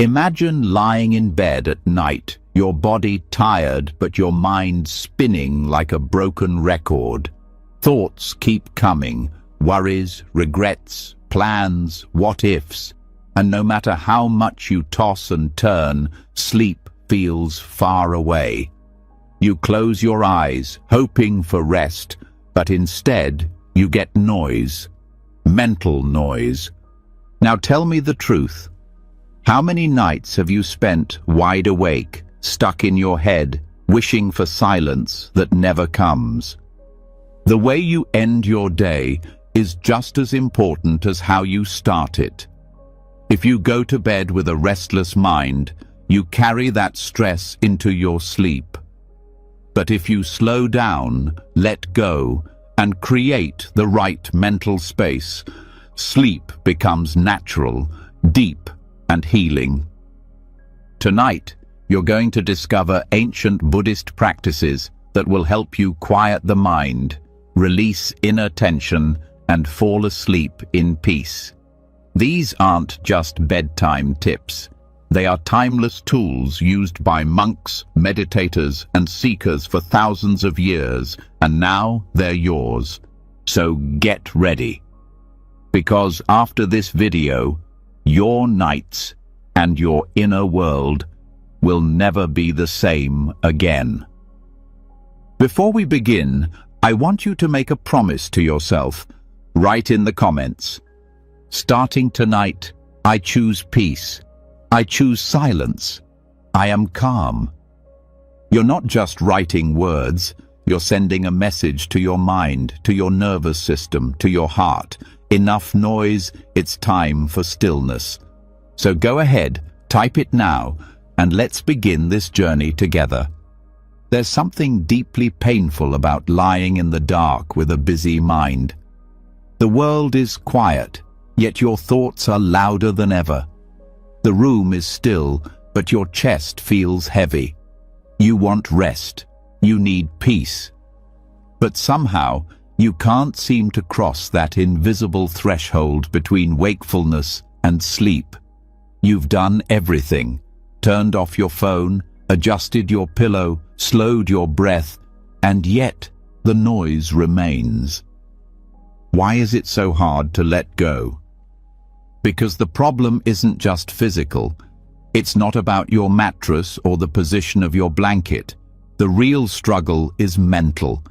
Imagine lying in bed at night, your body tired but your mind spinning like a broken record. Thoughts keep coming, worries, regrets, plans, what-ifs, and no matter how much you toss and turn, sleep feels far away. You close your eyes, hoping for rest, but instead you get noise, mental noise. Now tell me the truth. How many nights have you spent wide awake, stuck in your head, wishing for silence that never comes? The way you end your day is just as important as how you start it. If you go to bed with a restless mind, you carry that stress into your sleep. But if you slow down, let go, and create the right mental space, sleep becomes natural, deep, and healing. Tonight, you're going to discover ancient Buddhist practices that will help you quiet the mind, release inner tension, and fall asleep in peace. These aren't just bedtime tips. They are timeless tools used by monks, meditators, and seekers for thousands of years, and now they're yours. So get ready. Because after this video, your nights and your inner world will never be the same again. Before we begin, I want you to make a promise to yourself. Write in the comments. Starting tonight, I choose peace. I choose silence. I am calm. You're not just writing words, you're sending a message to your mind, to your nervous system, to your heart. Enough noise, it's time for stillness. So go ahead, type it now, and let's begin this journey together. There's something deeply painful about lying in the dark with a busy mind. The world is quiet, yet your thoughts are louder than ever. The room is still, but your chest feels heavy. You want rest. You need peace. But somehow, you can't seem to cross that invisible threshold between wakefulness and sleep. You've done everything. Turned off your phone, adjusted your pillow, slowed your breath, and yet the noise remains. Why is it so hard to let go? Because the problem isn't just physical. It's not about your mattress or the position of your blanket. The real struggle is mental.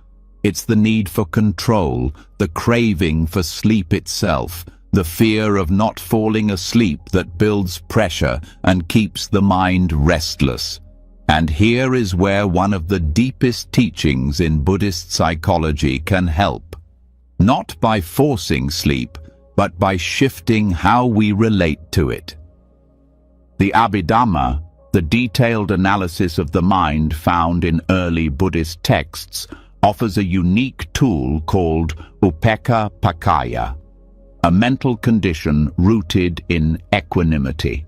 It's the need for control, the craving for sleep itself, the fear of not falling asleep that builds pressure and keeps the mind restless. And here is where one of the deepest teachings in Buddhist psychology can help. Not by forcing sleep, but by shifting how we relate to it. The Abhidhamma, the detailed analysis of the mind found in early Buddhist texts, offers a unique tool called Upekkha Paccaya, a mental condition rooted in equanimity.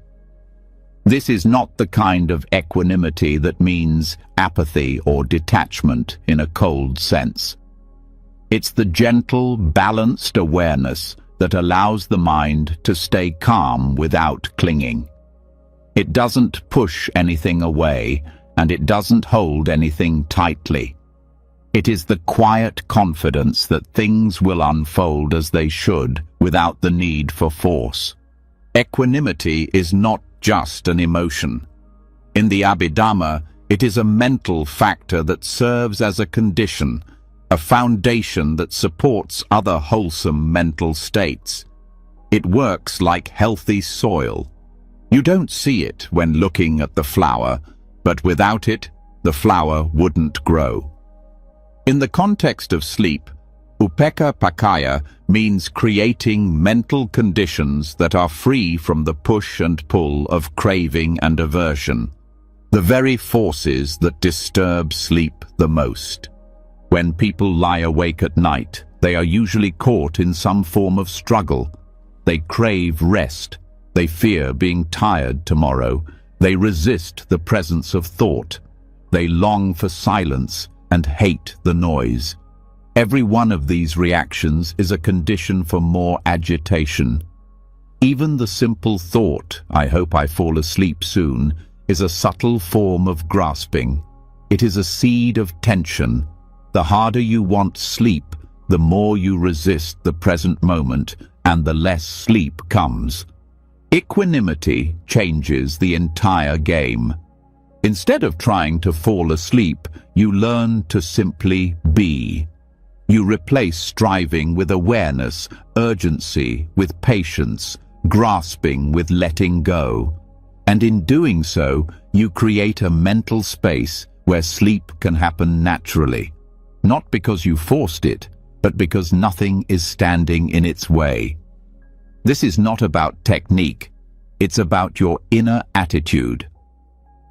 This is not the kind of equanimity that means apathy or detachment in a cold sense. It's the gentle, balanced awareness that allows the mind to stay calm without clinging. It doesn't push anything away, and it doesn't hold anything tightly. It is the quiet confidence that things will unfold as they should, without the need for force. Equanimity is not just an emotion. In the Abhidhamma, it is a mental factor that serves as a condition, a foundation that supports other wholesome mental states. It works like healthy soil. You don't see it when looking at the flower, but without it, the flower wouldn't grow. In the context of sleep, Upekkha Paccaya means creating mental conditions that are free from the push and pull of craving and aversion, the very forces that disturb sleep the most. When people lie awake at night, they are usually caught in some form of struggle. They crave rest. They fear being tired tomorrow. They resist the presence of thought. They long for silence and hate the noise. Every one of these reactions is a condition for more agitation. Even the simple thought, "I hope I fall asleep soon," is a subtle form of grasping. It is a seed of tension. The harder you want sleep, the more you resist the present moment, and the less sleep comes. Equanimity changes the entire game. Instead of trying to fall asleep, you learn to simply be. You replace striving with awareness, urgency with patience, grasping with letting go. And in doing so, you create a mental space where sleep can happen naturally. Not because you forced it, but because nothing is standing in its way. This is not about technique. It's about your inner attitude.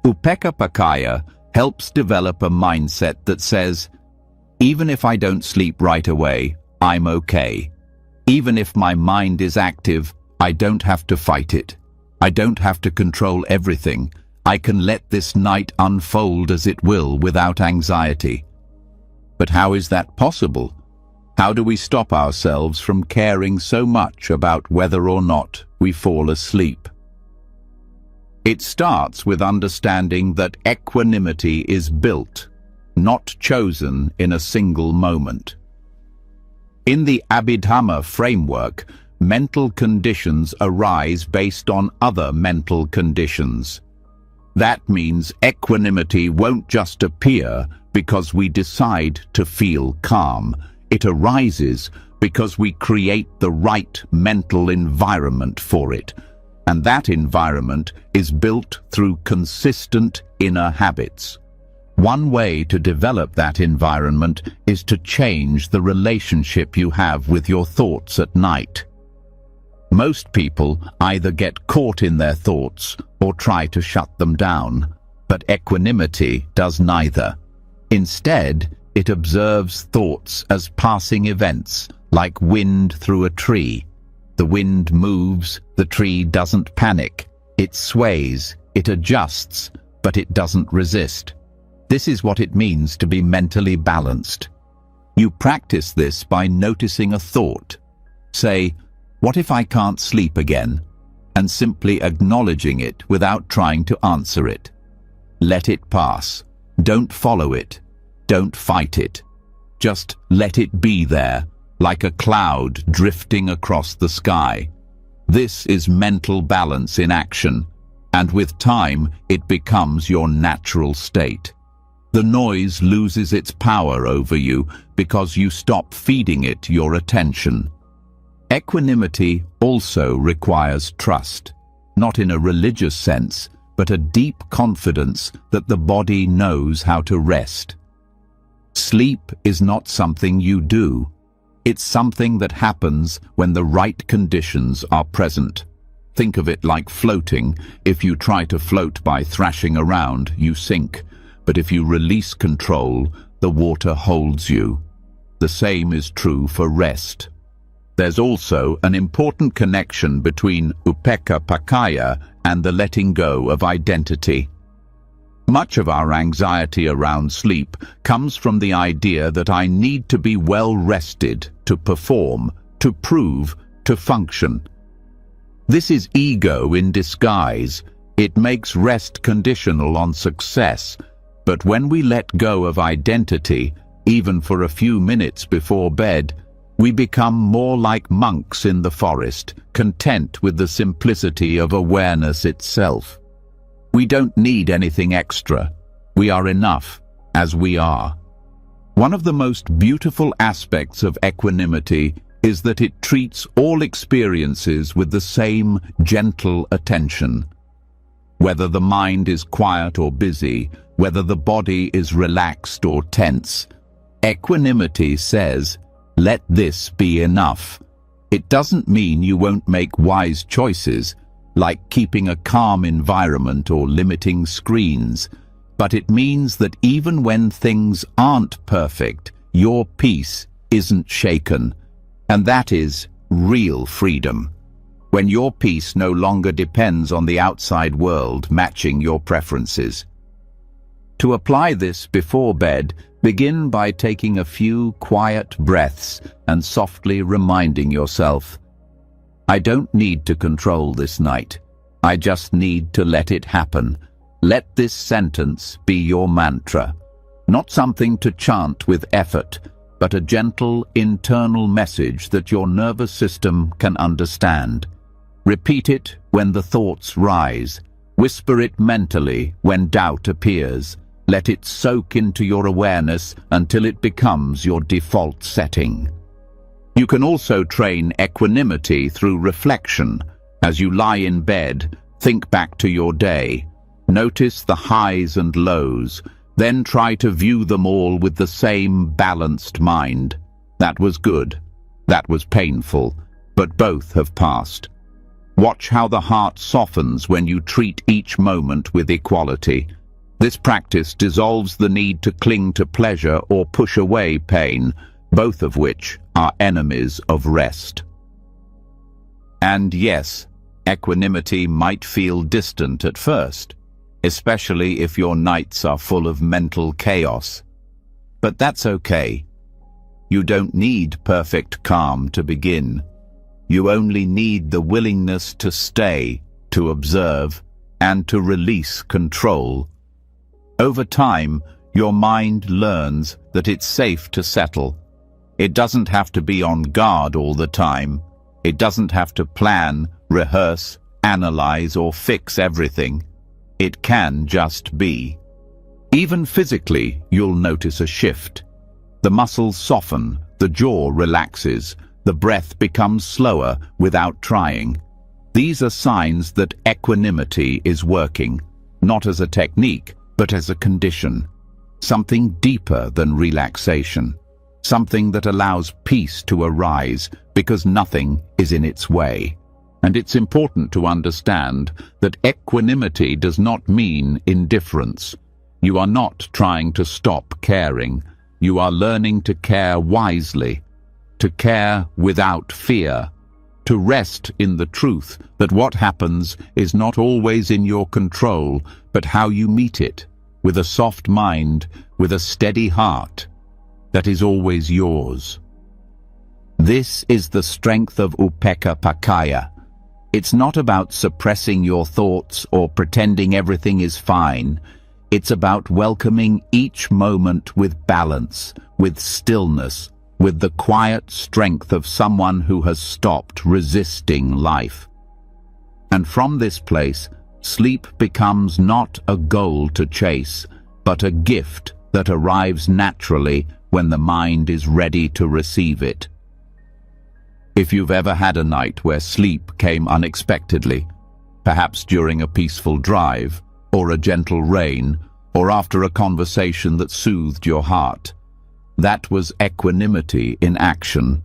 Upekkha helps develop a mindset that says, even if I don't sleep right away, I'm okay. Even if my mind is active, I don't have to fight it. I don't have to control everything. I can let this night unfold as it will without anxiety. But how is that possible? How do we stop ourselves from caring so much about whether or not we fall asleep? It starts with understanding that equanimity is built, not chosen in a single moment. In the Abhidhamma framework, mental conditions arise based on other mental conditions. That means equanimity won't just appear because we decide to feel calm. It arises because we create the right mental environment for it. And that environment is built through consistent inner habits. One way to develop that environment is to change the relationship you have with your thoughts at night. Most people either get caught in their thoughts or try to shut them down, but equanimity does neither. Instead, it observes thoughts as passing events, like wind through a tree. The wind moves, the tree doesn't panic. It sways, it adjusts, but it doesn't resist. This is what it means to be mentally balanced. You practice this by noticing a thought. Say, "What if I can't sleep again?" and simply acknowledging it without trying to answer it. Let it pass. Don't follow it. Don't fight it. Just let it be there, like a cloud drifting across the sky. This is mental balance in action, and with time, it becomes your natural state. The noise loses its power over you because you stop feeding it your attention. Equanimity also requires trust, not in a religious sense, but a deep confidence that the body knows how to rest. Sleep is not something you do. It's something that happens when the right conditions are present. Think of it like floating. If you try to float by thrashing around, you sink. But if you release control, the water holds you. The same is true for rest. There's also an important connection between upekkha and the letting go of identity. Much of our anxiety around sleep comes from the idea that I need to be well rested to perform, to prove, to function. This is ego in disguise. It makes rest conditional on success. But when we let go of identity, even for a few minutes before bed, we become more like monks in the forest, content with the simplicity of awareness itself. We don't need anything extra. We are enough, as we are. One of the most beautiful aspects of equanimity is that it treats all experiences with the same gentle attention. Whether the mind is quiet or busy, whether the body is relaxed or tense, equanimity says, let this be enough. It doesn't mean you won't make wise choices, like keeping a calm environment or limiting screens, but it means that even when things aren't perfect, your peace isn't shaken, and that is real freedom. When your peace no longer depends on the outside world matching your preferences. To apply this before bed, begin by taking a few quiet breaths and softly reminding yourself, I don't need to control this night. I just need to let it happen. Let this sentence be your mantra. Not something to chant with effort, but a gentle internal message that your nervous system can understand. Repeat it when the thoughts rise. Whisper it mentally when doubt appears. Let it soak into your awareness until it becomes your default setting. You can also train equanimity through reflection. As you lie in bed, think back to your day. Notice the highs and lows. Then try to view them all with the same balanced mind. That was good. That was painful. But both have passed. Watch how the heart softens when you treat each moment with equality. This practice dissolves the need to cling to pleasure or push away pain, both of which are enemies of rest. And yes, equanimity might feel distant at first, especially if your nights are full of mental chaos. But that's okay. You don't need perfect calm to begin. You only need the willingness to stay, to observe, and to release control. Over time, your mind learns that it's safe to settle. It doesn't have to be on guard all the time. It doesn't have to plan, rehearse, analyze, or fix everything. It can just be. Even physically, you'll notice a shift. The muscles soften, the jaw relaxes, the breath becomes slower without trying. These are signs that equanimity is working, not as a technique, but as a condition. Something deeper than relaxation. Something that allows peace to arise because nothing is in its way. And it's important to understand that equanimity does not mean indifference. You are not trying to stop caring. You are learning to care wisely, to care without fear, to rest in the truth that what happens is not always in your control, but how you meet it, with a soft mind, with a steady heart, that is always yours. This is the strength of upekkha. It's not about suppressing your thoughts or pretending everything is fine. It's about welcoming each moment with balance, with stillness, with the quiet strength of someone who has stopped resisting life. And from this place, sleep becomes not a goal to chase, but a gift that arrives naturally when the mind is ready to receive it. If you've ever had a night where sleep came unexpectedly, perhaps during a peaceful drive, or a gentle rain, or after a conversation that soothed your heart, that was equanimity in action.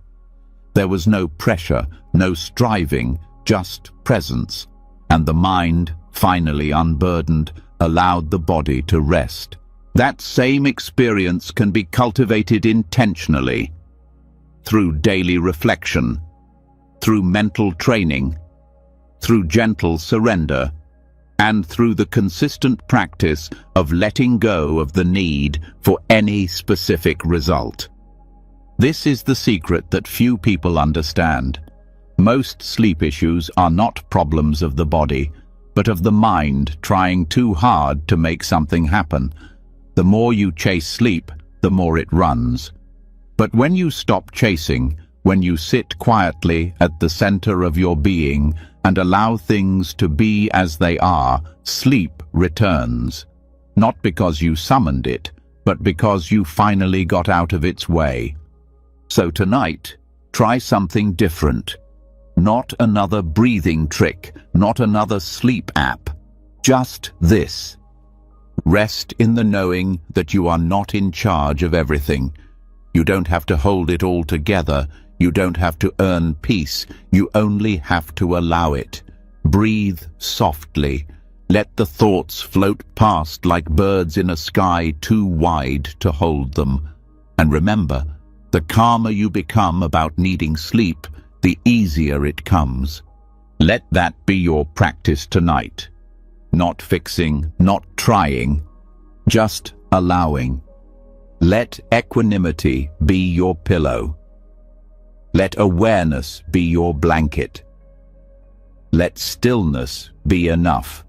There was no pressure, no striving, just presence, and the mind, finally unburdened, allowed the body to rest. That same experience can be cultivated intentionally, through daily reflection, through mental training, through gentle surrender, and through the consistent practice of letting go of the need for any specific result. This is the secret that few people understand. Most sleep issues are not problems of the body, but of the mind trying too hard to make something happen. The more you chase sleep, the more it runs. But when you stop chasing, when you sit quietly at the center of your being and allow things to be as they are, sleep returns. Not because you summoned it, but because you finally got out of its way. So tonight, try something different. Not another breathing trick, not another sleep app. Just this. Rest in the knowing that you are not in charge of everything. You don't have to hold it all together. You don't have to earn peace. You only have to allow it. Breathe softly. Let the thoughts float past like birds in a sky too wide to hold them. And remember, the calmer you become about needing sleep, the easier it comes. Let that be your practice tonight. Not fixing, not trying, just allowing. Let equanimity be your pillow. Let awareness be your blanket. Let stillness be enough.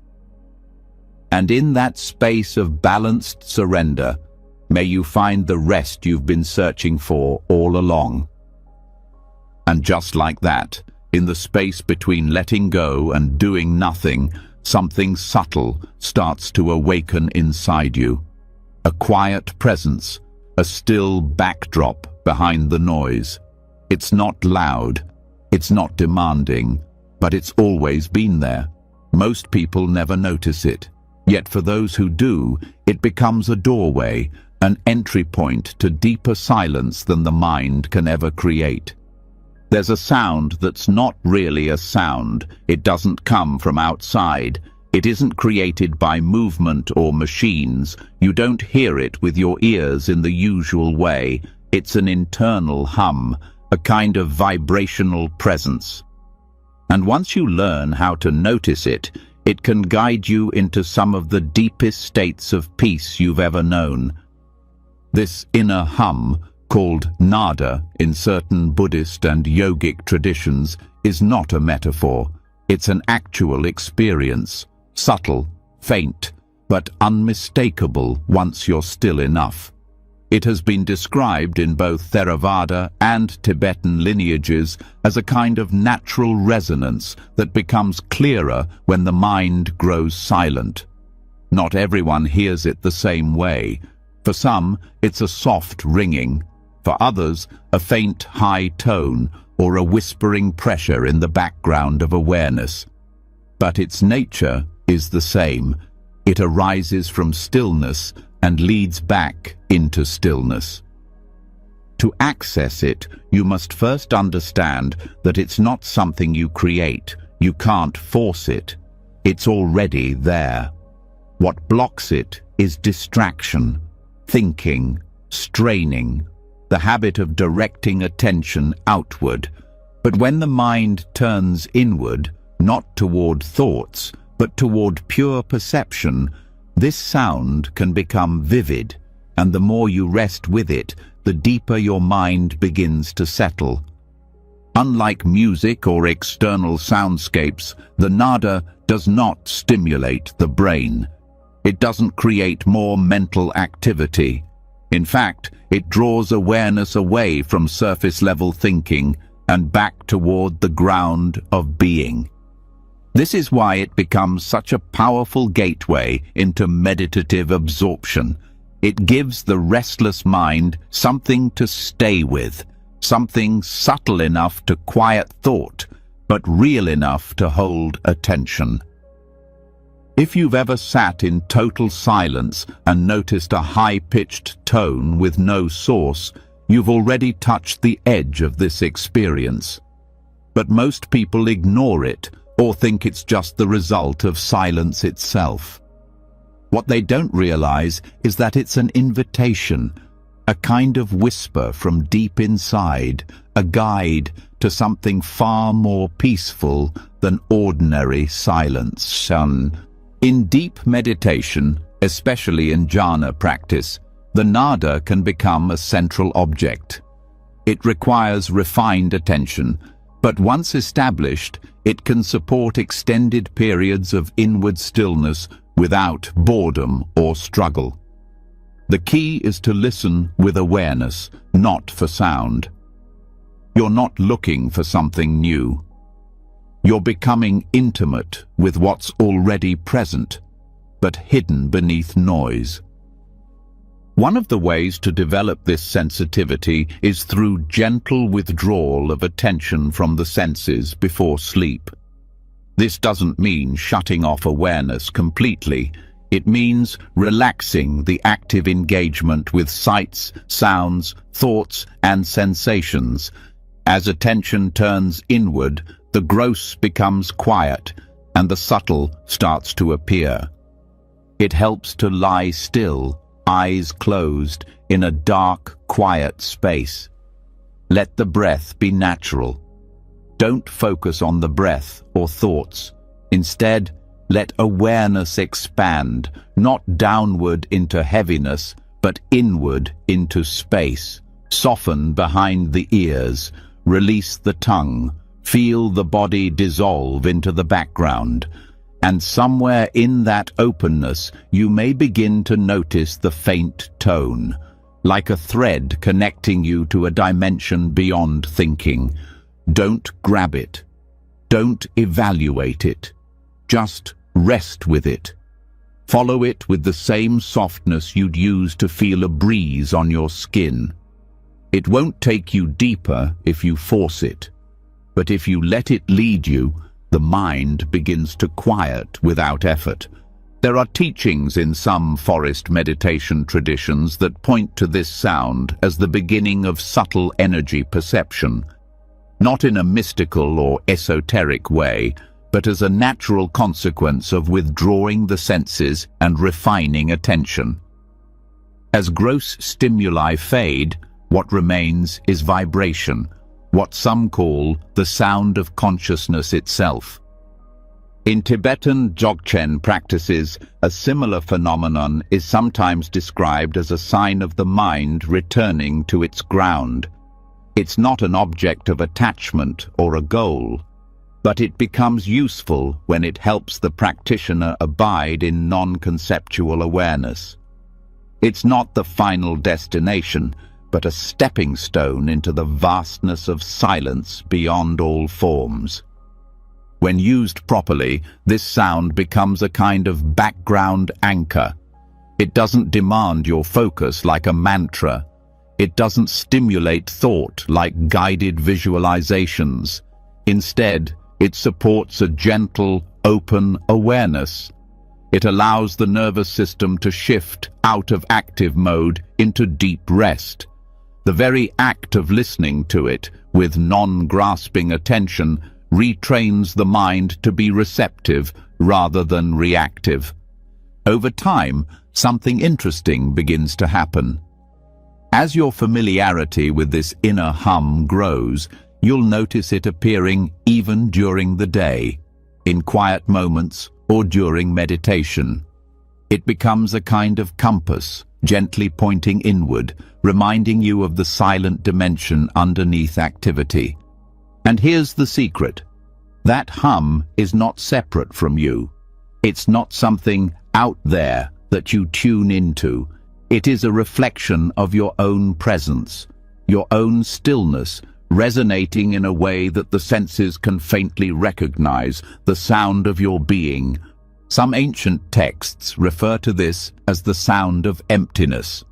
And in that space of balanced surrender, may you find the rest you've been searching for all along. And just like that, in the space between letting go and doing nothing, something subtle starts to awaken inside you. A quiet presence, a still backdrop behind the noise. It's not loud, it's not demanding, but it's always been there. Most people never notice it. Yet for those who do, it becomes a doorway, an entry point to deeper silence than the mind can ever create. There's a sound that's not really a sound. It doesn't come from outside. It isn't created by movement or machines. You don't hear it with your ears in the usual way. It's an internal hum, a kind of vibrational presence. And once you learn how to notice it, it can guide you into some of the deepest states of peace you've ever known. This inner hum, called nada in certain Buddhist and yogic traditions, is not a metaphor. It's an actual experience, subtle, faint, but unmistakable once you're still enough. It has been described in both Theravada and Tibetan lineages as a kind of natural resonance that becomes clearer when the mind grows silent. Not everyone hears it the same way. For some, it's a soft ringing. For others, a faint high tone or a whispering pressure in the background of awareness. But its nature is the same. It arises from stillness and leads back into stillness. To access it, you must first understand that it's not something you create. You can't force it. It's already there. What blocks it is distraction, thinking, straining, the habit of directing attention outward. But when the mind turns inward, not toward thoughts, but toward pure perception, this sound can become vivid, and the more you rest with it, the deeper your mind begins to settle. Unlike music or external soundscapes, the nada does not stimulate the brain. It doesn't create more mental activity. In fact, it draws awareness away from surface-level thinking and back toward the ground of being. This is why it becomes such a powerful gateway into meditative absorption. It gives the restless mind something to stay with, something subtle enough to quiet thought, but real enough to hold attention. If you've ever sat in total silence and noticed a high-pitched tone with no source, you've already touched the edge of this experience. But most people ignore it or think it's just the result of silence itself. What they don't realize is that it's an invitation, a kind of whisper from deep inside, a guide to something far more peaceful than ordinary silence. In deep meditation, especially in jhana practice, the nada can become a central object. It requires refined attention, but once established, it can support extended periods of inward stillness without boredom or struggle. The key is to listen with awareness, not for sound. You're not looking for something new. You're becoming intimate with what's already present, but hidden beneath noise. One of the ways to develop this sensitivity is through gentle withdrawal of attention from the senses before sleep. This doesn't mean shutting off awareness completely. It means relaxing the active engagement with sights, sounds, thoughts, and sensations. As attention turns inward, the gross becomes quiet, and the subtle starts to appear. It helps to lie still, eyes closed, in a dark, quiet space. Let the breath be natural. Don't focus on the breath or thoughts. Instead, let awareness expand, not downward into heaviness, but inward into space. Soften behind the ears. Release the tongue. Feel the body dissolve into the background, and somewhere in that openness you may begin to notice the faint tone, like a thread connecting you to a dimension beyond thinking. Don't grab it. Don't evaluate it. Just rest with it. Follow it with the same softness you'd use to feel a breeze on your skin. It won't take you deeper if you force it, but if you let it lead you, the mind begins to quiet without effort. There are teachings in some forest meditation traditions that point to this sound as the beginning of subtle energy perception, not in a mystical or esoteric way, but as a natural consequence of withdrawing the senses and refining attention. As gross stimuli fade, what remains is vibration, what some call the sound of consciousness itself. In Tibetan Dzogchen practices, a similar phenomenon is sometimes described as a sign of the mind returning to its ground. It's not an object of attachment or a goal, but it becomes useful when it helps the practitioner abide in non-conceptual awareness. It's not the final destination, but a stepping stone into the vastness of silence beyond all forms. When used properly, this sound becomes a kind of background anchor. It doesn't demand your focus like a mantra. It doesn't stimulate thought like guided visualizations. Instead, it supports a gentle, open awareness. It allows the nervous system to shift out of active mode into deep rest. The very act of listening to it with non-grasping attention retrains the mind to be receptive rather than reactive. Over time, something interesting begins to happen. As your familiarity with this inner hum grows, you'll notice it appearing even during the day, in quiet moments or during meditation. It becomes a kind of compass, gently pointing inward, reminding you of the silent dimension underneath activity. And here's the secret. That hum is not separate from you. It's not something out there that you tune into. It is a reflection of your own presence, your own stillness, resonating in a way that the senses can faintly recognize, the sound of your being. Some ancient texts refer to this as the sound of emptiness,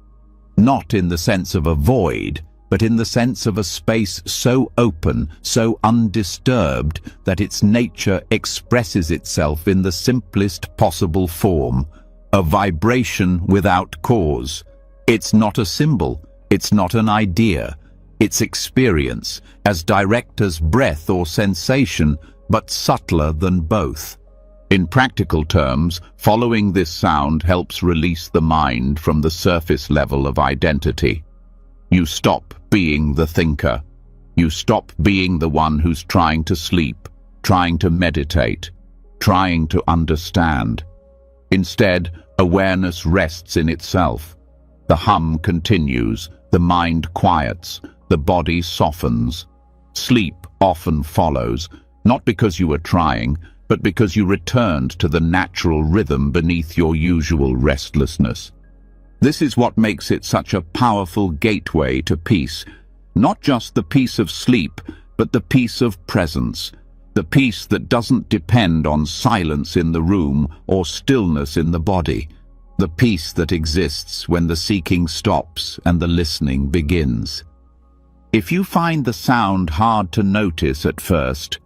not in the sense of a void, but in the sense of a space so open, so undisturbed, that its nature expresses itself in the simplest possible form, a vibration without cause. It's not a symbol, it's not an idea, it's experience, as direct as breath or sensation, but subtler than both. In practical terms, following this sound helps release the mind from the surface level of identity. You stop being the thinker. You stop being the one who's trying to sleep, trying to meditate, trying to understand. Instead, awareness rests in itself. The hum continues, the mind quiets, the body softens. Sleep often follows, not because you are trying, but because you returned to the natural rhythm beneath your usual restlessness. This is what makes it such a powerful gateway to peace, not just the peace of sleep, but the peace of presence, the peace that doesn't depend on silence in the room or stillness in the body, the peace that exists when the seeking stops and the listening begins. If you find the sound hard to notice at first,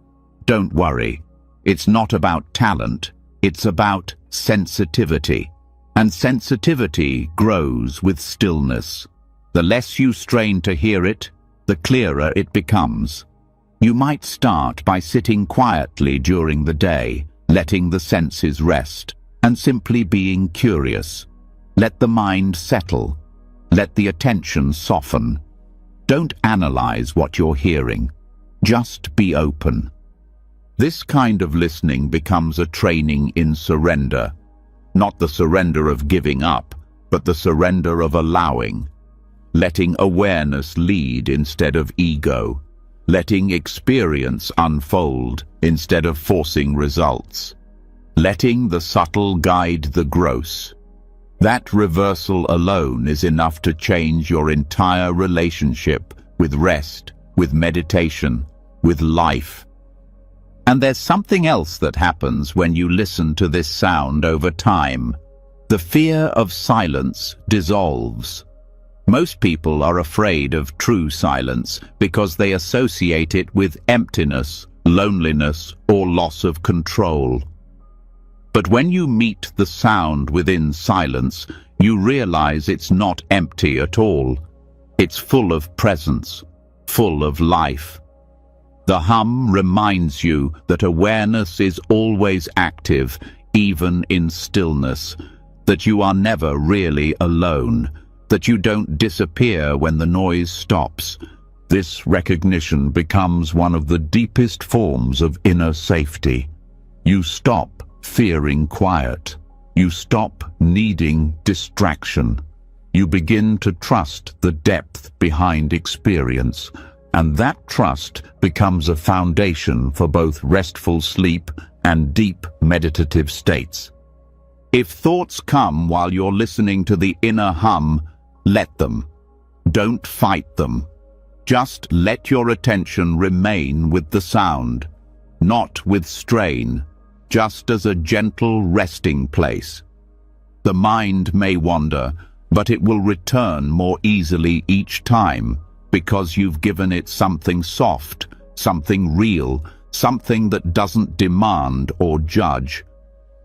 don't worry. It's not about talent, it's about sensitivity. And sensitivity grows with stillness. The less you strain to hear it, the clearer it becomes. You might start by sitting quietly during the day, letting the senses rest, and simply being curious. Let the mind settle. Let the attention soften. Don't analyze what you're hearing. Just be open. This kind of listening becomes a training in surrender. Not the surrender of giving up, but the surrender of allowing. Letting awareness lead instead of ego. letting experience unfold instead of forcing results, letting the subtle guide the gross. That reversal alone is enough to change your entire relationship with rest, with meditation, with life. And there's something else that happens when you listen to this sound over time. The fear of silence dissolves. Most people are afraid of true silence because they associate it with emptiness, loneliness, or loss of control. But when you meet the sound within silence, you realize it's not empty at all. It's full of presence, full of life. The hum reminds you that awareness is always active, even in stillness, that you are never really alone, that you don't disappear when the noise stops. This recognition becomes one of the deepest forms of inner safety. You stop fearing quiet. You stop needing distraction. You begin to trust the depth behind experience, and that trust becomes a foundation for both restful sleep and deep meditative states. If thoughts come while you're listening to the inner hum, let them. Don't fight them. Just let your attention remain with the sound, not with strain, just as a gentle resting place. The mind may wander, but it will return more easily each time, because you've given it something soft, something real, something that doesn't demand or judge.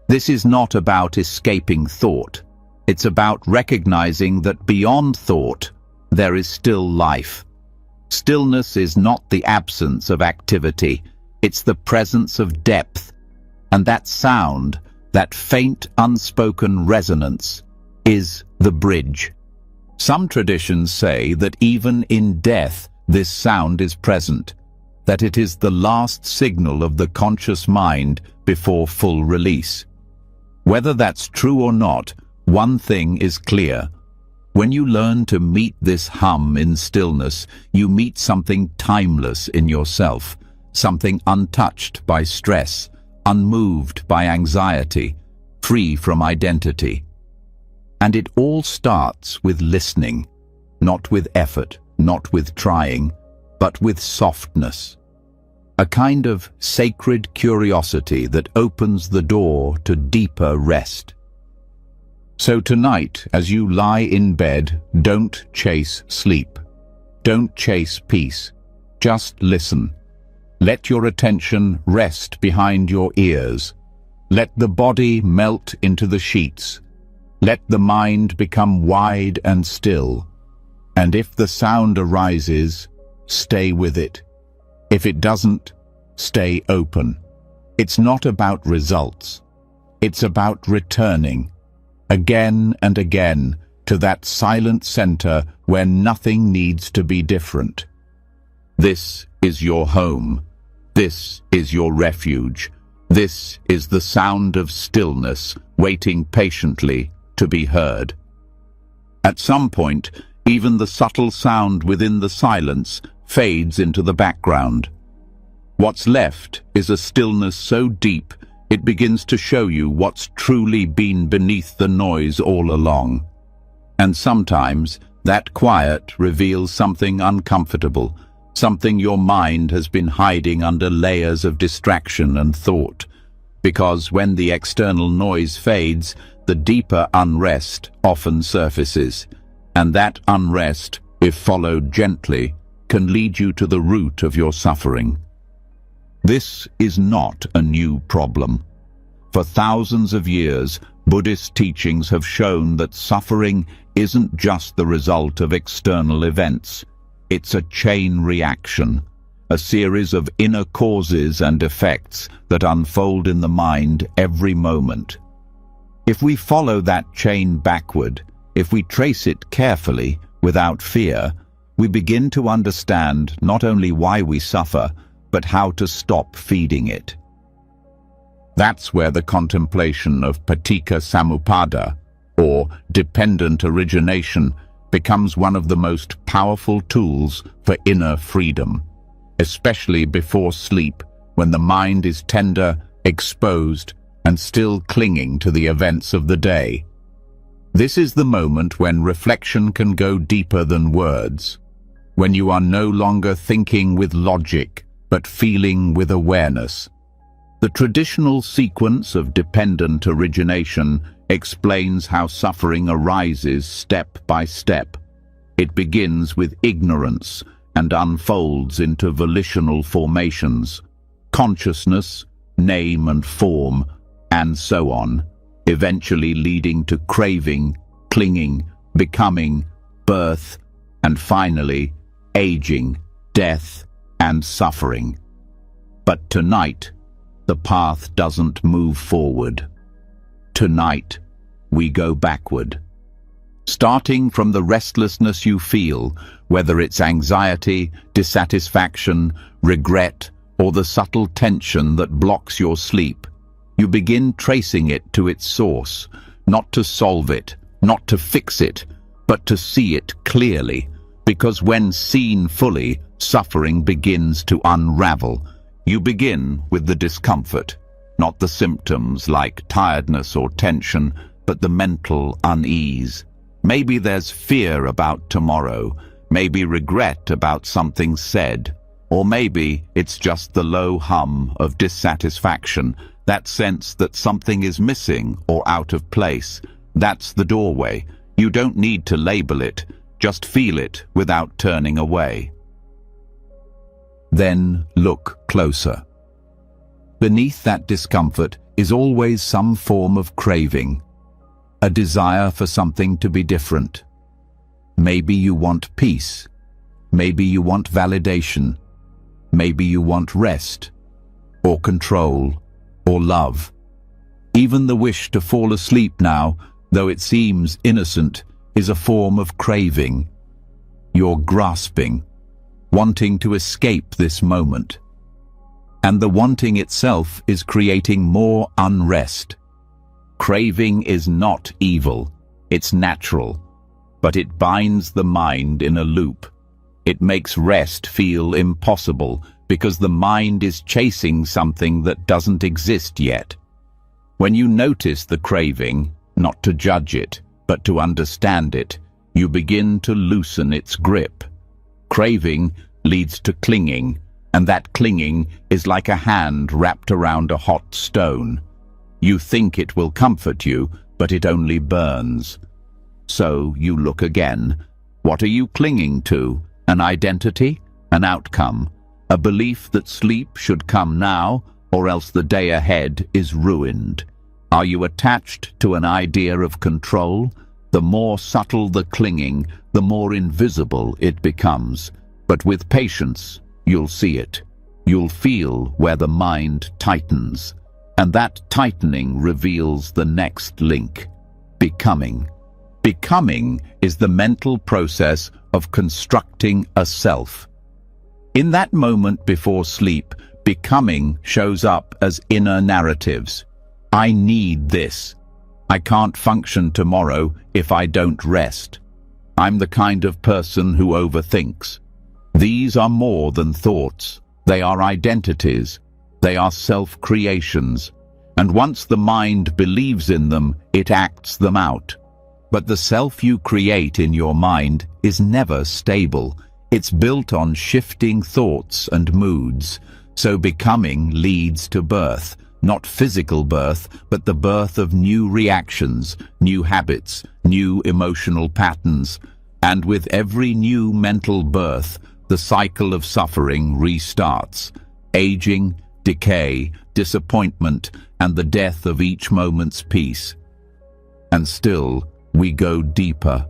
This is not about escaping thought. It's about recognizing that beyond thought, there is still life. Stillness is not the absence of activity. It's the presence of depth. And that sound, that faint, unspoken resonance, is the bridge. Some traditions say that even in death, this sound is present, that it is the last signal of the conscious mind before full release. Whether that's true or not, one thing is clear. When you learn to meet this hum in stillness, you meet something timeless in yourself, something untouched by stress, unmoved by anxiety, free from identity. And it all starts with listening, not with effort, not with trying, but with softness. A kind of sacred curiosity that opens the door to deeper rest. So tonight, as you lie in bed, don't chase sleep. Don't chase peace. Just listen. Let your attention rest behind your ears. Let the body melt into the sheets. Let the mind become wide and still. And if the sound arises, stay with it. If it doesn't, stay open. It's not about results. It's about returning, again and again, to that silent center where nothing needs to be different. This is your home. This is your refuge. This is the sound of stillness, waiting patiently to be heard. At some point, even the subtle sound within the silence fades into the background. What's left is a stillness so deep it begins to show you what's truly been beneath the noise all along. And sometimes that quiet reveals something uncomfortable, something your mind has been hiding under layers of distraction and thought. Because when the external noise fades, the deeper unrest often surfaces. And that unrest, if followed gently, can lead you to the root of your suffering. This is not a new problem. For thousands of years, Buddhist teachings have shown that suffering isn't just the result of external events. It's a chain reaction, a series of inner causes and effects that unfold in the mind every moment. If we follow that chain backward, if we trace it carefully, without fear, we begin to understand not only why we suffer, but how to stop feeding it. That's where the contemplation of paticca samuppada, or dependent origination, becomes one of the most powerful tools for inner freedom. especially before sleep, when the mind is tender, exposed, and still clinging to the events of the day. This is the moment when reflection can go deeper than words, when you are no longer thinking with logic, but feeling with awareness. The traditional sequence of dependent origination explains how suffering arises step by step. It begins with ignorance and unfolds into volitional formations, consciousness, name and form, and so on, eventually leading to craving, clinging, becoming, birth, and finally, aging, death, and suffering. But tonight, the path doesn't move forward. Tonight, we go backward. Starting from the restlessness you feel, whether it's anxiety, dissatisfaction, regret, or the subtle tension that blocks your sleep, you begin tracing it to its source, not to solve it, not to fix it, but to see it clearly, because when seen fully, suffering begins to unravel. You begin with the discomfort, not the symptoms like tiredness or tension, but the mental unease. Maybe there's fear about tomorrow, maybe regret about something said, or maybe it's just the low hum of dissatisfaction, that sense that something is missing or out of place. That's the doorway. You don't need to label it, just feel it without turning away. Then look closer. Beneath that discomfort is always some form of craving, a desire for something to be different. Maybe you want peace. Maybe you want validation. Maybe you want rest, or control, or love. Even the wish to fall asleep now, though it seems innocent, is a form of craving. You're grasping, wanting to escape this moment. And the wanting itself is creating more unrest. Craving is not evil, it's natural, but it binds the mind in a loop. It makes rest feel impossible because the mind is chasing something that doesn't exist yet. When you notice the craving, not to judge it, but to understand it, you begin to loosen its grip. Craving leads to clinging, and that clinging is like a hand wrapped around a hot stone. You think it will comfort you, but it only burns. So you look again. What are you clinging to? An identity? An outcome? A belief that sleep should come now, or else the day ahead is ruined? Are you attached to an idea of control? The more subtle the clinging, the more invisible it becomes. But with patience, you'll see it. You'll feel where the mind tightens. And that tightening reveals the next link. Becoming. Becoming is the mental process of constructing a self. In that moment before sleep, becoming shows up as inner narratives. I need this. I can't function tomorrow if I don't rest. I'm the kind of person who overthinks. These are more than thoughts. They are identities. They are self-creations. And once the mind believes in them, it acts them out. But the self you create in your mind is never stable. It's built on shifting thoughts and moods. So becoming leads to birth. Not physical birth, but the birth of new reactions, new habits, new emotional patterns. And with every new mental birth, the cycle of suffering restarts. Aging, decay, disappointment, and the death of each moment's peace. And still, we go deeper.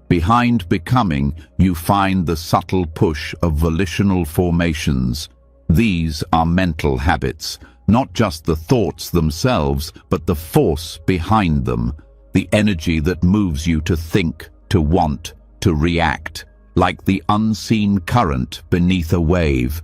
Behind becoming, you find the subtle push of volitional formations. These are mental habits, not just the thoughts themselves, but the force behind them, the energy that moves you to think, to want, to react, like the unseen current beneath a wave.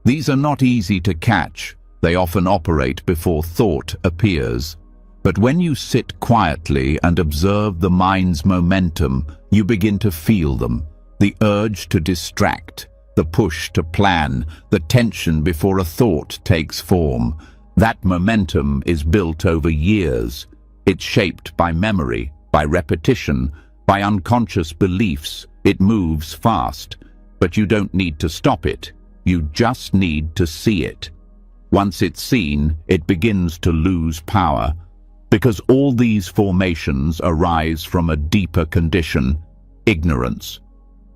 These are not easy to catch. They often operate before thought appears. But when you sit quietly and observe the mind's momentum, you begin to feel them. The urge to distract, the push to plan, the tension before a thought takes form. That momentum is built over years. It's shaped by memory, by repetition, by unconscious beliefs. It moves fast, but you don't need to stop it. You just need to see it. Once it's seen, it begins to lose power, because all these formations arise from a deeper condition: ignorance.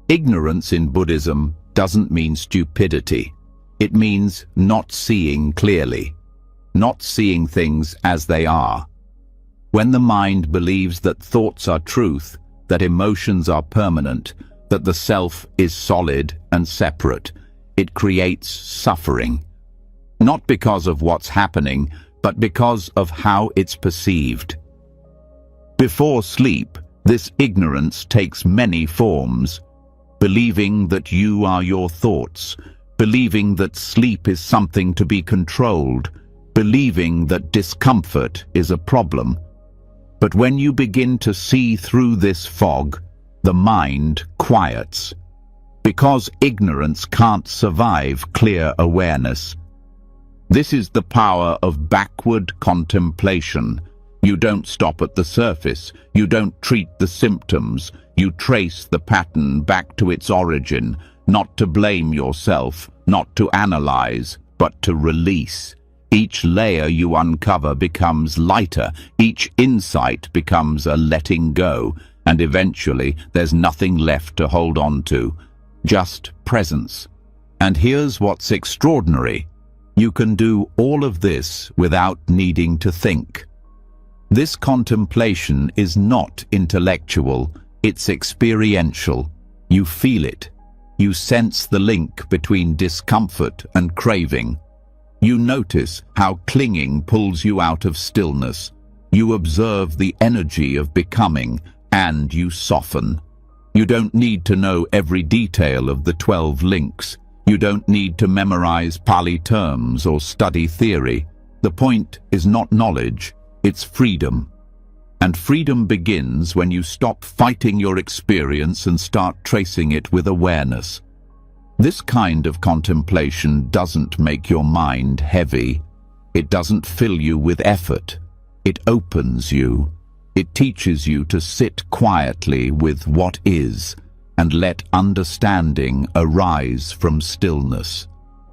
Ignorance in Buddhism doesn't mean stupidity. It means not seeing clearly, not seeing things as they are. When the mind believes that thoughts are truth, that emotions are permanent, that the self is solid and separate, it creates suffering. Not because of what's happening, but because of how it's perceived. Before sleep, this ignorance takes many forms. Believing that you are your thoughts, believing that sleep is something to be controlled, believing that discomfort is a problem. But when you begin to see through this fog, the mind quiets. Because ignorance can't survive clear awareness. This is the power of backward contemplation. You don't stop at the surface. You don't treat the symptoms. You trace the pattern back to its origin, not to blame yourself, not to analyze, but to release. Each layer you uncover becomes lighter. Each insight becomes a letting go, and eventually there's nothing left to hold on to. Just presence. And here's what's extraordinary. You can do all of this without needing to think. This contemplation is not intellectual, it's experiential. You feel it. You sense the link between discomfort and craving. You notice how clinging pulls you out of stillness. You observe the energy of becoming, and you soften. You don't need to know every detail of the 12 links. You don't need to memorize Pali terms or study theory. The point is not knowledge, it's freedom. And freedom begins when you stop fighting your experience and start tracing it with awareness. This kind of contemplation doesn't make your mind heavy. It doesn't fill you with effort. It opens you. It teaches you to sit quietly with what is and let understanding arise from stillness.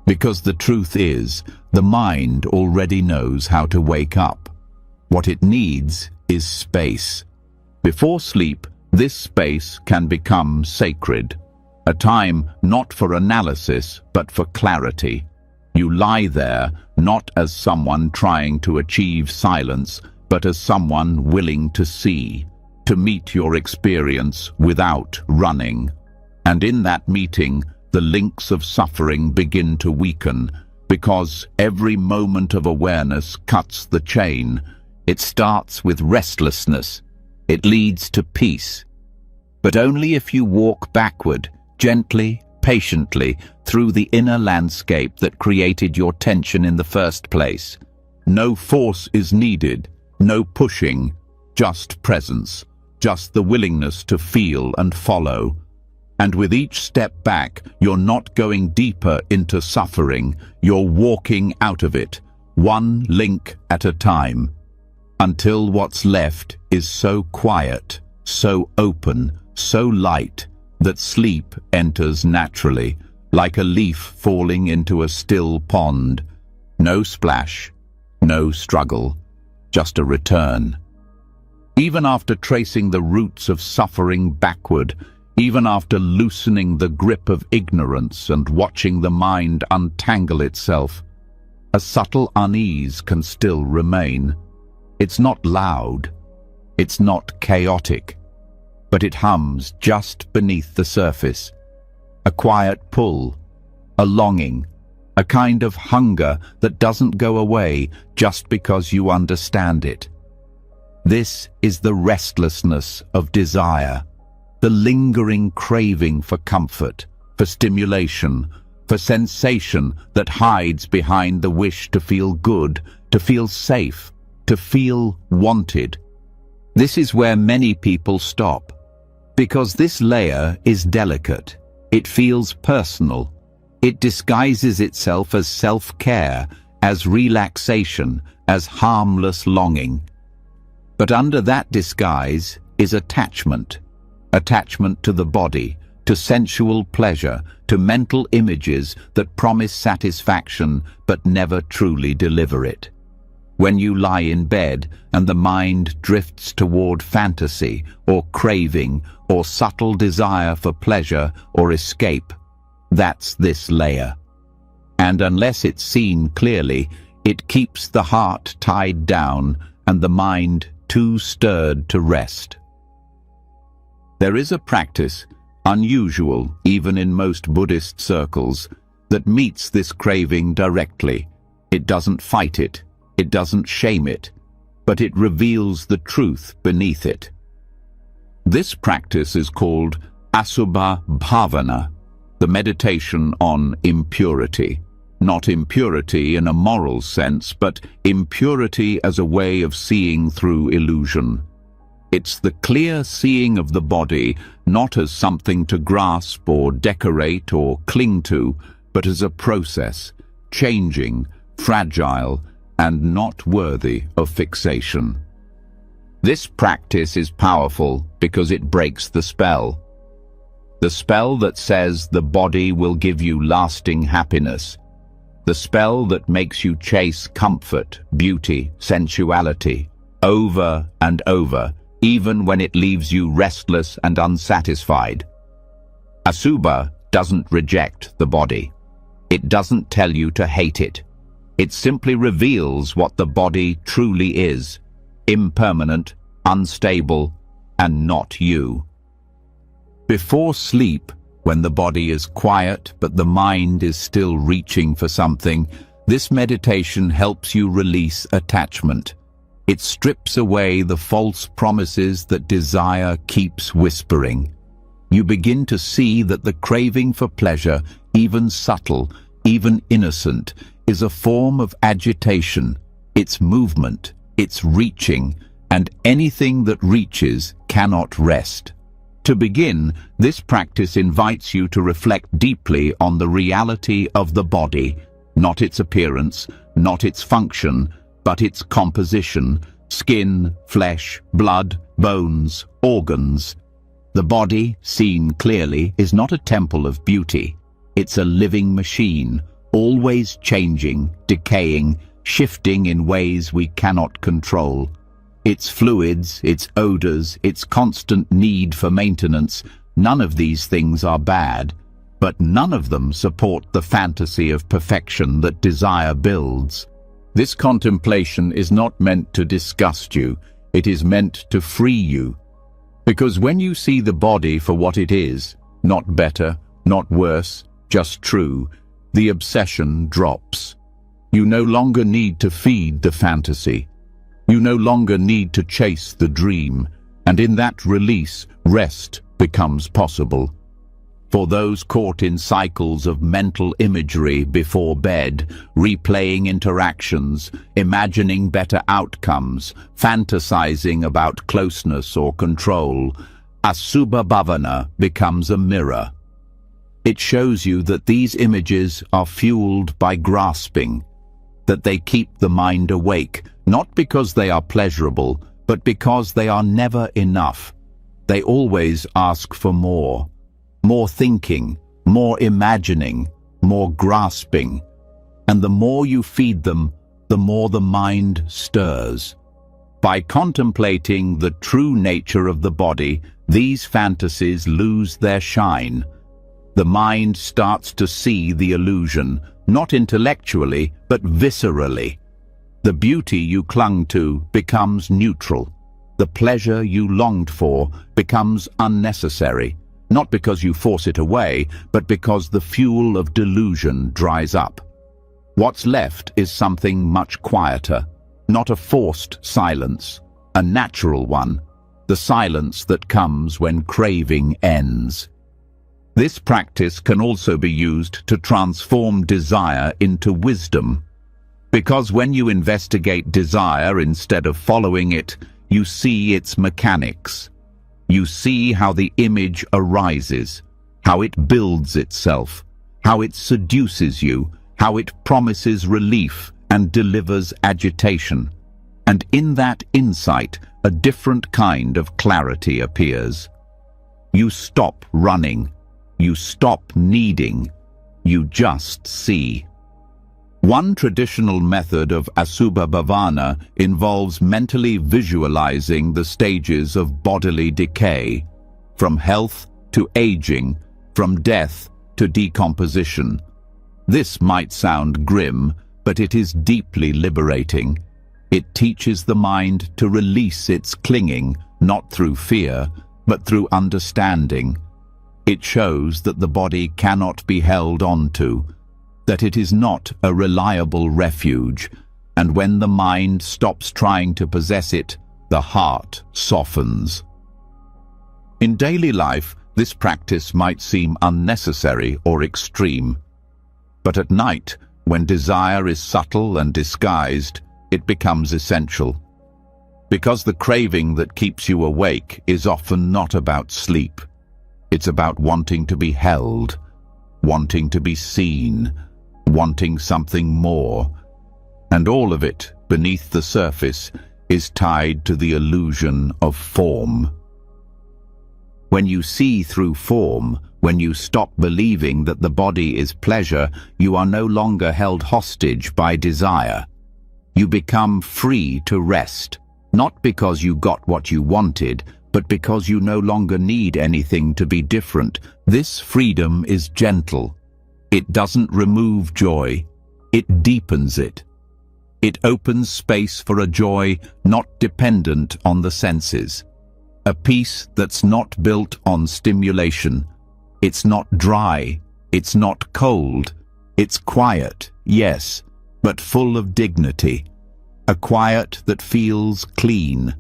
Because the truth is, the mind already knows how to wake up. What it needs is space. Before sleep, this space can become sacred, a time not for analysis, but for clarity. You lie there not as someone trying to achieve silence, but as someone willing to see, to meet your experience without running. And in that meeting, the links of suffering begin to weaken, because every moment of awareness cuts the chain. It starts with restlessness. It leads to peace. But only if you walk backward, gently, patiently, through the inner landscape that created your tension in the first place. No force is needed, no pushing, just presence, just the willingness to feel and follow. And with each step back, you're not going deeper into suffering, you're walking out of it, one link at a time, until what's left is so quiet, so open, so light, that sleep enters naturally, like a leaf falling into a still pond. No splash, no struggle, just a return. Even after tracing the roots of suffering backward, even after loosening the grip of ignorance and watching the mind untangle itself, a subtle unease can still remain. It's not loud, it's not chaotic, but it hums just beneath the surface. A quiet pull, a longing, a kind of hunger that doesn't go away just because you understand it. This is the restlessness of desire, the lingering craving for comfort, for stimulation, for sensation that hides behind the wish to feel good, to feel safe, to feel wanted. This is where many people stop, because this layer is delicate. It feels personal, It disguises itself as self-care, as relaxation, as harmless longing. But under that disguise is attachment. Attachment to the body, to sensual pleasure, to mental images that promise satisfaction but never truly deliver it. When you lie in bed and the mind drifts toward fantasy or craving or subtle desire for pleasure or escape, that's this layer. And unless it's seen clearly, it keeps the heart tied down and the mind too stirred to rest. There is a practice, unusual even in most Buddhist circles, that meets this craving directly. It doesn't fight it, it doesn't shame it, but it reveals the truth beneath it. This practice is called Asubha Bhavana, the meditation on impurity. Not impurity in a moral sense, but impurity as a way of seeing through illusion. It's the clear seeing of the body, not as something to grasp or decorate or cling to, but as a process, changing, fragile, and not worthy of fixation. This practice is powerful because it breaks the spell. The spell that says the body will give you lasting happiness. The spell that makes you chase comfort, beauty, sensuality, over and over, even when it leaves you restless and unsatisfied. Asubha doesn't reject the body. It doesn't tell you to hate it. It simply reveals what the body truly is: impermanent, unstable, and not you. Before sleep, when the body is quiet but the mind is still reaching for something, this meditation helps you release attachment. It strips away the false promises that desire keeps whispering. You begin to see that the craving for pleasure, even subtle, even innocent, is a form of agitation. It's movement, it's reaching, and anything that reaches cannot rest. To begin, this practice invites you to reflect deeply on the reality of the body, not its appearance, not its function, but its composition: skin, flesh, blood, bones, organs. The body, seen clearly, is not a temple of beauty. It's a living machine, always changing, decaying, shifting in ways we cannot control. Its fluids, its odors, its constant need for maintenance, none of these things are bad, but none of them support the fantasy of perfection that desire builds. This contemplation is not meant to disgust you, it is meant to free you. Because when you see the body for what it is, not better, not worse, just true, the obsession drops. You no longer need to feed the fantasy. You no longer need to chase the dream, and in that release, rest becomes possible. For those caught in cycles of mental imagery before bed, replaying interactions, imagining better outcomes, fantasizing about closeness or control, Asubha Bhavana becomes a mirror. It shows you that these images are fueled by grasping, that they keep the mind awake, not because they are pleasurable, but because they are never enough. They always ask for more. More thinking, more imagining, more grasping. And the more you feed them, the more the mind stirs. By contemplating the true nature of the body, these fantasies lose their shine. The mind starts to see the illusion, not intellectually, but viscerally. The beauty you clung to becomes neutral. The pleasure you longed for becomes unnecessary, not because you force it away, but because the fuel of delusion dries up. What's left is something much quieter, not a forced silence, a natural one, the silence that comes when craving ends. This practice can also be used to transform desire into wisdom. Because when you investigate desire instead of following it, you see its mechanics. You see how the image arises, how it builds itself, how it seduces you, how it promises relief and delivers agitation. And in that insight, a different kind of clarity appears. You stop running. You stop needing. You just see. One traditional method of Asubha Bhavana involves mentally visualizing the stages of bodily decay, from health to aging, from death to decomposition. This might sound grim, but it is deeply liberating. It teaches the mind to release its clinging, not through fear, but through understanding. It shows that the body cannot be held onto, that it is not a reliable refuge, and when the mind stops trying to possess it, the heart softens. In daily life, this practice might seem unnecessary or extreme. But at night, when desire is subtle and disguised, it becomes essential. Because the craving that keeps you awake is often not about sleep. It's about wanting to be held, wanting to be seen, wanting something more. And all of it, beneath the surface, is tied to the illusion of form. When you see through form, when you stop believing that the body is pleasure, you are no longer held hostage by desire. You become free to rest, not because you got what you wanted, but because you no longer need anything to be different. This freedom is gentle. It doesn't remove joy, it deepens it. It opens space for a joy not dependent on the senses. A peace that's not built on stimulation. It's not dry, it's not cold. It's quiet, yes, but full of dignity. A quiet that feels clean,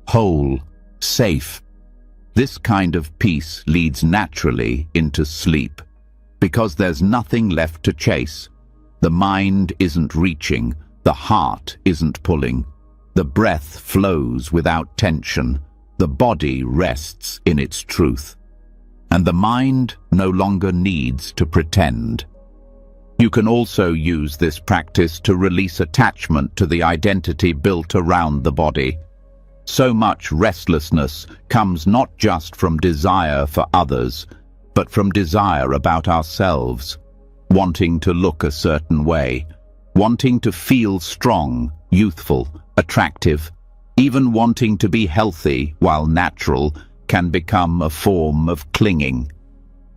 whole, safe. This kind of peace leads naturally into sleep, because there's nothing left to chase. The mind isn't reaching, the heart isn't pulling. The breath flows without tension. The body rests in its truth. And the mind no longer needs to pretend. You can also use this practice to release attachment to the identity built around the body. So much restlessness comes not just from desire for others, but from desire about ourselves, wanting to look a certain way, wanting to feel strong, youthful, attractive, even wanting to be healthy while natural can become a form of clinging.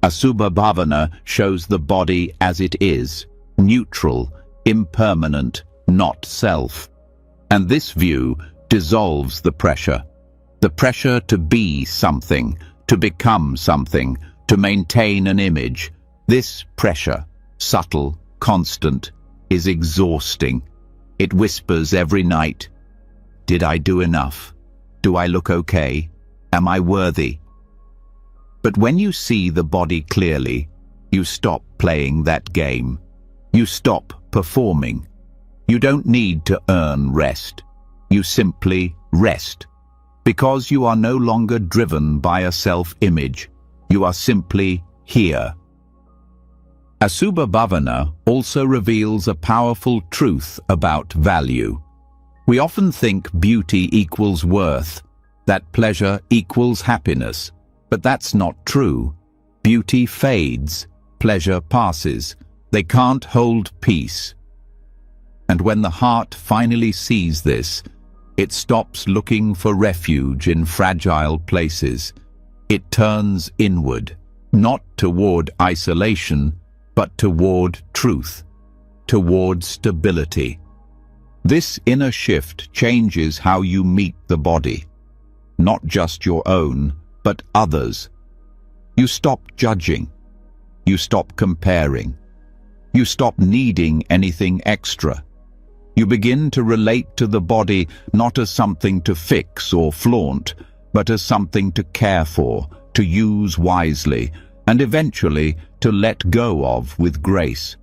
Asubha Bhavana shows the body as it is, neutral, impermanent, not self. And this view dissolves the pressure to be something, to become something, to maintain an image. This pressure, subtle, constant, is exhausting. It whispers every night, "Did I do enough? Do I look okay? Am I worthy?" But when you see the body clearly, you stop playing that game. You stop performing. You don't need to earn rest. You simply rest. Because you are no longer driven by a self-image. You are simply here. Asubha Bhavana also reveals a powerful truth about value. We often think beauty equals worth, that pleasure equals happiness. But that's not true. Beauty fades, pleasure passes. They can't hold peace. And when the heart finally sees this, it stops looking for refuge in fragile places. It turns inward, not toward isolation, but toward truth, toward stability. This inner shift changes how you meet the body, not just your own, but others. You stop judging. You stop comparing. You stop needing anything extra. You begin to relate to the body not as something to fix or flaunt, but as something to care for, to use wisely, and eventually to let go of with grace.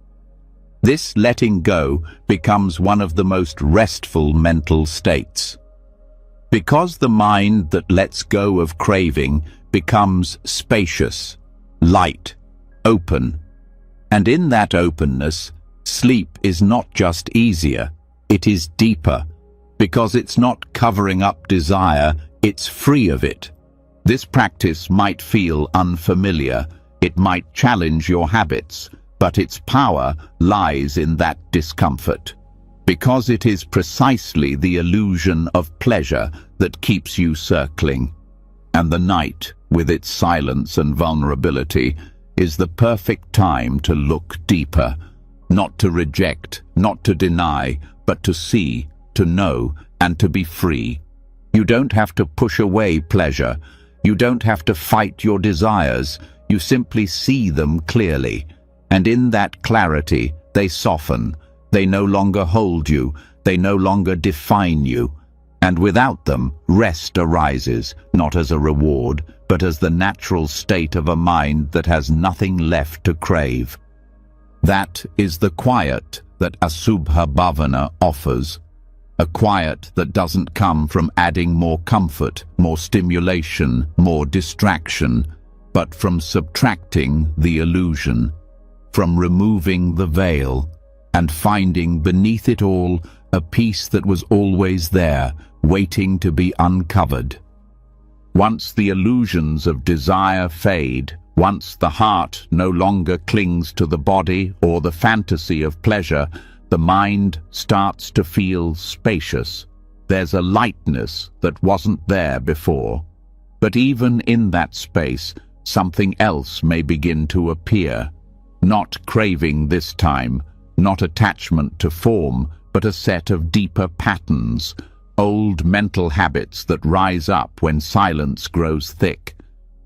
This letting go becomes one of the most restful mental states. Because the mind that lets go of craving becomes spacious, light, open. And in that openness, sleep is not just easier, it is deeper, because it's not covering up desire, it's free of it. This practice might feel unfamiliar, it might challenge your habits, but its power lies in that discomfort, because it is precisely the illusion of pleasure that keeps you circling. And the night, with its silence and vulnerability, is the perfect time to look deeper, not to reject, not to deny, but to see, to know, and to be free. You don't have to push away pleasure. You don't have to fight your desires. You simply see them clearly. And in that clarity, they soften. They no longer hold you. They no longer define you. And without them, rest arises, not as a reward, but as the natural state of a mind that has nothing left to crave. That is the quiet that Asubha Bhavana offers. A quiet that doesn't come from adding more comfort, more stimulation, more distraction, but from subtracting the illusion, from removing the veil, and finding beneath it all a peace that was always there, waiting to be uncovered. Once the illusions of desire fade, once the heart no longer clings to the body or the fantasy of pleasure, the mind starts to feel spacious. There's a lightness that wasn't there before. But even in that space, something else may begin to appear. Not craving this time, not attachment to form, but a set of deeper patterns, old mental habits that rise up when silence grows thick.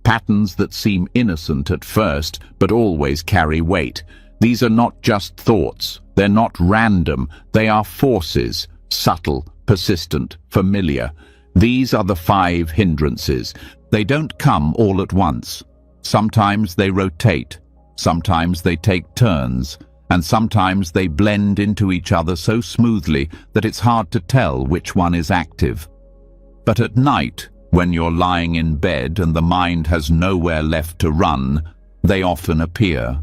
Patterns that seem innocent at first, but always carry weight. These are not just thoughts. They're not random. They are forces, subtle, persistent, familiar. These are the 5 hindrances. They don't come all at once. Sometimes they rotate. Sometimes they take turns. And sometimes they blend into each other so smoothly that it's hard to tell which one is active. But at night, when you're lying in bed and the mind has nowhere left to run, they often appear.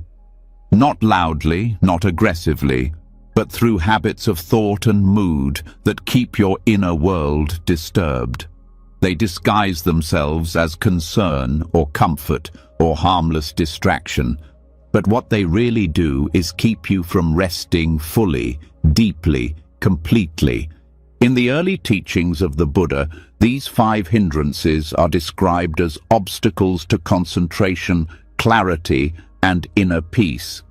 Not loudly, not aggressively, but through habits of thought and mood that keep your inner world disturbed. They disguise themselves as concern or comfort or harmless distraction, but what they really do is keep you from resting fully, deeply, completely. In the early teachings of the Buddha, these 5 hindrances are described as obstacles to concentration, clarity, and inner peace.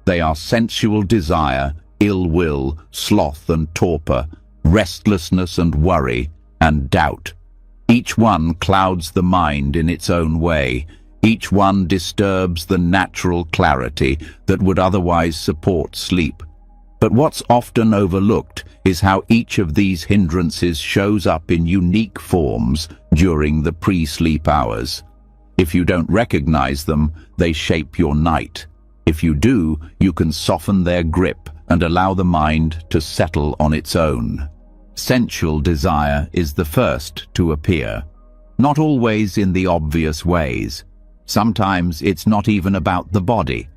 They are sensual desire, ill will, sloth and torpor, restlessness and worry, and doubt. Each one clouds the mind in its own way. Each one disturbs the natural clarity that would otherwise support sleep. But what's often overlooked is how each of these hindrances shows up in unique forms during the pre-sleep hours. If you don't recognize them, they shape your night. If you do, you can soften their grip and allow the mind to settle on its own. Sensual desire is the first to appear. Not always in the obvious ways. Sometimes it's not even about the body.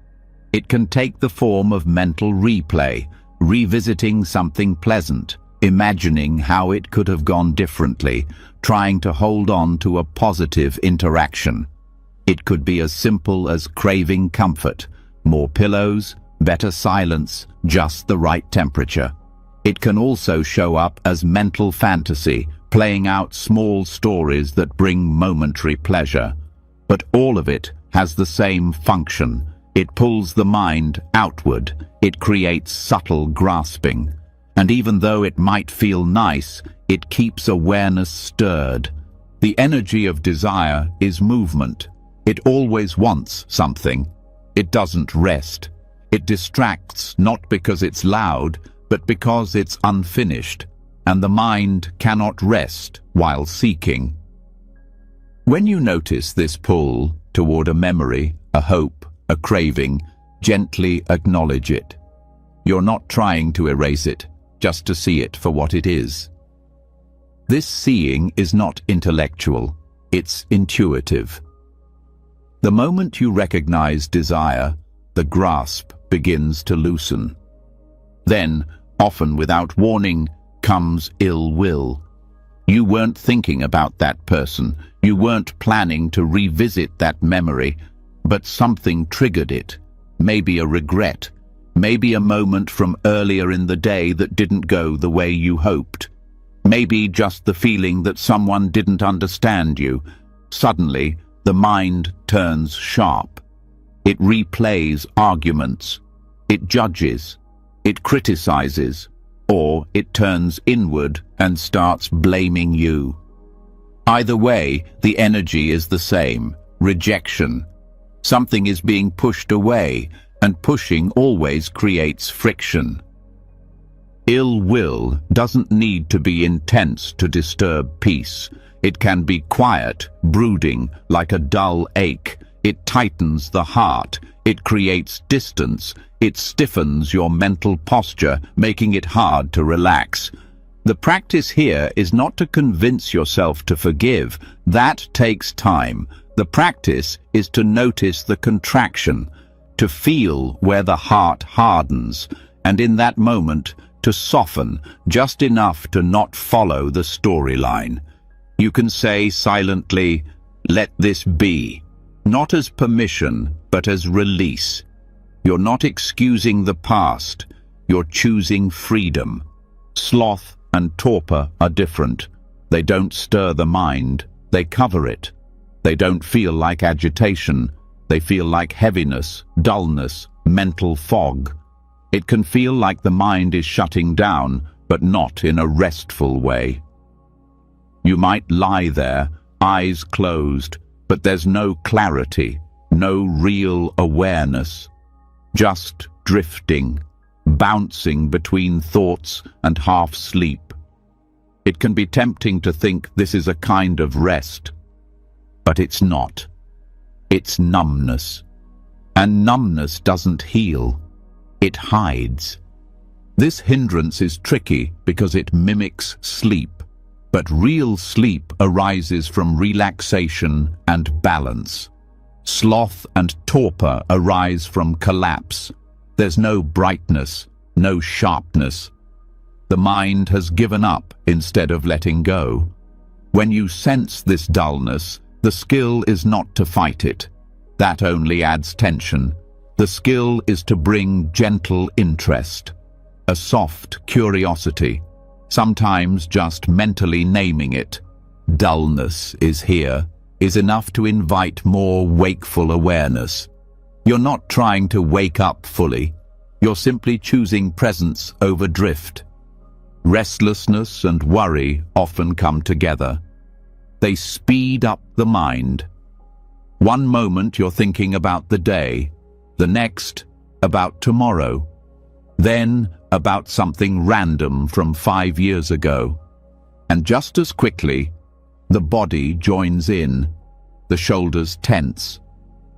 It can take the form of mental replay, revisiting something pleasant, imagining how it could have gone differently, trying to hold on to a positive interaction. It could be as simple as craving comfort, more pillows, better silence, just the right temperature. It can also show up as mental fantasy, playing out small stories that bring momentary pleasure. But all of it has the same function. It pulls the mind outward. It creates subtle grasping. And even though it might feel nice, it keeps awareness stirred. The energy of desire is movement. It always wants something. It doesn't rest. It distracts not because it's loud, but because it's unfinished. And the mind cannot rest while seeking. When you notice this pull toward a memory, a hope, a craving, gently acknowledge it. You're not trying to erase it, just to see it for what it is. This seeing is not intellectual, it's intuitive. The moment you recognize desire, the grasp begins to loosen. Then, often without warning, comes ill will. You weren't thinking about that person. You weren't planning to revisit that memory, but something triggered it. Maybe a regret. Maybe a moment from earlier in the day that didn't go the way you hoped. Maybe just the feeling that someone didn't understand you. Suddenly, the mind turns sharp. It replays arguments. It judges. It criticizes. Or it turns inward and starts blaming you. Either way, the energy is the same: rejection. Something is being pushed away, and pushing always creates friction. Ill will doesn't need to be intense to disturb peace. It can be quiet, brooding, like a dull ache. It tightens the heart. It creates distance. It stiffens your mental posture, making it hard to relax. The practice here is not to convince yourself to forgive. That takes time. The practice is to notice the contraction, to feel where the heart hardens, and in that moment, to soften just enough to not follow the storyline. You can say silently, "Let this be," not as permission, but as release. You're not excusing the past, you're choosing freedom. Sloth and torpor are different. They don't stir the mind, they cover it. They don't feel like agitation, they feel like heaviness, dullness, mental fog. It can feel like the mind is shutting down, but not in a restful way. You might lie there, eyes closed, but there's no clarity, no real awareness. Just drifting, bouncing between thoughts and half-sleep. It can be tempting to think this is a kind of rest, but it's not. It's numbness. And numbness doesn't heal. It hides. This hindrance is tricky because it mimics sleep, but real sleep arises from relaxation and balance. Sloth and torpor arise from collapse. There's no brightness, no sharpness. The mind has given up instead of letting go. When you sense this dullness, the skill is not to fight it. That only adds tension. The skill is to bring gentle interest, a soft curiosity, sometimes just mentally naming it. Dullness is here, is enough to invite more wakeful awareness. You're not trying to wake up fully. You're simply choosing presence over drift. Restlessness and worry often come together. They speed up the mind. One moment you're thinking about the day, the next about tomorrow, then about something random from 5 years ago. And just as quickly, the body joins in, the shoulders tense,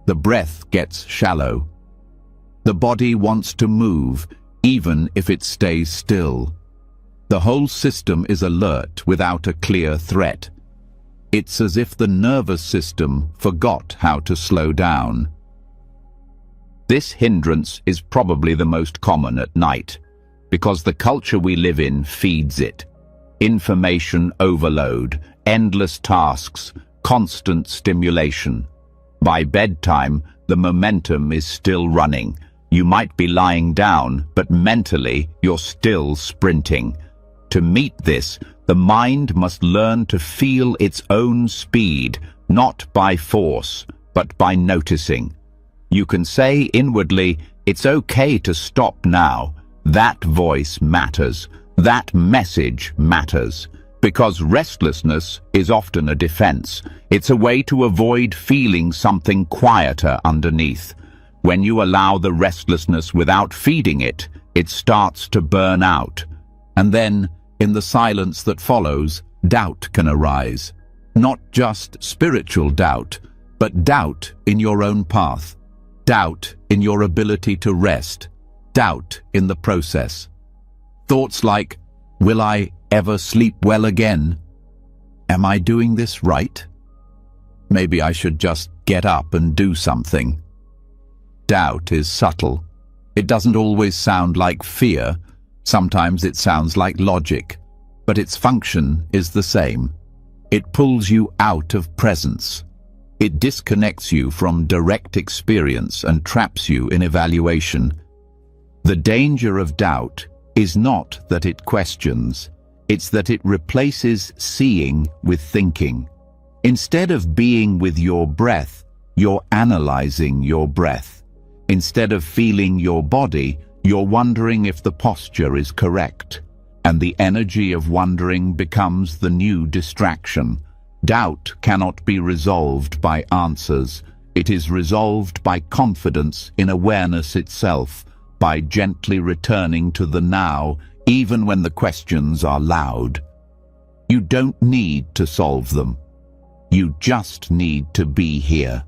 the breath gets shallow. The body wants to move, even if it stays still. The whole system is alert without a clear threat. It's as if the nervous system forgot how to slow down. This hindrance is probably the most common at night, because the culture we live in feeds it. Information overload, endless tasks, constant stimulation. By bedtime, the momentum is still running. You might be lying down, but mentally you're still sprinting. To meet this, the mind must learn to feel its own speed, not by force, but by noticing. You can say inwardly, "It's okay to stop now." That voice matters. That message matters. Because restlessness is often a defense. It's a way to avoid feeling something quieter underneath. When you allow the restlessness without feeding it, it starts to burn out. And then, in the silence that follows, doubt can arise. Not just spiritual doubt, but doubt in your own path. Doubt in your ability to rest. Doubt in the process. Thoughts like, will I ever sleep well again? Am I doing this right? Maybe I should just get up and do something. Doubt is subtle. It doesn't always sound like fear. Sometimes it sounds like logic, but its function is the same. It pulls you out of presence. It disconnects you from direct experience and traps you in evaluation. The danger of doubt is not that it questions, it's that it replaces seeing with thinking. Instead of being with your breath, you're analyzing your breath. Instead of feeling your body, you're wondering if the posture is correct. And the energy of wondering becomes the new distraction. Doubt cannot be resolved by answers. It is resolved by confidence in awareness itself, by gently returning to the now, even when the questions are loud. You don't need to solve them. You just need to be here.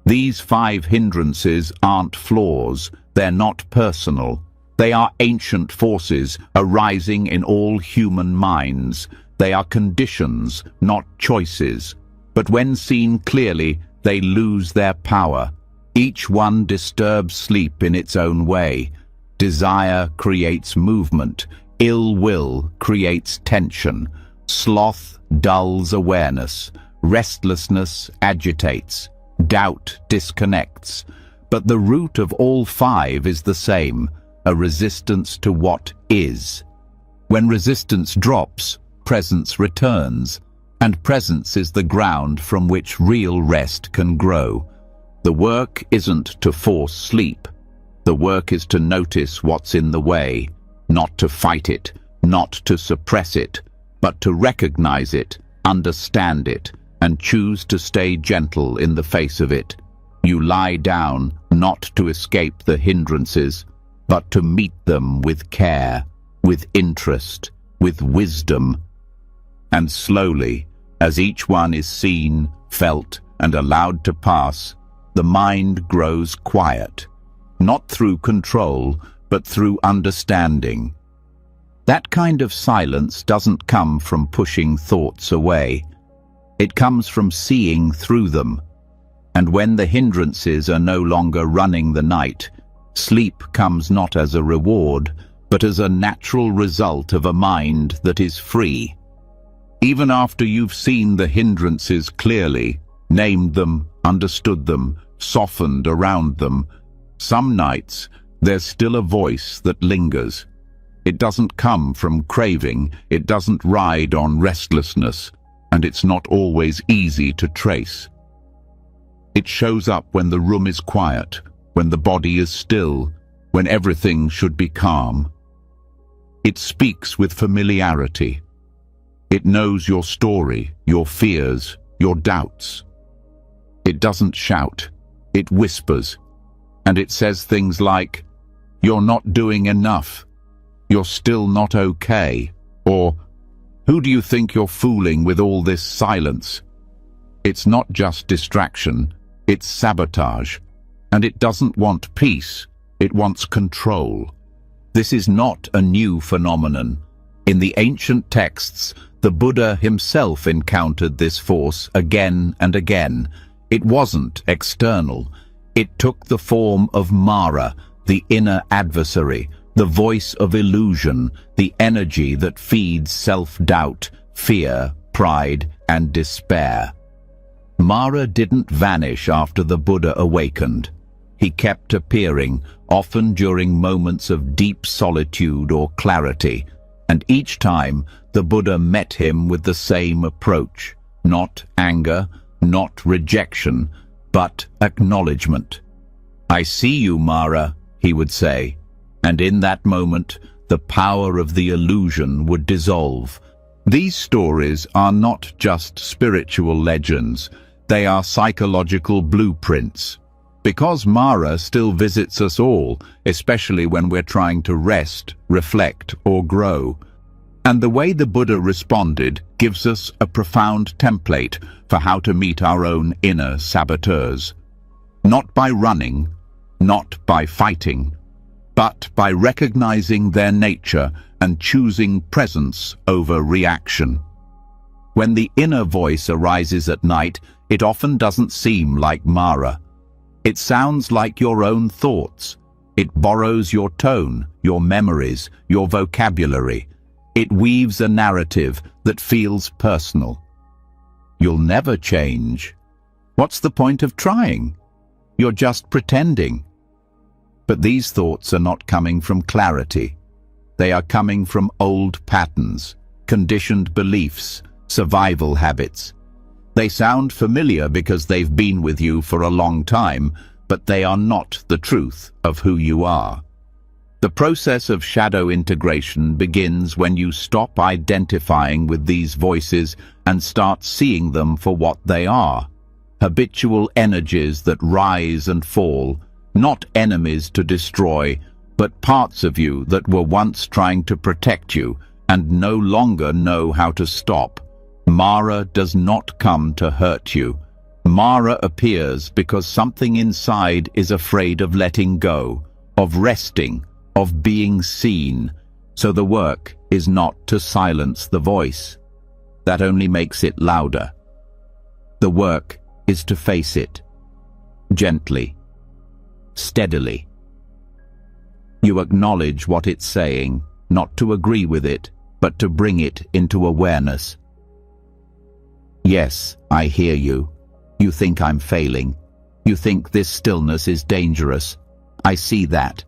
These 5 hindrances aren't flaws. They're not personal. They are ancient forces arising in all human minds. They are conditions, not choices. But when seen clearly, they lose their power. Each one disturbs sleep in its own way. Desire creates movement. Ill will creates tension. Sloth dulls awareness. Restlessness agitates. Doubt disconnects. But the root of all 5 is the same, a resistance to what is. When resistance drops, presence returns, and presence is the ground from which real rest can grow. The work isn't to force sleep. The work is to notice what's in the way, not to fight it, not to suppress it, but to recognize it, understand it, and choose to stay gentle in the face of it. You lie down not to escape the hindrances, but to meet them with care, with interest, with wisdom. And slowly, as each one is seen, felt, and allowed to pass, the mind grows quiet, not through control, but through understanding. That kind of silence doesn't come from pushing thoughts away. It comes from seeing through them. And when the hindrances are no longer running the night, sleep comes not as a reward, but as a natural result of a mind that is free. Even after you've seen the hindrances clearly, named them, understood them, softened around them, some nights there's still a voice that lingers. It doesn't come from craving, it doesn't ride on restlessness, and it's not always easy to trace. It shows up when the room is quiet, when the body is still, when everything should be calm. It speaks with familiarity. It knows your story, your fears, your doubts. It doesn't shout, it whispers, and it says things like, "You're not doing enough," "You're still not okay," or "Who do you think you're fooling with all this silence?" It's not just distraction, it's sabotage. And it doesn't want peace, it wants control. This is not a new phenomenon. In the ancient texts, the Buddha himself encountered this force again and again. It wasn't external. It took the form of Mara, the inner adversary, the voice of illusion, the energy that feeds self-doubt, fear, pride, and despair. Mara didn't vanish after the Buddha awakened. He kept appearing, often during moments of deep solitude or clarity, and each time the Buddha met him with the same approach, not anger, not rejection, but acknowledgement. "I see you, Mara," he would say, and in that moment, the power of the illusion would dissolve. These stories are not just spiritual legends, they are psychological blueprints. Because Mara still visits us all, especially when we're trying to rest, reflect, or grow. And the way the Buddha responded gives us a profound template for how to meet our own inner saboteurs. Not by running, not by fighting, but by recognizing their nature and choosing presence over reaction. When the inner voice arises at night, it often doesn't seem like Mara. It sounds like your own thoughts. It borrows your tone, your memories, your vocabulary. It weaves a narrative that feels personal. You'll never change. What's the point of trying? You're just pretending. But these thoughts are not coming from clarity. They are coming from old patterns, conditioned beliefs, survival habits. They sound familiar because they've been with you for a long time, but they are not the truth of who you are. The process of shadow integration begins when you stop identifying with these voices and start seeing them for what they are. Habitual energies that rise and fall, not enemies to destroy, but parts of you that were once trying to protect you and no longer know how to stop. Mara does not come to hurt you. Mara appears because something inside is afraid of letting go, of resting, of being seen. So the work is not to silence the voice. That only makes it louder. The work is to face it, gently, steadily. You acknowledge what it's saying, not to agree with it, but to bring it into awareness. Yes, I hear you. You think I'm failing. You think this stillness is dangerous. I see that.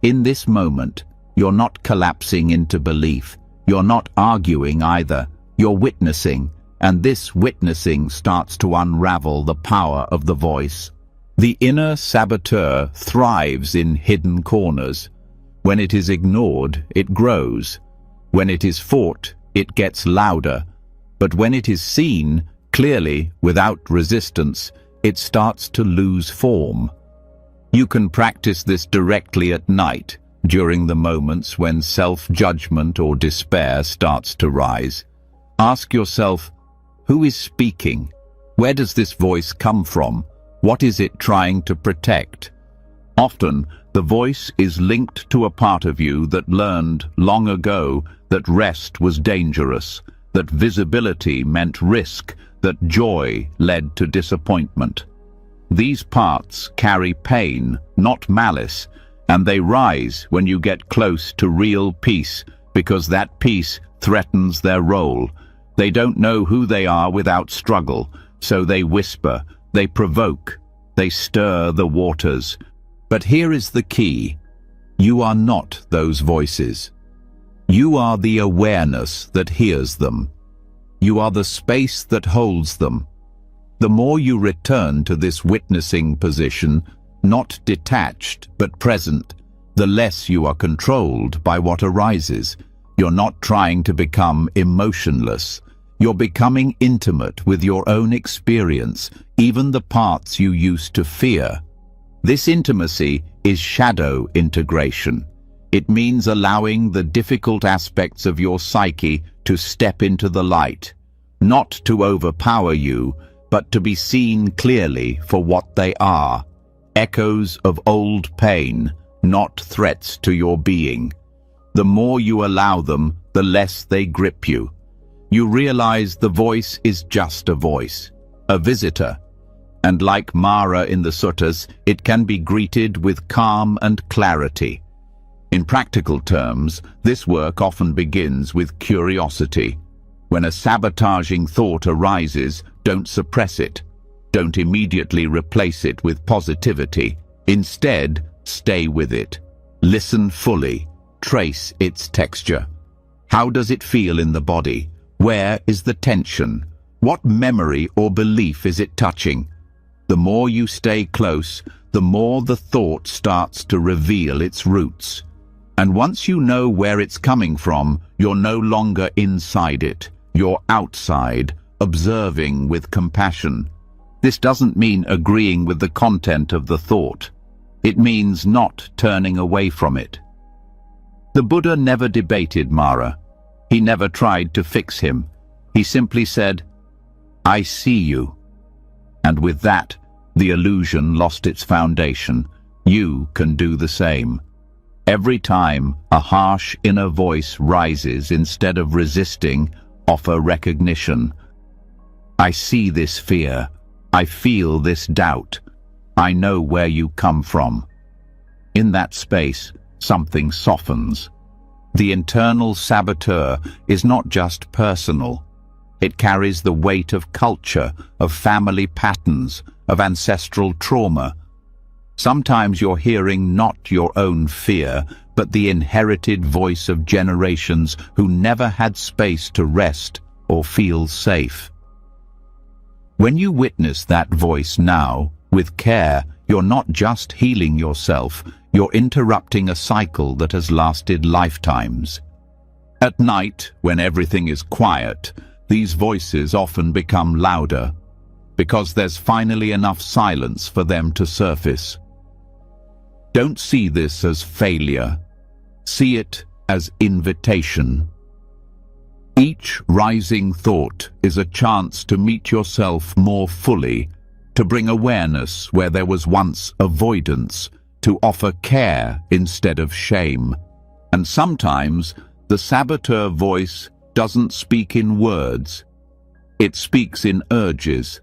In this moment, you're not collapsing into belief. You're not arguing either. You're witnessing, and this witnessing starts to unravel the power of the voice. The inner saboteur thrives in hidden corners. When it is ignored, it grows. When it is fought, it gets louder. But when it is seen, clearly, without resistance, it starts to lose form. You can practice this directly at night, during the moments when self-judgment or despair starts to rise. Ask yourself, who is speaking? Where does this voice come from? What is it trying to protect? Often, the voice is linked to a part of you that learned long ago that rest was dangerous, that visibility meant risk, that joy led to disappointment. These parts carry pain, not malice, and they rise when you get close to real peace, because that peace threatens their role. They don't know who they are without struggle, so they whisper, they provoke, they stir the waters. But here is the key. You are not those voices. You are the awareness that hears them. You are the space that holds them. The more you return to this witnessing position, not detached but present, the less you are controlled by what arises. You're not trying to become emotionless. You're becoming intimate with your own experience, even the parts you used to fear. This intimacy is shadow integration. It means allowing the difficult aspects of your psyche to step into the light, not to overpower you, but to be seen clearly for what they are, echoes of old pain, not threats to your being. The more you allow them, the less they grip you. You realize the voice is just a voice, a visitor, and like Mara in the suttas, it can be greeted with calm and clarity. In practical terms, this work often begins with curiosity. When a sabotaging thought arises, don't suppress it. Don't immediately replace it with positivity. Instead, stay with it. Listen fully. Trace its texture. How does it feel in the body? Where is the tension? What memory or belief is it touching? The more you stay close, the more the thought starts to reveal its roots. And once you know where it's coming from, you're no longer inside it. You're outside, observing with compassion. This doesn't mean agreeing with the content of the thought. It means not turning away from it. The Buddha never debated Mara. He never tried to fix him. He simply said, "I see you." And with that, the illusion lost its foundation. You can do the same. Every time a harsh inner voice rises, instead of resisting, offer recognition. I see this fear. I feel this doubt. I know where you come from. In that space, something softens. The internal saboteur is not just personal. It carries the weight of culture, of family patterns, of ancestral trauma. Sometimes you're hearing not your own fear, but the inherited voice of generations who never had space to rest or feel safe. When you witness that voice now, with care, you're not just healing yourself, you're interrupting a cycle that has lasted lifetimes. At night, when everything is quiet, these voices often become louder, because there's finally enough silence for them to surface. Don't see this as failure. See it as invitation. Each rising thought is a chance to meet yourself more fully, to bring awareness where there was once avoidance, to offer care instead of shame. And sometimes the saboteur voice doesn't speak in words. It speaks in urges.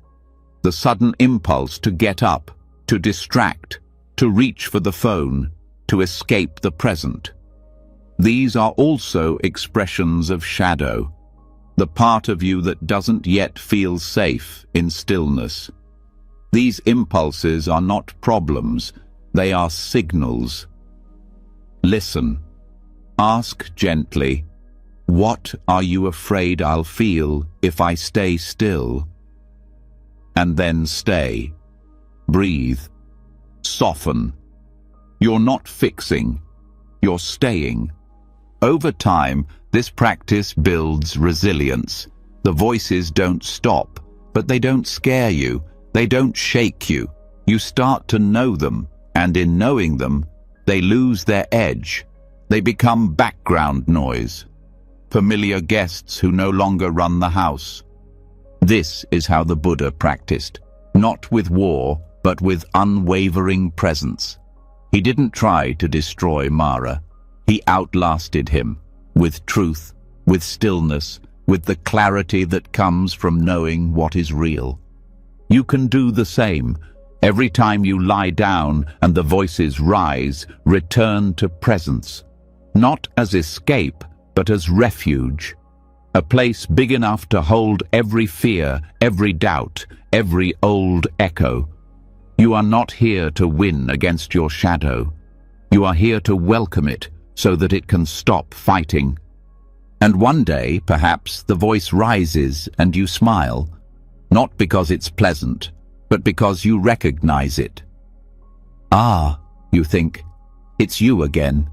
The sudden impulse to get up, to distract, to reach for the phone, to escape the present. These are also expressions of shadow, the part of you that doesn't yet feel safe in stillness. These impulses are not problems, they are signals. Listen. Ask gently, what are you afraid I'll feel if I stay still? And then stay. Breathe. Soften. You're not fixing, you're staying. Over time, this practice builds resilience. The voices don't stop, but they don't scare you. They don't shake you. You start to know them, and in knowing them, they lose their edge. They become background noise, familiar guests who no longer run the house. This is how the Buddha practiced, not with war, but with unwavering presence. He didn't try to destroy Mara. He outlasted him, with truth, with stillness, with the clarity that comes from knowing what is real. You can do the same. Every time you lie down and the voices rise, return to presence. Not as escape, but as refuge. A place big enough to hold every fear, every doubt, every old echo. You are not here to win against your shadow. You are here to welcome it so that it can stop fighting. And one day, perhaps, the voice rises and you smile. Not because it's pleasant, but because you recognize it. Ah, you think, it's you again.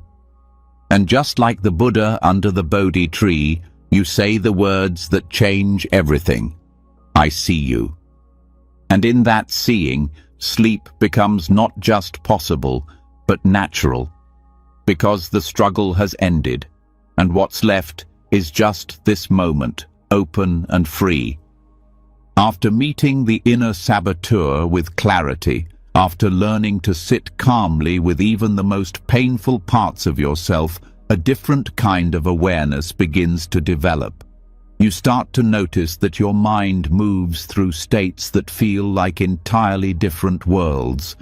And just like the Buddha under the Bodhi tree, you say the words that change everything. I see you. And in that seeing, sleep becomes not just possible, but natural. Because the struggle has ended, and what's left is just this moment, open and free. After meeting the inner saboteur with clarity, after learning to sit calmly with even the most painful parts of yourself, a different kind of awareness begins to develop. You start to notice that your mind moves through states that feel like entirely different worlds.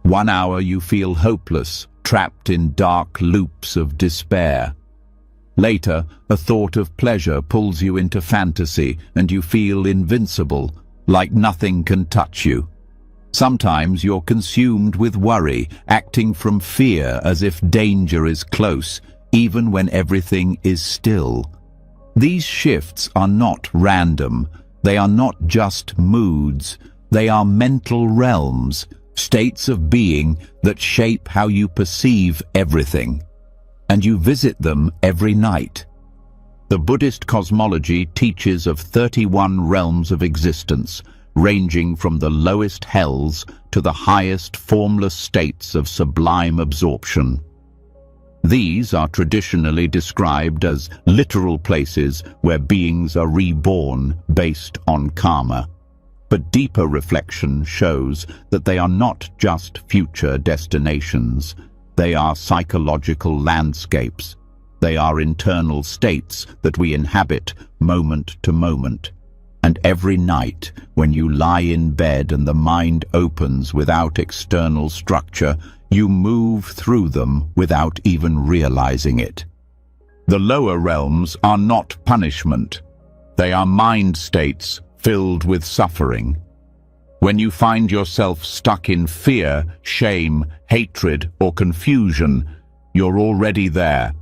1 hour you feel hopeless, trapped in dark loops of despair. Later, a thought of pleasure pulls you into fantasy and you feel invincible, like nothing can touch you. Sometimes you're consumed with worry, acting from fear as if danger is close, even when everything is still. These shifts are not random. They are not just moods. They are mental realms, states of being that shape how you perceive everything. And you visit them every night. The Buddhist cosmology teaches of 31 realms of existence, ranging from the lowest hells to the highest formless states of sublime absorption. These are traditionally described as literal places where beings are reborn based on karma. But deeper reflection shows that they are not just future destinations. They are psychological landscapes. They are internal states that we inhabit moment to moment. And every night, when you lie in bed and the mind opens without external structure, you move through them without even realizing it. The lower realms are not punishment. They are mind states filled with suffering. When you find yourself stuck in fear, shame, hatred, or confusion, you're already there.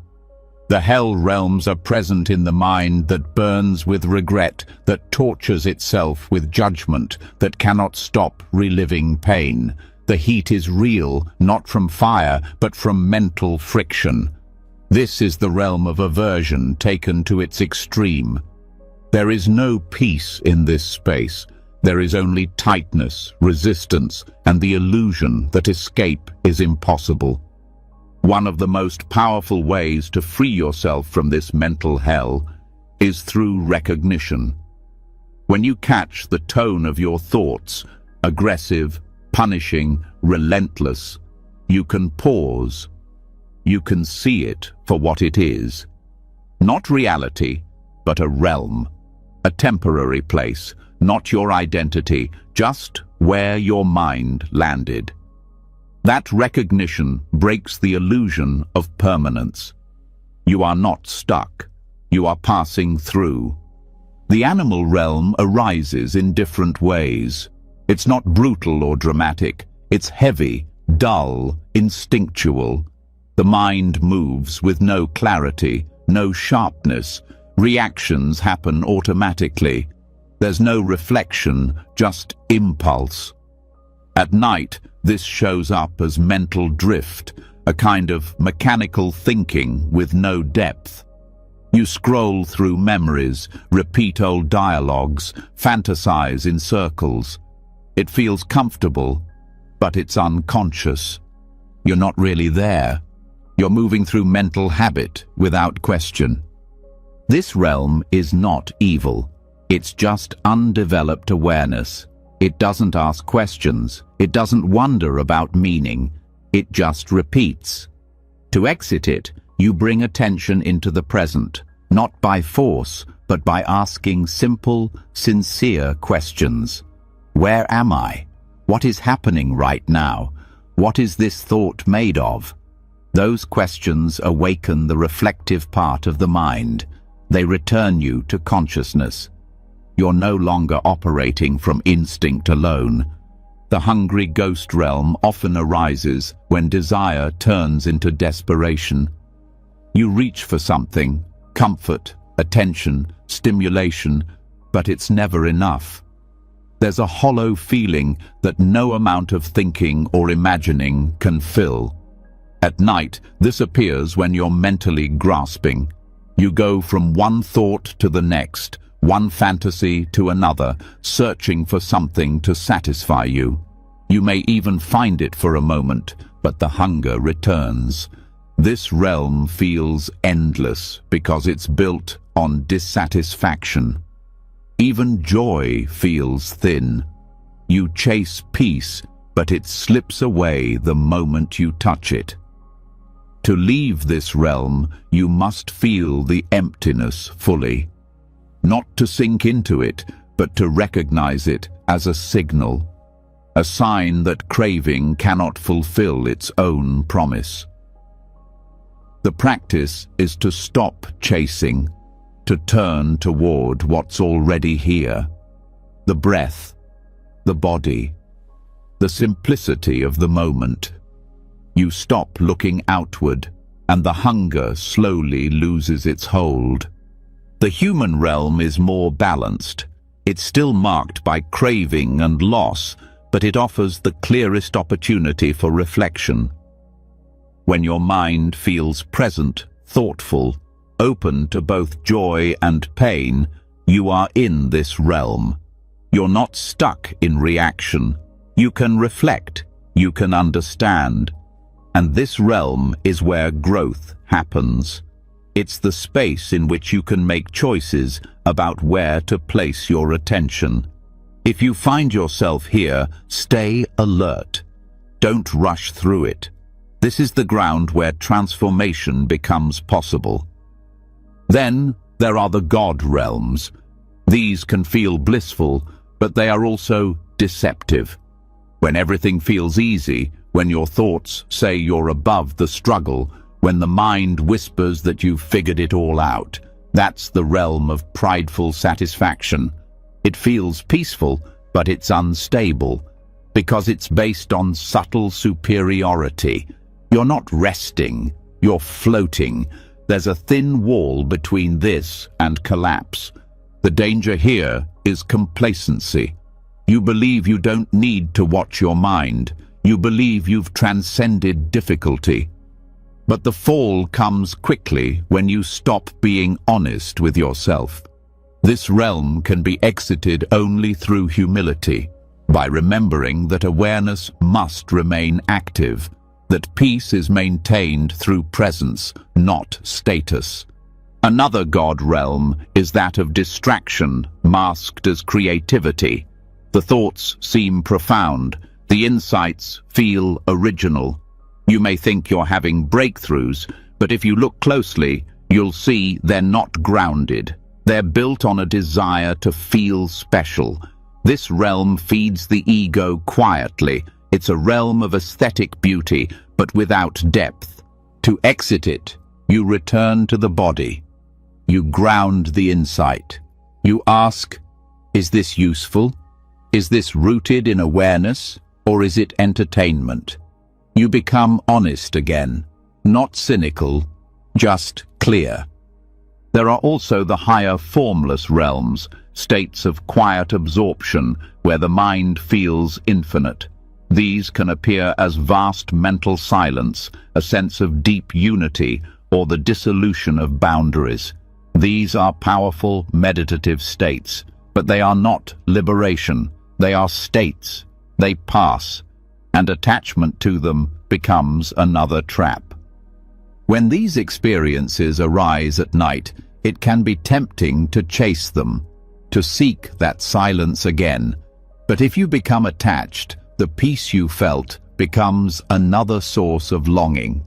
The hell realms are present in the mind that burns with regret, that tortures itself with judgment, that cannot stop reliving pain. The heat is real, not from fire, but from mental friction. This is the realm of aversion taken to its extreme. There is no peace in this space. There is only tightness, resistance, and the illusion that escape is impossible. One of the most powerful ways to free yourself from this mental hell is through recognition. When you catch the tone of your thoughts, aggressive, punishing, relentless, you can pause. You can see it for what it is. Not reality, but a realm, a temporary place, not your identity, just where your mind landed. That recognition breaks the illusion of permanence. You are not stuck. You are passing through. The animal realm arises in different ways. It's not brutal or dramatic. It's heavy, dull, instinctual. The mind moves with no clarity, no sharpness. Reactions happen automatically. There's no reflection, just impulse. At night, this shows up as mental drift, a kind of mechanical thinking with no depth. You scroll through memories, repeat old dialogues, fantasize in circles. It feels comfortable, but it's unconscious. You're not really there. You're moving through mental habit without question. This realm is not evil. It's just undeveloped awareness. It doesn't ask questions. It doesn't wonder about meaning. It just repeats. To exit it, you bring attention into the present, not by force, but by asking simple, sincere questions. Where am I? What is happening right now? What is this thought made of? Those questions awaken the reflective part of the mind. They return you to consciousness. You're no longer operating from instinct alone. The hungry ghost realm often arises when desire turns into desperation. You reach for something, comfort, attention, stimulation, but it's never enough. There's a hollow feeling that no amount of thinking or imagining can fill. At night, this appears when you're mentally grasping. You go from one thought to the next, one fantasy to another, searching for something to satisfy you. You may even find it for a moment, but the hunger returns. This realm feels endless because it's built on dissatisfaction. Even joy feels thin. You chase peace, but it slips away the moment you touch it. To leave this realm, you must feel the emptiness fully. Not to sink into it, but to recognize it as a signal, a sign that craving cannot fulfill its own promise. The practice is to stop chasing, to turn toward what's already here. The breath, the body, the simplicity of the moment. You stop looking outward, and the hunger slowly loses its hold. The human realm is more balanced. It's still marked by craving and loss, but it offers the clearest opportunity for reflection. When your mind feels present, thoughtful, open to both joy and pain, you are in this realm. You're not stuck in reaction. You can reflect, you can understand. And this realm is where growth happens. It's the space in which you can make choices about where to place your attention. If you find yourself here, stay alert. Don't rush through it. This is the ground where transformation becomes possible. Then there are the God realms. These can feel blissful, but they are also deceptive. When everything feels easy, when your thoughts say you're above the struggle, when the mind whispers that you've figured it all out, that's the realm of prideful satisfaction. It feels peaceful, but it's unstable, because it's based on subtle superiority. You're not resting, you're floating. There's a thin wall between this and collapse. The danger here is complacency. You believe you don't need to watch your mind. You believe you've transcended difficulty. But the fall comes quickly when you stop being honest with yourself. This realm can be exited only through humility, by remembering that awareness must remain active, that peace is maintained through presence, not status. Another God realm is that of distraction, masked as creativity. The thoughts seem profound, the insights feel original. You may think you're having breakthroughs, but if you look closely, you'll see they're not grounded. They're built on a desire to feel special. This realm feeds the ego quietly. It's a realm of aesthetic beauty, but without depth. To exit it, you return to the body. You ground the insight. You ask, is this useful? Is this rooted in awareness, or is it entertainment? You become honest again, not cynical, just clear. There are also the higher formless realms, states of quiet absorption where the mind feels infinite. These can appear as vast mental silence, a sense of deep unity, or the dissolution of boundaries. These are powerful meditative states, but they are not liberation. They are states. They pass, and attachment to them becomes another trap. When these experiences arise at night, it can be tempting to chase them, to seek that silence again. But if you become attached, the peace you felt becomes another source of longing.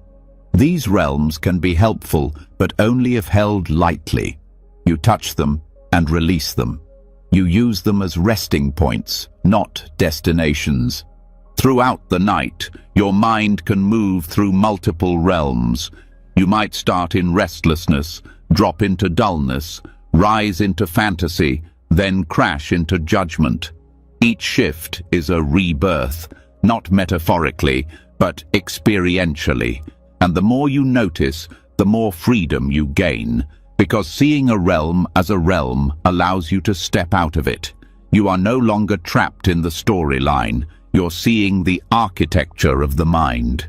These realms can be helpful, but only if held lightly. You touch them and release them. You use them as resting points, not destinations. Throughout the night, your mind can move through multiple realms. You might start in restlessness, drop into dullness, rise into fantasy, then crash into judgment. Each shift is a rebirth, not metaphorically, but experientially. And the more you notice, the more freedom you gain, because seeing a realm as a realm allows you to step out of it. You are no longer trapped in the storyline. You're seeing the architecture of the mind.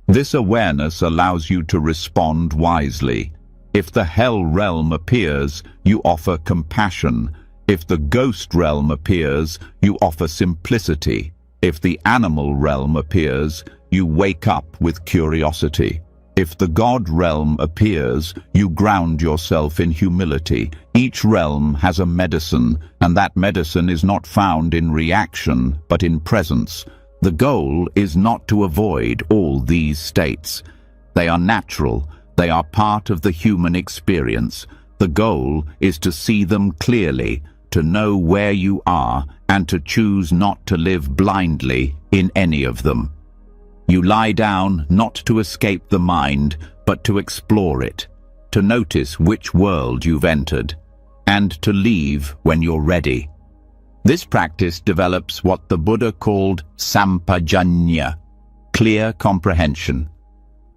This awareness allows you to respond wisely. If the hell realm appears, you offer compassion. If the ghost realm appears, you offer simplicity. If the animal realm appears, you wake up with curiosity. If the God realm appears, you ground yourself in humility. Each realm has a medicine, and that medicine is not found in reaction, but in presence. The goal is not to avoid all these states. They are natural. They are part of the human experience. The goal is to see them clearly, to know where you are, and to choose not to live blindly in any of them. You lie down not to escape the mind, but to explore it, to notice which world you've entered, and to leave when you're ready. This practice develops what the Buddha called sampajanya, clear comprehension.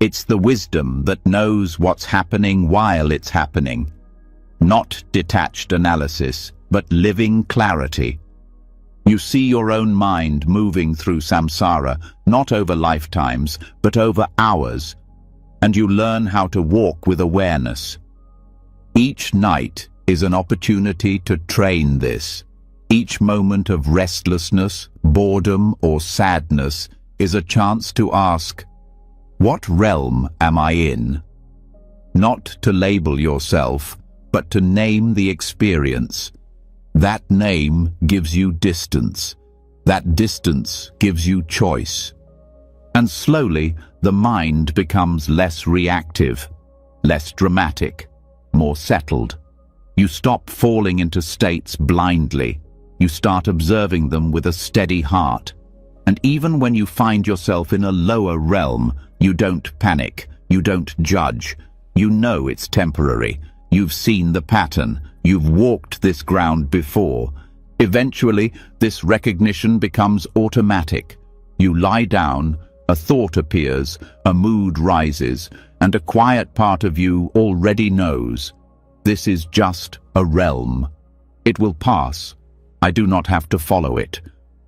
It's the wisdom that knows what's happening while it's happening. Not detached analysis, but living clarity. You see your own mind moving through samsara, not over lifetimes, but over hours, and you learn how to walk with awareness. Each night is an opportunity to train this. Each moment of restlessness, boredom, or sadness is a chance to ask, what realm am I in? Not to label yourself, but to name the experience. That name gives you distance. That distance gives you choice. And slowly, the mind becomes less reactive, less dramatic, more settled. You stop falling into states blindly. You start observing them with a steady heart. And even when you find yourself in a lower realm, you don't panic, you don't judge. You know it's temporary. You've seen the pattern. You've walked this ground before. Eventually, this recognition becomes automatic. You lie down, a thought appears, a mood rises, and a quiet part of you already knows. This is just a realm. It will pass. I do not have to follow it.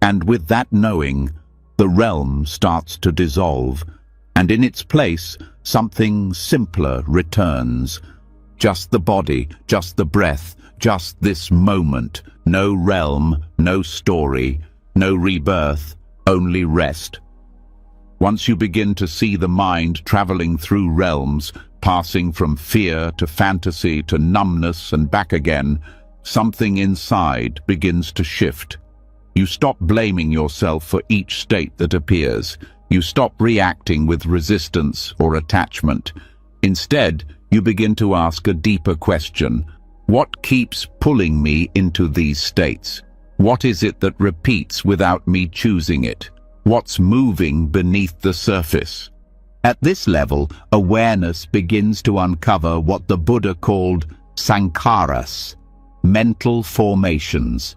And with that knowing, the realm starts to dissolve, and in its place, something simpler returns. Just the body, just the breath, just this moment. No realm, no story, no rebirth, only rest. Once you begin to see the mind traveling through realms, passing from fear to fantasy to numbness and back again, something inside begins to shift. You stop blaming yourself for each state that appears. You stop reacting with resistance or attachment. Instead, you begin to ask a deeper question. What keeps pulling me into these states? What is it that repeats without me choosing it? What's moving beneath the surface? At this level, awareness begins to uncover what the Buddha called sankharas, mental formations.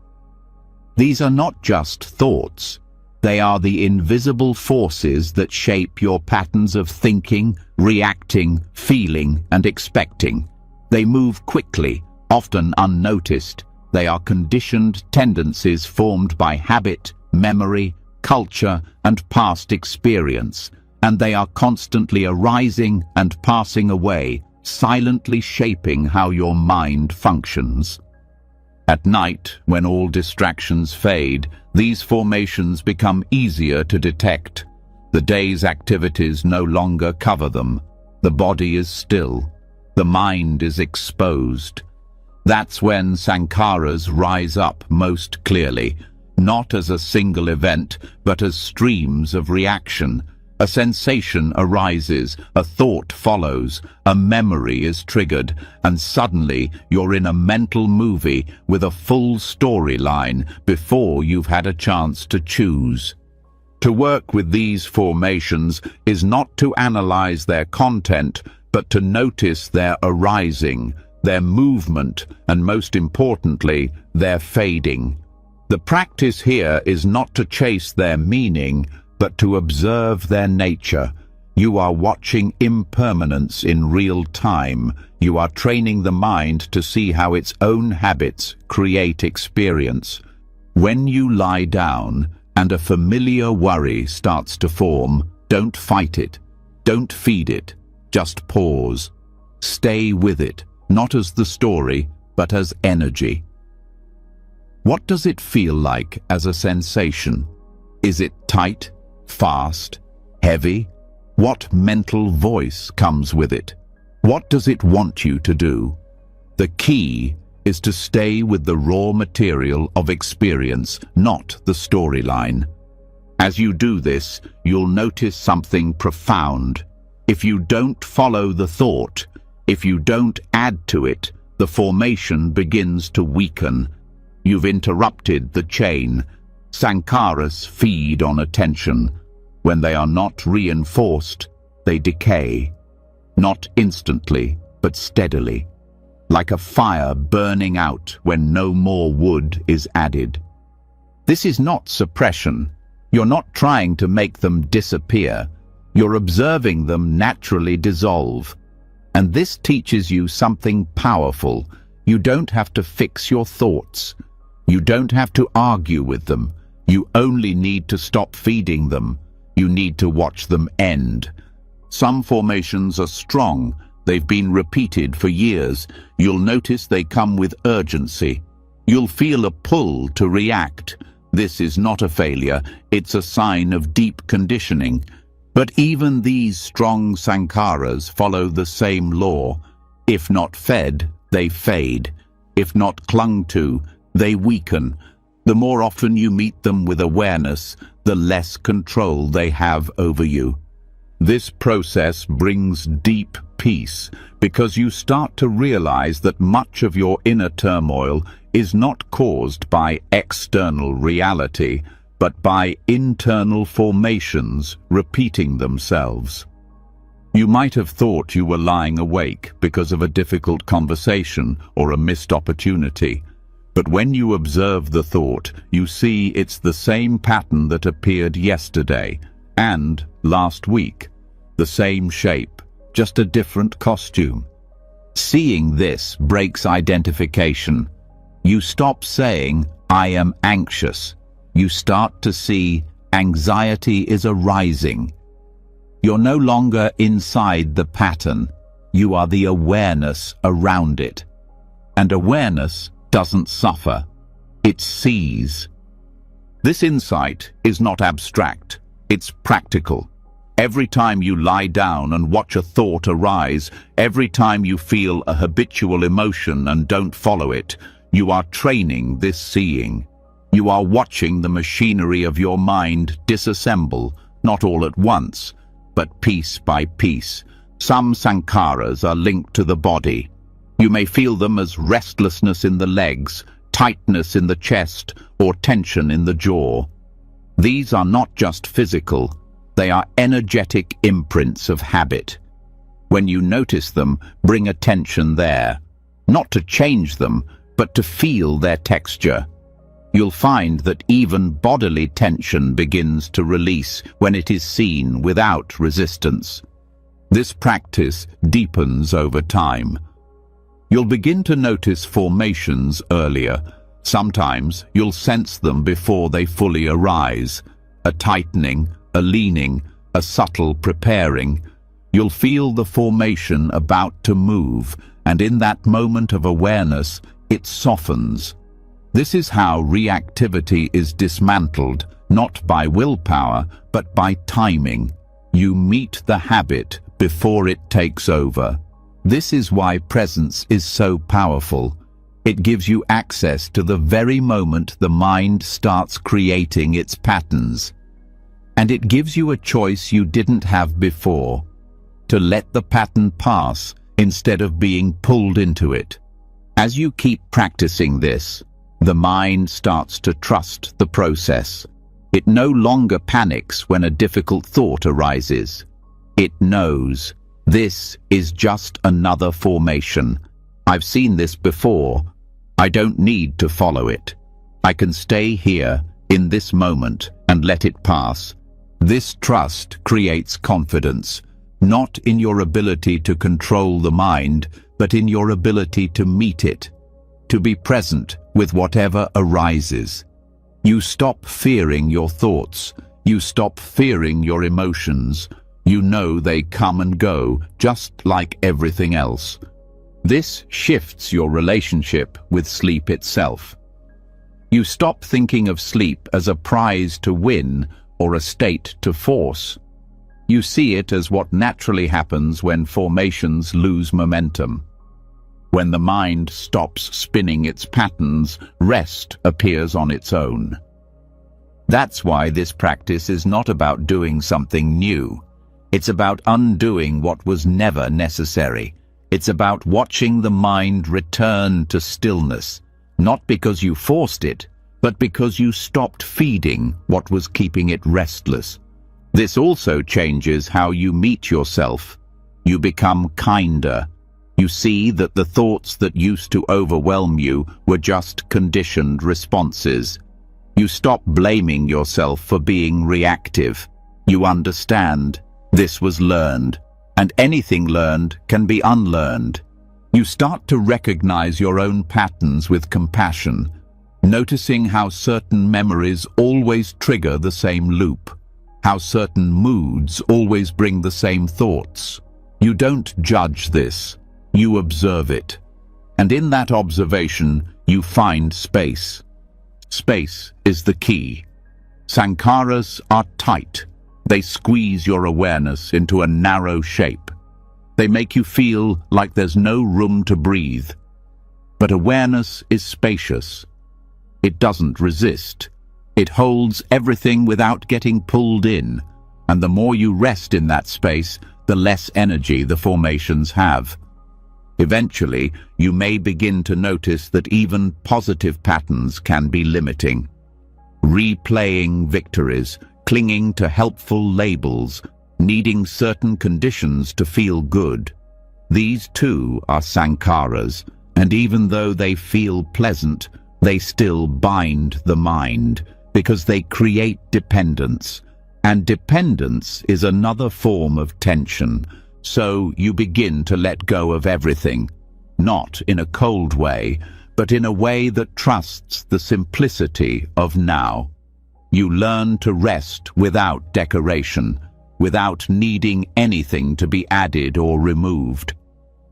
These are not just thoughts. They are the invisible forces that shape your patterns of thinking, reacting, feeling, and expecting. They move quickly, often unnoticed. They are conditioned tendencies formed by habit, memory, culture, and past experience, and they are constantly arising and passing away, silently shaping how your mind functions. At night, when all distractions fade, these formations become easier to detect. The day's activities no longer cover them. The body is still. The mind is exposed. That's when sankharas rise up most clearly, not as a single event, but as streams of reaction. A sensation arises, a thought follows, a memory is triggered, and suddenly you're in a mental movie with a full storyline before you've had a chance to choose. To work with these formations is not to analyze their content, but to notice their arising, their movement, and most importantly, their fading. The practice here is not to chase their meaning, but to observe their nature. You are watching impermanence in real time. You are training the mind to see how its own habits create experience. When you lie down and a familiar worry starts to form, don't fight it. Don't feed it. Just pause. Stay with it, not as the story, but as energy. What does it feel like as a sensation? Is it tight? Fast? Heavy? What mental voice comes with it? What does it want you to do? The key is to stay with the raw material of experience, not the storyline. As you do this, you'll notice something profound. If you don't follow the thought, if you don't add to it, the formation begins to weaken. You've interrupted the chain. Sankharas feed on attention. When they are not reinforced, they decay. Not instantly, but steadily, like a fire burning out when no more wood is added. This is not suppression. You're not trying to make them disappear. You're observing them naturally dissolve. And this teaches you something powerful. You don't have to fix your thoughts. You don't have to argue with them. You only need to stop feeding them. You need to watch them end. Some formations are strong. They've been repeated for years. You'll notice they come with urgency. You'll feel a pull to react. This is not a failure. It's a sign of deep conditioning. But even these strong sankharas follow the same law. If not fed, they fade. If not clung to, they weaken. The more often you meet them with awareness, the less control they have over you. This process brings deep peace because you start to realize that much of your inner turmoil is not caused by external reality, but by internal formations repeating themselves. You might have thought you were lying awake because of a difficult conversation or a missed opportunity. But when you observe the thought, you see it's the same pattern that appeared yesterday and last week. The same shape, just a different costume. Seeing this breaks identification. You stop saying, "I am anxious." You start to see anxiety is arising. You're no longer inside the pattern. You are the awareness around it. And awareness doesn't suffer. It sees. This insight is not abstract. It's practical. Every time you lie down and watch a thought arise, every time you feel a habitual emotion and don't follow it, you are training this seeing. You are watching the machinery of your mind disassemble, not all at once, but piece by piece. Some sankharas are linked to the body. You may feel them as restlessness in the legs, tightness in the chest, or tension in the jaw. These are not just physical, they are energetic imprints of habit. When you notice them, bring attention there, not to change them, but to feel their texture. You'll find that even bodily tension begins to release when it is seen without resistance. This practice deepens over time. You'll begin to notice formations earlier. Sometimes you'll sense them before they fully arise. A tightening, a leaning, a subtle preparing. You'll feel the formation about to move, and in that moment of awareness, it softens. This is how reactivity is dismantled, not by willpower, but by timing. You meet the habit before it takes over. This is why presence is so powerful. It gives you access to the very moment the mind starts creating its patterns. And it gives you a choice you didn't have before, to let the pattern pass instead of being pulled into it. As you keep practicing this, the mind starts to trust the process. It no longer panics when a difficult thought arises. It knows, this is just another formation. I've seen this before. I don't need to follow it. I can stay here, in this moment, and let it pass. This trust creates confidence, not in your ability to control the mind, but in your ability to meet it, to be present with whatever arises. You stop fearing your thoughts. You stop fearing your emotions. You know they come and go, just like everything else. This shifts your relationship with sleep itself. You stop thinking of sleep as a prize to win or a state to force. You see it as what naturally happens when formations lose momentum. When the mind stops spinning its patterns, rest appears on its own. That's why this practice is not about doing something new. It's about undoing what was never necessary. It's about watching the mind return to stillness, not because you forced it, but because you stopped feeding what was keeping it restless. This also changes how you meet yourself. You become kinder. You see that the thoughts that used to overwhelm you were just conditioned responses. You stop blaming yourself for being reactive. You understand this was learned, and anything learned can be unlearned. You start to recognize your own patterns with compassion, noticing how certain memories always trigger the same loop, how certain moods always bring the same thoughts. You don't judge this. You observe it, and in that observation, you find space. Space is the key. Sankharas are tight. They squeeze your awareness into a narrow shape. They make you feel like there's no room to breathe. But awareness is spacious. It doesn't resist. It holds everything without getting pulled in, and the more you rest in that space, the less energy the formations have. Eventually, you may begin to notice that even positive patterns can be limiting. Replaying victories, clinging to helpful labels, needing certain conditions to feel good. These too are sankharas, and even though they feel pleasant, they still bind the mind, because they create dependence. And dependence is another form of tension, so you begin to let go of everything, not in a cold way, but in a way that trusts the simplicity of now. You learn to rest without decoration, without needing anything to be added or removed.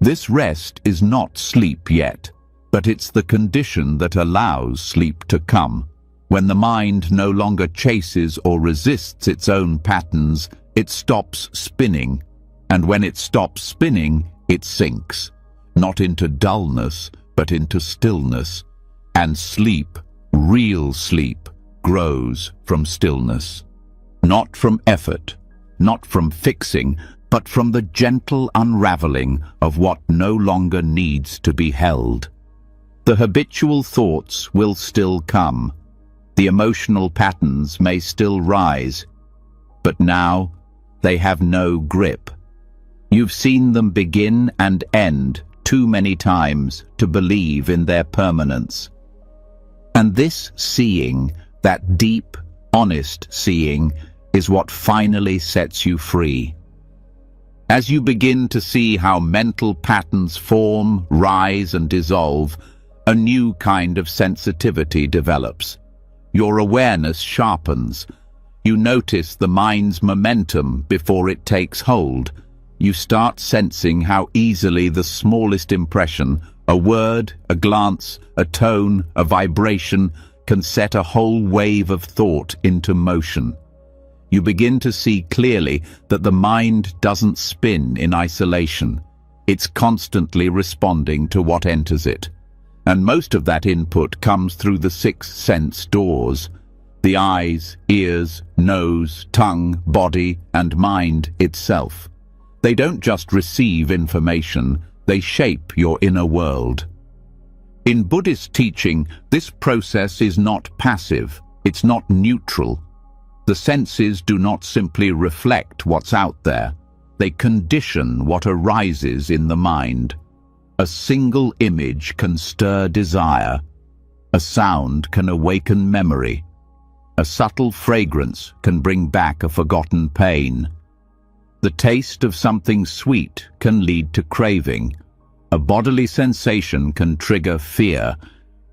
This rest is not sleep yet, but it's the condition that allows sleep to come. When the mind no longer chases or resists its own patterns, it stops spinning. And when it stops spinning, it sinks, not into dullness, but into stillness. And sleep, real sleep, grows from stillness. Not from effort, not from fixing, but from the gentle unraveling of what no longer needs to be held. The habitual thoughts will still come. The emotional patterns may still rise, but now they have no grip. You've seen them begin and end too many times to believe in their permanence. And this seeing, that deep, honest seeing, is what finally sets you free. As you begin to see how mental patterns form, rise, and dissolve, a new kind of sensitivity develops. Your awareness sharpens. You notice the mind's momentum before it takes hold. You start sensing how easily the smallest impression, a word, a glance, a tone, a vibration, can set a whole wave of thought into motion. You begin to see clearly that the mind doesn't spin in isolation. It's constantly responding to what enters it. And most of that input comes through the 6 sense doors: the eyes, ears, nose, tongue, body, and mind itself. They don't just receive information, they shape your inner world. In Buddhist teaching, this process is not passive, it's not neutral. The senses do not simply reflect what's out there, they condition what arises in the mind. A single image can stir desire, a sound can awaken memory, a subtle fragrance can bring back a forgotten pain. The taste of something sweet can lead to craving. A bodily sensation can trigger fear.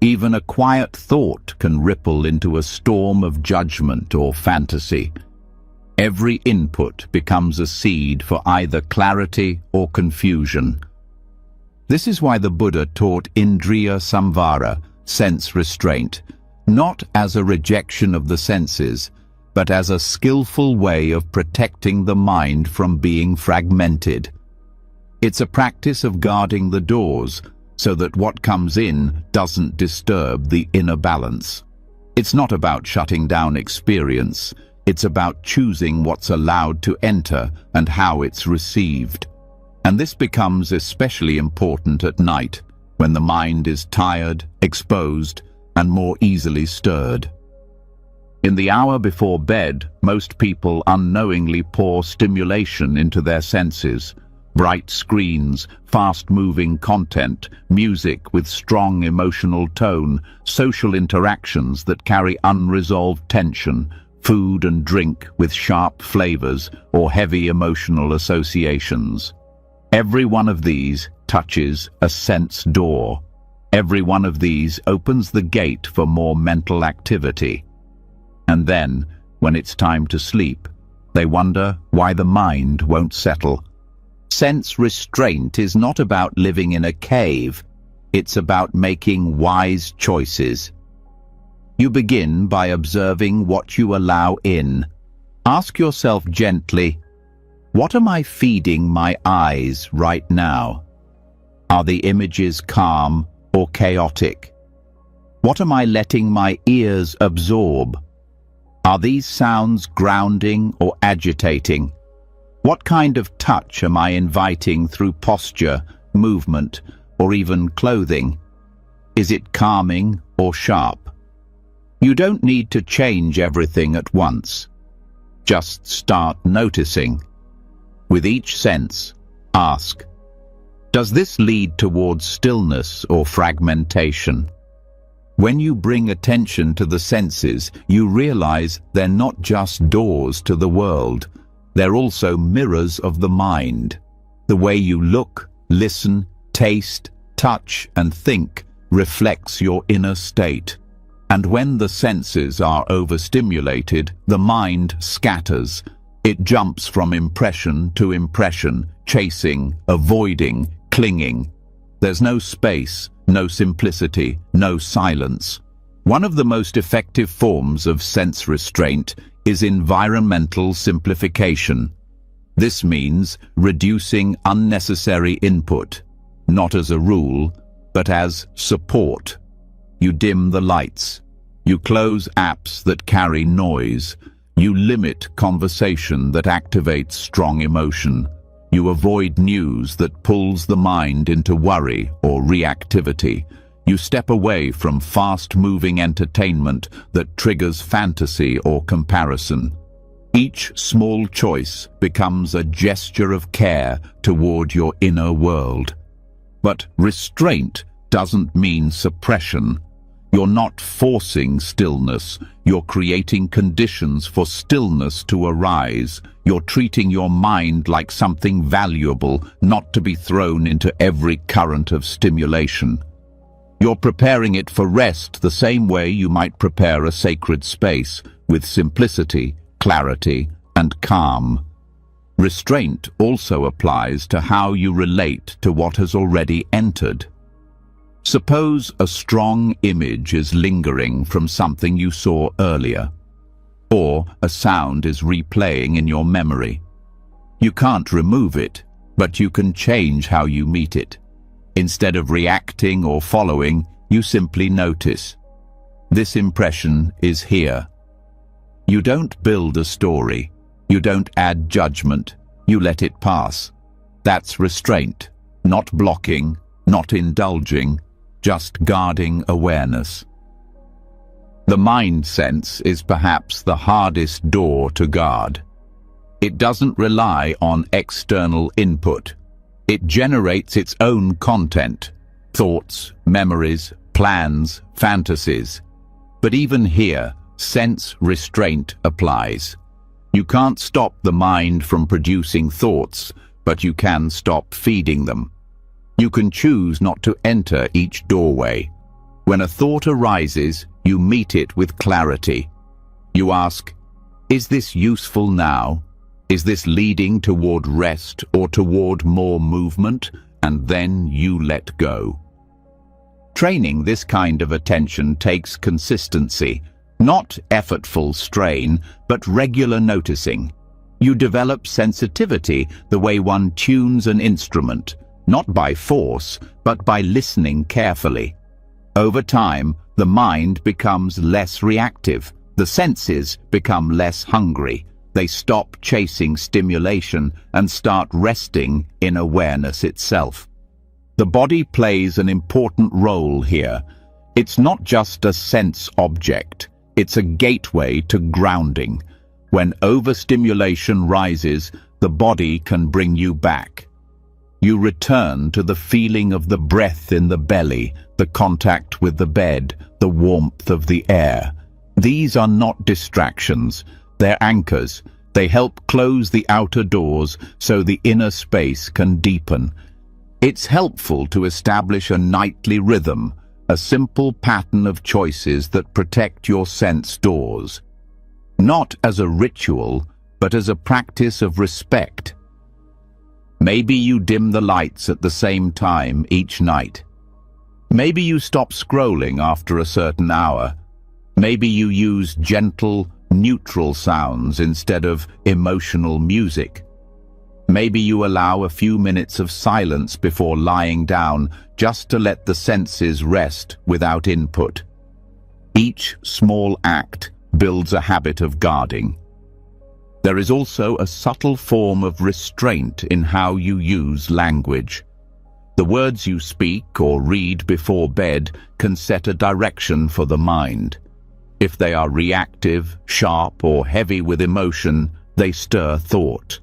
Even a quiet thought can ripple into a storm of judgment or fantasy. Every input becomes a seed for either clarity or confusion. This is why the Buddha taught Indriya Samvara, sense restraint, not as a rejection of the senses, but as a skillful way of protecting the mind from being fragmented. It's a practice of guarding the doors so that what comes in doesn't disturb the inner balance. It's not about shutting down experience, it's about choosing what's allowed to enter and how it's received. And this becomes especially important at night, when the mind is tired, exposed, and more easily stirred. In the hour before bed, most people unknowingly pour stimulation into their senses. Bright screens, fast-moving content, music with strong emotional tone, social interactions that carry unresolved tension, food and drink with sharp flavors or heavy emotional associations. Every one of these touches a sense door. Every one of these opens the gate for more mental activity. And then, when it's time to sleep, they wonder why the mind won't settle. Sense restraint is not about living in a cave. It's about making wise choices. You begin by observing what you allow in. Ask yourself gently, what am I feeding my eyes right now? Are the images calm or chaotic? What am I letting my ears absorb? Are these sounds grounding or agitating? What kind of touch am I inviting through posture, movement, or even clothing? Is it calming or sharp? You don't need to change everything at once. Just start noticing. With each sense, ask, does this lead towards stillness or fragmentation? When you bring attention to the senses, you realize they're not just doors to the world. They're also mirrors of the mind. The way you look, listen, taste, touch, and think reflects your inner state. And when the senses are overstimulated, the mind scatters. It jumps from impression to impression, chasing, avoiding, clinging. There's no space, no simplicity, no silence. One of the most effective forms of sense restraint is environmental simplification. This means reducing unnecessary input, not as a rule, but as support. You dim the lights. You close apps that carry noise. You limit conversation that activates strong emotion. You avoid news that pulls the mind into worry or reactivity. You step away from fast-moving entertainment that triggers fantasy or comparison. Each small choice becomes a gesture of care toward your inner world. But restraint doesn't mean suppression. You're not forcing stillness. You're creating conditions for stillness to arise. You're treating your mind like something valuable, not to be thrown into every current of stimulation. You're preparing it for rest the same way you might prepare a sacred space, with simplicity, clarity, and calm. Restraint also applies to how you relate to what has already entered. Suppose a strong image is lingering from something you saw earlier, or a sound is replaying in your memory. You can't remove it, but you can change how you meet it. Instead of reacting or following, you simply notice. This impression is here. You don't build a story. You don't add judgment. You let it pass. That's restraint, not blocking, not indulging, just guarding awareness. The mind sense is perhaps the hardest door to guard. It doesn't rely on external input. It generates its own content, thoughts, memories, plans, fantasies. But even here, sense restraint applies. You can't stop the mind from producing thoughts, but you can stop feeding them. You can choose not to enter each doorway. When a thought arises, you meet it with clarity. You ask, is this useful now? Is this leading toward rest or toward more movement? And then you let go. Training this kind of attention takes consistency, not effortful strain, but regular noticing. You develop sensitivity the way one tunes an instrument, not by force, but by listening carefully. Over time, the mind becomes less reactive. The senses become less hungry. They stop chasing stimulation and start resting in awareness itself. The body plays an important role here. It's not just a sense object. It's a gateway to grounding. When overstimulation rises, the body can bring you back. You return to the feeling of the breath in the belly, the contact with the bed, the warmth of the air. These are not distractions. They're anchors. They help close the outer doors so the inner space can deepen. It's helpful to establish a nightly rhythm, a simple pattern of choices that protect your sense doors. Not as a ritual, but as a practice of respect. Maybe you dim the lights at the same time each night. Maybe you stop scrolling after a certain hour. Maybe you use gentle, neutral sounds instead of emotional music. Maybe you allow a few minutes of silence before lying down just to let the senses rest without input. Each small act builds a habit of guarding. There is also a subtle form of restraint in how you use language. The words you speak or read before bed can set a direction for the mind. If they are reactive, sharp, or heavy with emotion, they stir thought.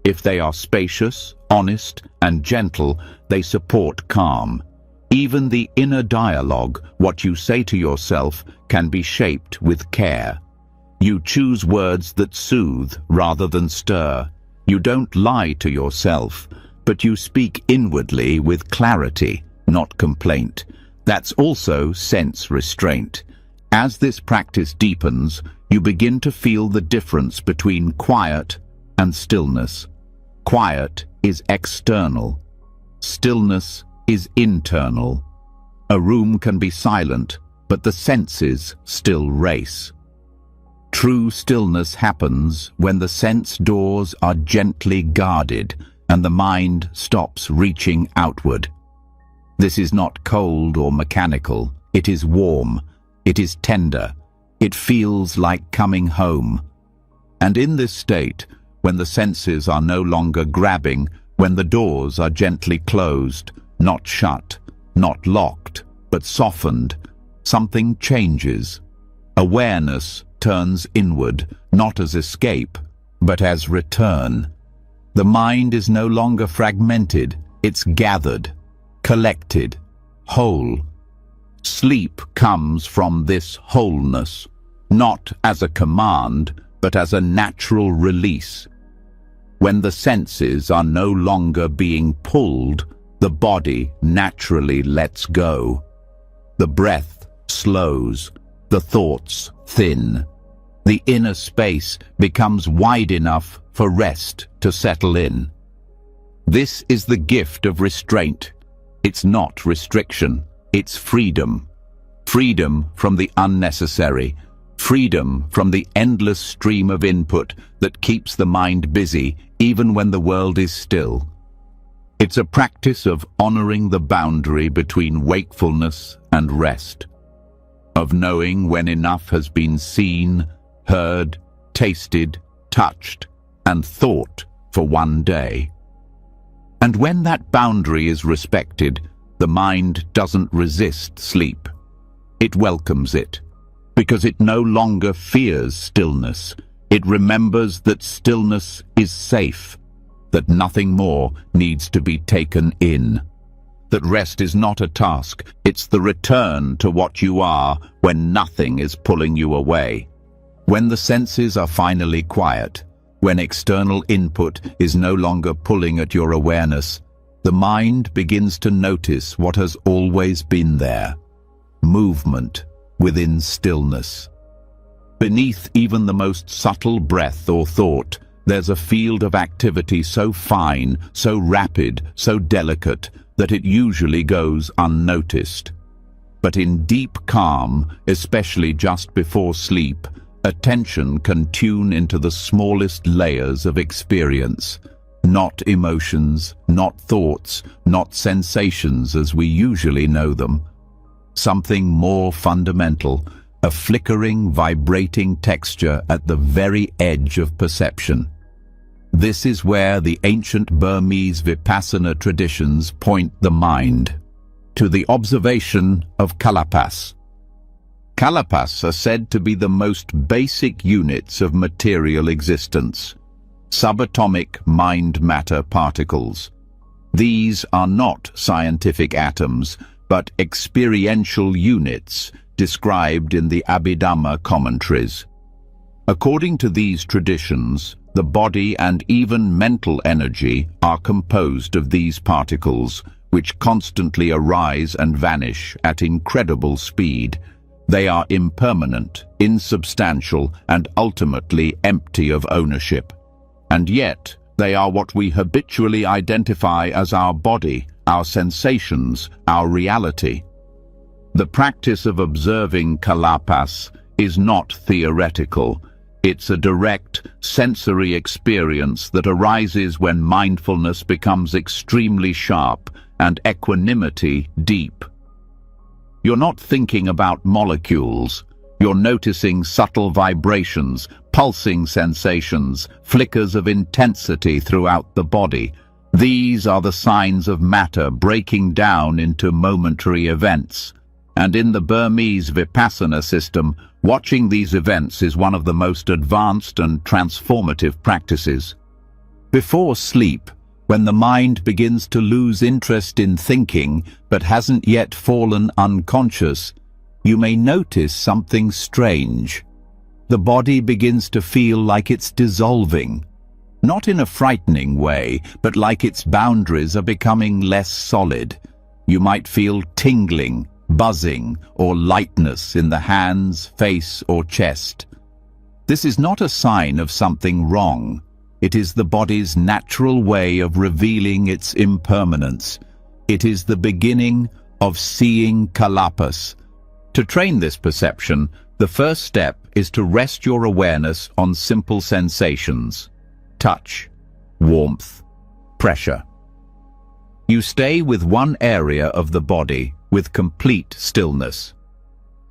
If they are spacious, honest, and gentle, they support calm. Even the inner dialogue, what you say to yourself, can be shaped with care. You choose words that soothe rather than stir. You don't lie to yourself, but you speak inwardly with clarity, not complaint. That's also sense restraint. As this practice deepens, you begin to feel the difference between quiet and stillness. Quiet is external. Stillness is internal. A room can be silent, but the senses still race. True stillness happens when the sense doors are gently guarded and the mind stops reaching outward. This is not cold or mechanical. It is warm. It is tender. It feels like coming home. And in this state, when the senses are no longer grabbing, when the doors are gently closed, not shut, not locked, but softened, something changes. Awareness turns inward, not as escape, but as return. The mind is no longer fragmented, it's gathered, collected, whole. Sleep comes from this wholeness, not as a command, but as a natural release. When the senses are no longer being pulled, the body naturally lets go. The breath slows, the thoughts thin. The inner space becomes wide enough for rest to settle in. This is the gift of restraint. It's not restriction, it's freedom. Freedom from the unnecessary. Freedom from the endless stream of input that keeps the mind busy even when the world is still. It's a practice of honoring the boundary between wakefulness and rest, of knowing when enough has been seen, heard, tasted, touched, and thought for one day. And when that boundary is respected, the mind doesn't resist sleep. It welcomes it, because it no longer fears stillness. It remembers that stillness is safe, that nothing more needs to be taken in, that rest is not a task, it's the return to what you are when nothing is pulling you away. When the senses are finally quiet, when external input is no longer pulling at your awareness, the mind begins to notice what has always been there: movement within stillness. Beneath even the most subtle breath or thought, there's a field of activity so fine, so rapid, so delicate, that it usually goes unnoticed. But in deep calm, especially just before sleep, attention can tune into the smallest layers of experience. Not emotions, not thoughts, not sensations as we usually know them. Something more fundamental, a flickering, vibrating texture at the very edge of perception. This is where the ancient Burmese Vipassana traditions point the mind to the observation of kalapas. Kalapas are said to be the most basic units of material existence, subatomic mind-matter particles. These are not scientific atoms, but experiential units described in the Abhidhamma commentaries. According to these traditions, the body and even mental energy are composed of these particles, which constantly arise and vanish at incredible speed. They are impermanent, insubstantial, and ultimately empty of ownership. And yet, they are what we habitually identify as our body, our sensations, our reality. The practice of observing kalapas is not theoretical. It's a direct, sensory experience that arises when mindfulness becomes extremely sharp and equanimity deep. You're not thinking about molecules. You're noticing subtle vibrations, pulsing sensations, flickers of intensity throughout the body. These are the signs of matter breaking down into momentary events. And in the Burmese Vipassana system, watching these events is one of the most advanced and transformative practices. Before sleep, when the mind begins to lose interest in thinking but hasn't yet fallen unconscious, you may notice something strange. The body begins to feel like it's dissolving. Not in a frightening way, but like its boundaries are becoming less solid. You might feel tingling, buzzing, or lightness in the hands, face, or chest. This is not a sign of something wrong. It is the body's natural way of revealing its impermanence. It is the beginning of seeing kalapas. To train this perception, the first step is to rest your awareness on simple sensations: touch, warmth, pressure. You stay with one area of the body with complete stillness.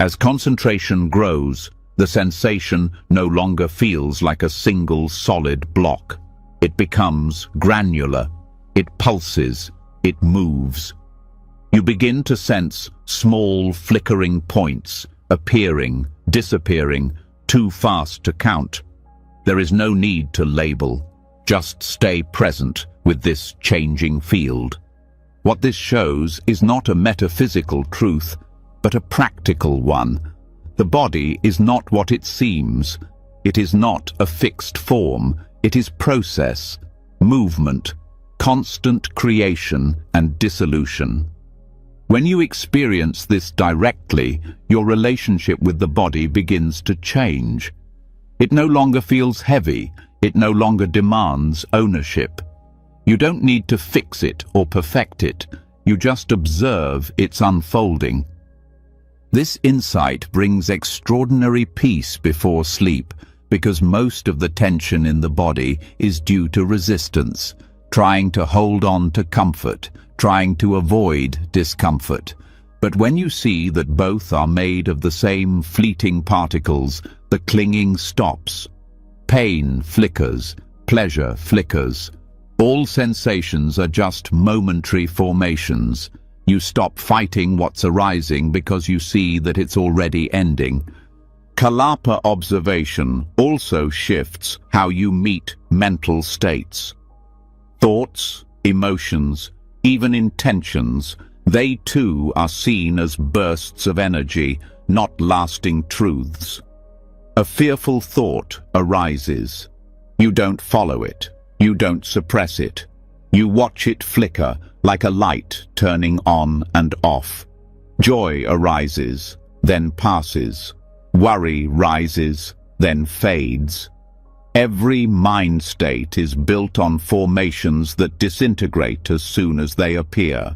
As concentration grows, the sensation no longer feels like a single solid block. It becomes granular. It pulses. It moves. You begin to sense small flickering points, appearing, disappearing, too fast to count. There is no need to label. Just stay present with this changing field. What this shows is not a metaphysical truth, but a practical one. The body is not what it seems. It is not a fixed form. It is process, movement, constant creation and dissolution. When you experience this directly, your relationship with the body begins to change. It no longer feels heavy. It no longer demands ownership. You don't need to fix it or perfect it. You just observe its unfolding. This insight brings extraordinary peace before sleep, because most of the tension in the body is due to resistance, trying to hold on to comfort, trying to avoid discomfort. But when you see that both are made of the same fleeting particles, the clinging stops. Pain flickers, pleasure flickers. All sensations are just momentary formations. You stop fighting what's arising because you see that it's already ending. Kalapa observation also shifts how you meet mental states. Thoughts, emotions, even intentions, they too are seen as bursts of energy, not lasting truths. A fearful thought arises. You don't follow it. You don't suppress it. You watch it flicker like a light turning on and off. Joy arises, then passes. Worry rises, then fades. Every mind state is built on formations that disintegrate as soon as they appear.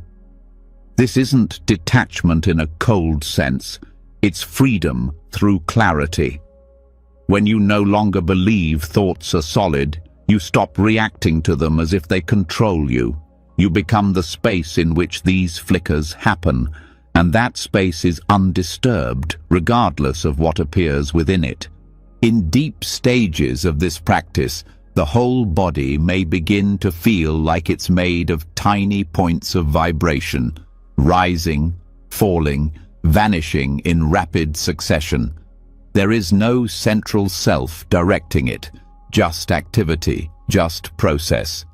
This isn't detachment in a cold sense. It's freedom through clarity. When you no longer believe thoughts are solid, you stop reacting to them as if they control you. You become the space in which these flickers happen, and that space is undisturbed, regardless of what appears within it. In deep stages of this practice, the whole body may begin to feel like it's made of tiny points of vibration, rising, falling, vanishing in rapid succession. There is no central self directing it, just activity, just process.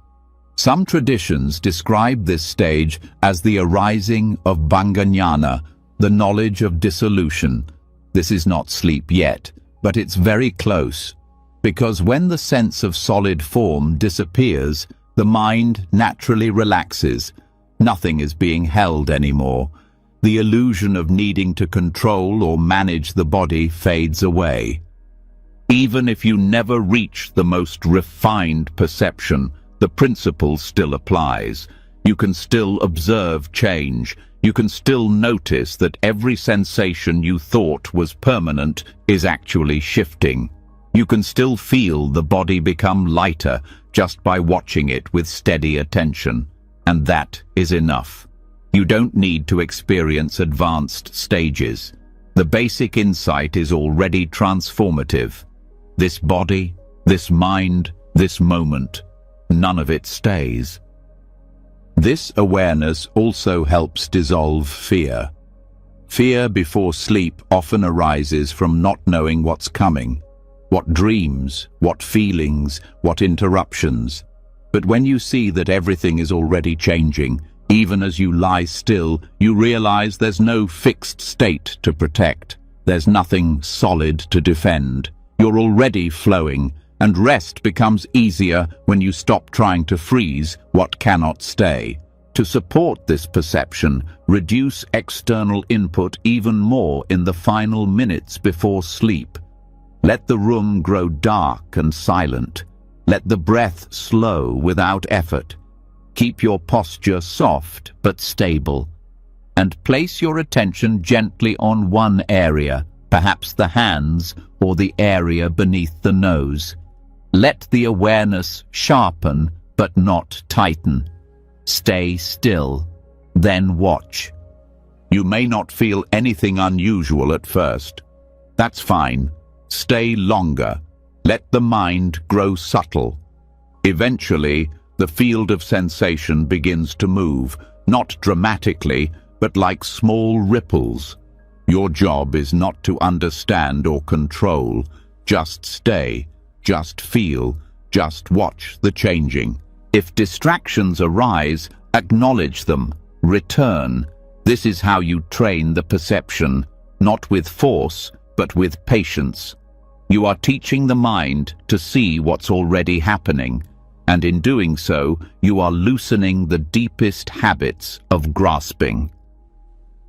Some traditions describe this stage as the arising of Bhangajnana, the knowledge of dissolution. This is not sleep yet, but it's very close, because when the sense of solid form disappears, the mind naturally relaxes. Nothing is being held anymore. The illusion of needing to control or manage the body fades away. Even if you never reach the most refined perception, the principle still applies. You can still observe change. You can still notice that every sensation you thought was permanent is actually shifting. You can still feel the body become lighter just by watching it with steady attention. And that is enough. You don't need to experience advanced stages. The basic insight is already transformative. This body, this mind, this moment, none of it stays. This awareness also helps dissolve fear. Fear before sleep often arises from not knowing what's coming, what dreams, what feelings, what interruptions. But when you see that everything is already changing, even as you lie still, you realize there's no fixed state to protect. There's nothing solid to defend. You're already flowing, and rest becomes easier when you stop trying to freeze what cannot stay. To support this perception, reduce external input even more in the final minutes before sleep. Let the room grow dark and silent. Let the breath slow without effort. Keep your posture soft but stable. And place your attention gently on one area, perhaps the hands or the area beneath the nose. Let the awareness sharpen but not tighten. Stay still, then watch. You may not feel anything unusual at first. That's fine. Stay longer. Let the mind grow subtle. Eventually, the field of sensation begins to move, not dramatically, but like small ripples. Your job is not to understand or control. Just stay, just feel, just watch the changing. If distractions arise, acknowledge them, return. This is how you train the perception, not with force, but with patience. You are teaching the mind to see what's already happening, and in doing so, you are loosening the deepest habits of grasping.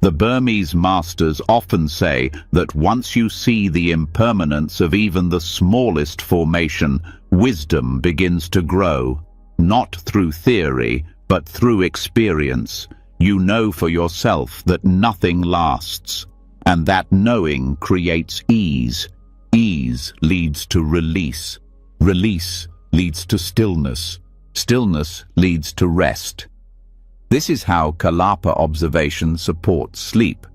The Burmese masters often say that once you see the impermanence of even the smallest formation, wisdom begins to grow. Not through theory, but through experience. You know for yourself that nothing lasts, and that knowing creates ease. Ease leads to release. Release leads to stillness. Stillness leads to rest. This is how Kalapa observation supports sleep,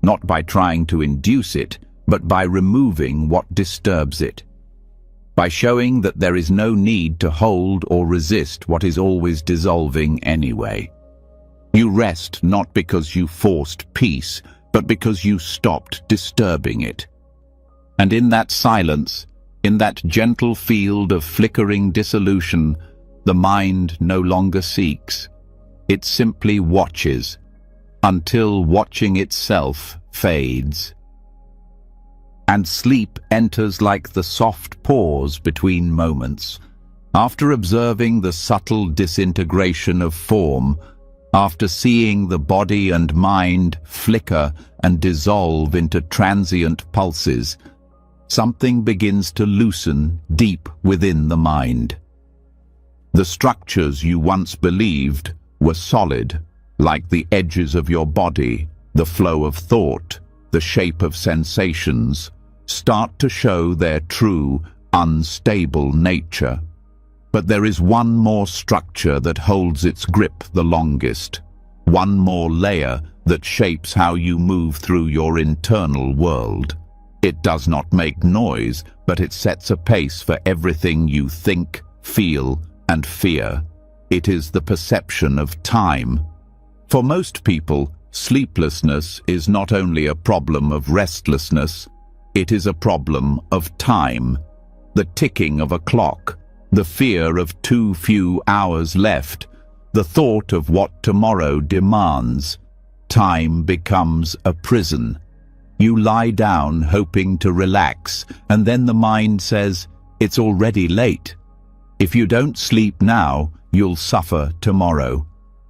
not by trying to induce it, but by removing what disturbs it. By showing that there is no need to hold or resist what is always dissolving anyway. You rest not because you forced peace, but because you stopped disturbing it. And in that silence, in that gentle field of flickering dissolution, the mind no longer seeks. It simply watches, until watching itself fades. And sleep enters like the soft pause between moments. After observing the subtle disintegration of form, after seeing the body and mind flicker and dissolve into transient pulses, something begins to loosen deep within the mind. The structures you once believed were solid, like the edges of your body, the flow of thought, the shape of sensations, start to show their true, unstable nature. But there is one more structure that holds its grip the longest, one more layer that shapes how you move through your internal world. It does not make noise, but it sets a pace for everything you think, feel, and fear. It is the perception of time. For most people, sleeplessness is not only a problem of restlessness, it is a problem of time. The ticking of a clock, the fear of too few hours left, the thought of what tomorrow demands. Time becomes a prison. You lie down hoping to relax, and then the mind says, "It's already late. If you don't sleep now, you'll suffer tomorrow."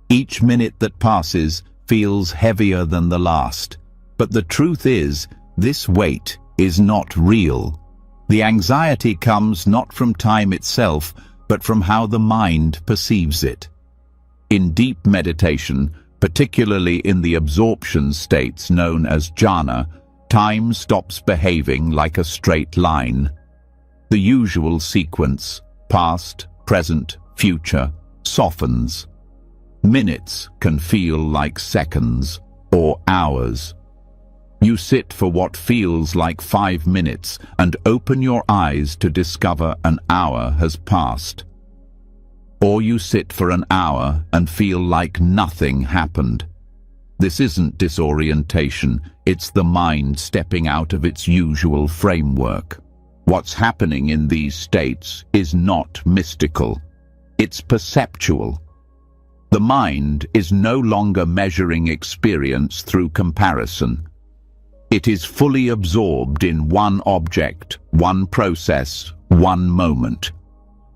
Each minute that passes feels heavier than the last. But the truth is, this weight is not real. The anxiety comes not from time itself, but from how the mind perceives it. In deep meditation, particularly in the absorption states known as jhana, time stops behaving like a straight line. The usual sequence, past, present, future, softens. Minutes can feel like seconds or hours. You sit for what feels like 5 minutes and open your eyes to discover an hour has passed. Or you sit for an hour and feel like nothing happened. This isn't disorientation, it's the mind stepping out of its usual framework. What's happening in these states is not mystical, it's perceptual. The mind is no longer measuring experience through comparison. It is fully absorbed in one object, one process, one moment.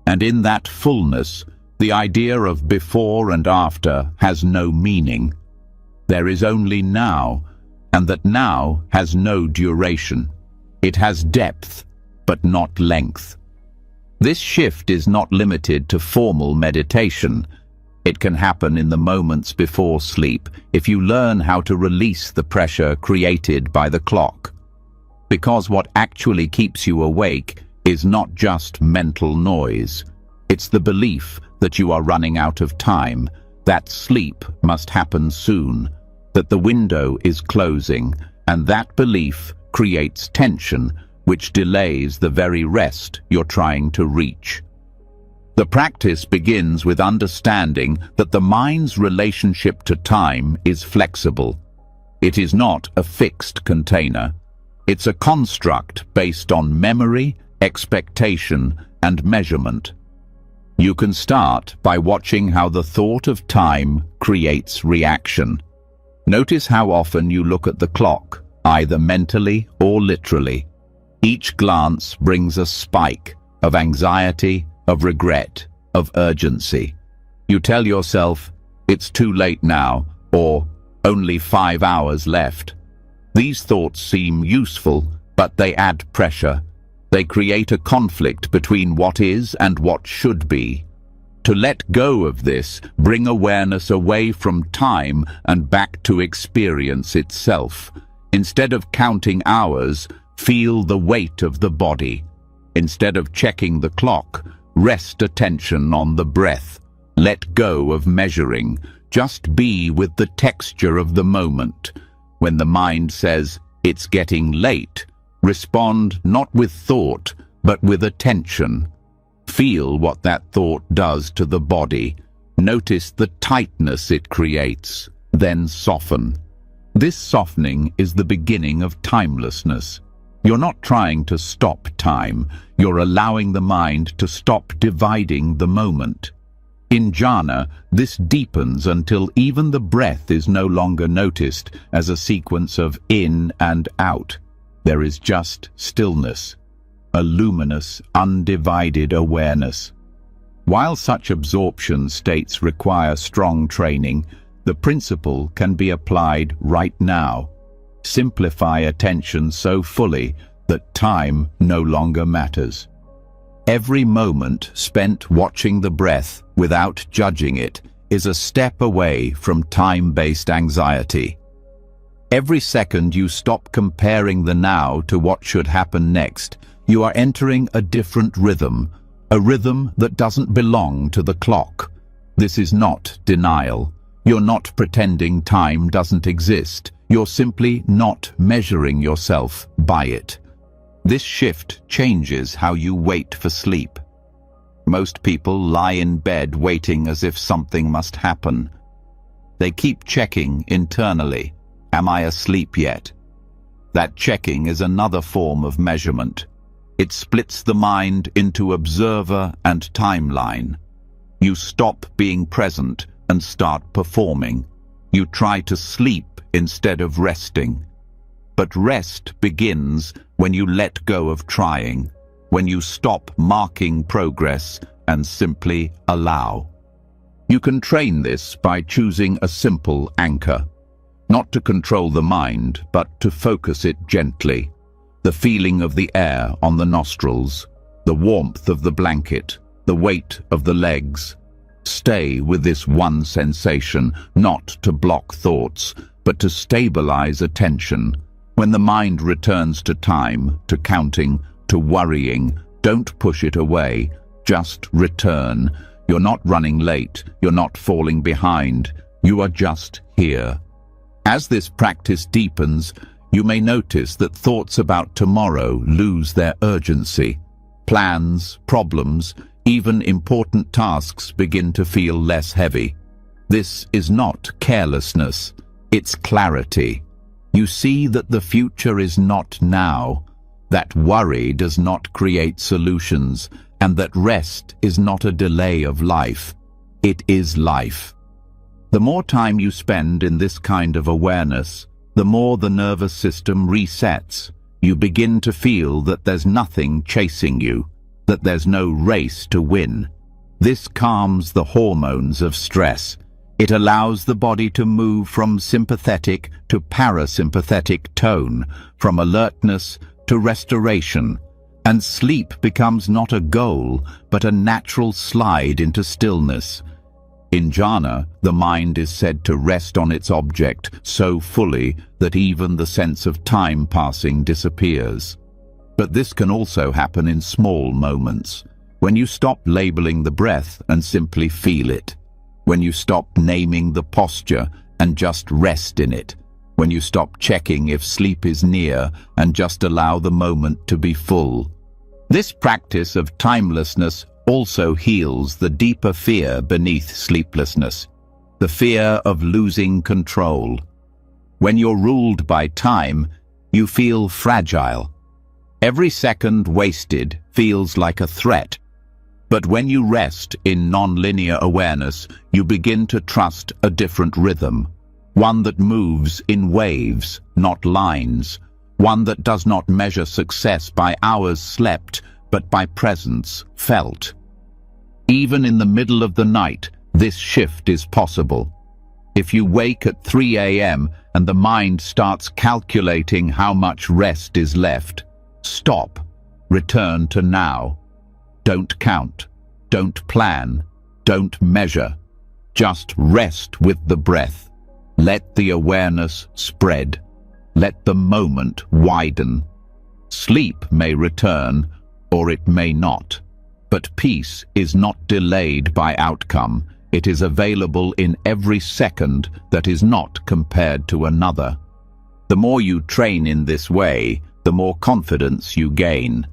And in that fullness, the idea of before and after has no meaning. There is only now, and that now has no duration. It has depth, but not length. This shift is not limited to formal meditation. It can happen in the moments before sleep if you learn how to release the pressure created by the clock. Because what actually keeps you awake is not just mental noise. It's the belief that you are running out of time, that sleep must happen soon, that the window is closing, and that belief creates tension, which delays the very rest you're trying to reach. The practice begins with understanding that the mind's relationship to time is flexible. It is not a fixed container. It's a construct based on memory, expectation, and measurement. You can start by watching how the thought of time creates reaction. Notice how often you look at the clock, either mentally or literally. Each glance brings a spike of anxiety, of regret, of urgency. You tell yourself, it's too late now, or only 5 hours left. These thoughts seem useful, but they add pressure. They create a conflict between what is and what should be. To let go of this, bring awareness away from time and back to experience itself. Instead of counting hours, feel the weight of the body. Instead of checking the clock, rest attention on the breath. Let go of measuring. Just be with the texture of the moment. When the mind says, it's getting late, respond not with thought, but with attention. Feel what that thought does to the body. Notice the tightness it creates, then soften. This softening is the beginning of timelessness. You're not trying to stop time, you're allowing the mind to stop dividing the moment. In jhana, this deepens until even the breath is no longer noticed as a sequence of in and out. There is just stillness, a luminous, undivided awareness. While such absorption states require strong training, the principle can be applied right now. Simplify attention so fully that time no longer matters. Every moment spent watching the breath without judging it is a step away from time-based anxiety. Every second you stop comparing the now to what should happen next, you are entering a different rhythm, a rhythm that doesn't belong to the clock. This is not denial. You're not pretending time doesn't exist. You're simply not measuring yourself by it. This shift changes how you wait for sleep. Most people lie in bed waiting as if something must happen. They keep checking internally, am I asleep yet? That checking is another form of measurement. It splits the mind into observer and timeline. You stop being present and start performing. You try to sleep instead of resting. But rest begins when you let go of trying, when you stop marking progress and simply allow. You can train this by choosing a simple anchor, not to control the mind, but to focus it gently. The feeling of the air on the nostrils, the warmth of the blanket, the weight of the legs. Stay with this one sensation, not to block thoughts, but to stabilize attention. When the mind returns to time, to counting, to worrying, don't push it away, just return. You're not running late, you're not falling behind, you are just here. As this practice deepens, You may notice that thoughts about tomorrow lose their urgency. Plans, problems, even important tasks begin to feel less heavy. This is not carelessness, it's clarity. You see that the future is not now, that worry does not create solutions, and that rest is not a delay of life. It is life. The more time you spend in this kind of awareness, the more the nervous system resets. You begin to feel that there's nothing chasing you, that there's no race to win. This calms the hormones of stress. It allows the body to move from sympathetic to parasympathetic tone, from alertness to restoration, and sleep becomes not a goal, but a natural slide into stillness. In jhana, the mind is said to rest on its object so fully that even the sense of time passing disappears. But this can also happen in small moments, when you stop labeling the breath and simply feel it, when you stop naming the posture and just rest in it, when you stop checking if sleep is near and just allow the moment to be full. This practice of timelessness also heals the deeper fear beneath sleeplessness, the fear of losing control. When you're ruled by time, you feel fragile. Every second wasted feels like a threat. But when you rest in non-linear awareness, you begin to trust a different rhythm, one that moves in waves, not lines, one that does not measure success by hours slept, but by presence felt. Even in the middle of the night, this shift is possible. If you wake at 3 a.m. and the mind starts calculating how much rest is left, stop. Return to now. Don't count. Don't plan. Don't measure. Just rest with the breath. Let the awareness spread. Let the moment widen. Sleep may return, or it may not. But peace is not delayed by outcome. It is available in every second that is not compared to another. The more you train in this way, the more confidence you gain.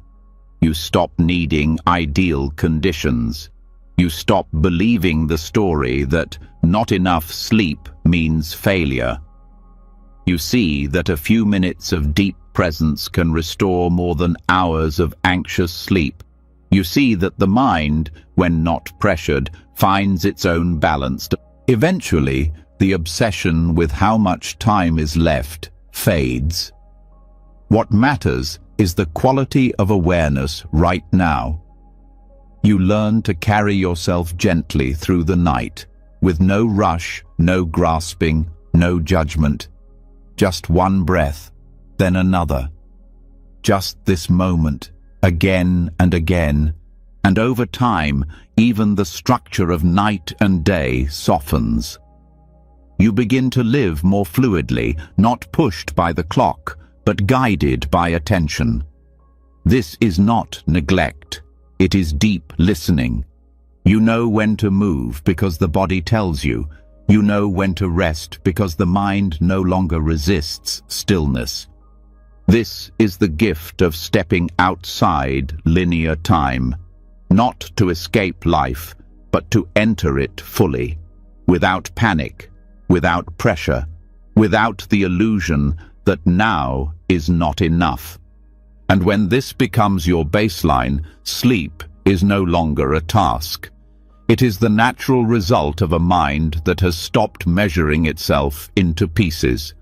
You stop needing ideal conditions. You stop believing the story that not enough sleep means failure. You see that a few minutes of deep presence can restore more than hours of anxious sleep. You see that the mind, when not pressured, finds its own balance. Eventually, the obsession with how much time is left fades. What matters is the quality of awareness right now. You learn to carry yourself gently through the night, with no rush, no grasping, no judgment. Just one breath, then another. Just this moment, again and again, and over time, even the structure of night and day softens. You begin to live more fluidly, not pushed by the clock, but guided by attention. This is not neglect, it is deep listening. You know when to move because the body tells you. You know when to rest because the mind no longer resists stillness. This is the gift of stepping outside linear time, not to escape life, but to enter it fully, without panic, without pressure, without the illusion that now is not enough. And when this becomes your baseline, sleep is no longer a task. It is the natural result of a mind that has stopped measuring itself into pieces.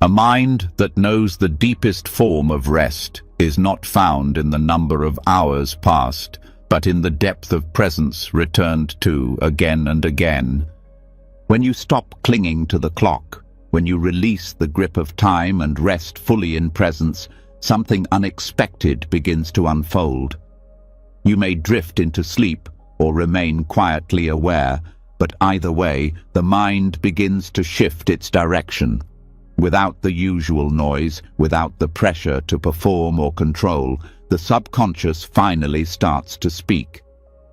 A mind that knows the deepest form of rest is not found in the number of hours passed, but in the depth of presence returned to again and again. When you stop clinging to the clock, when you release the grip of time and rest fully in presence, something unexpected begins to unfold. You may drift into sleep or remain quietly aware, but either way, the mind begins to shift its direction. Without the usual noise, without the pressure to perform or control, the subconscious finally starts to speak.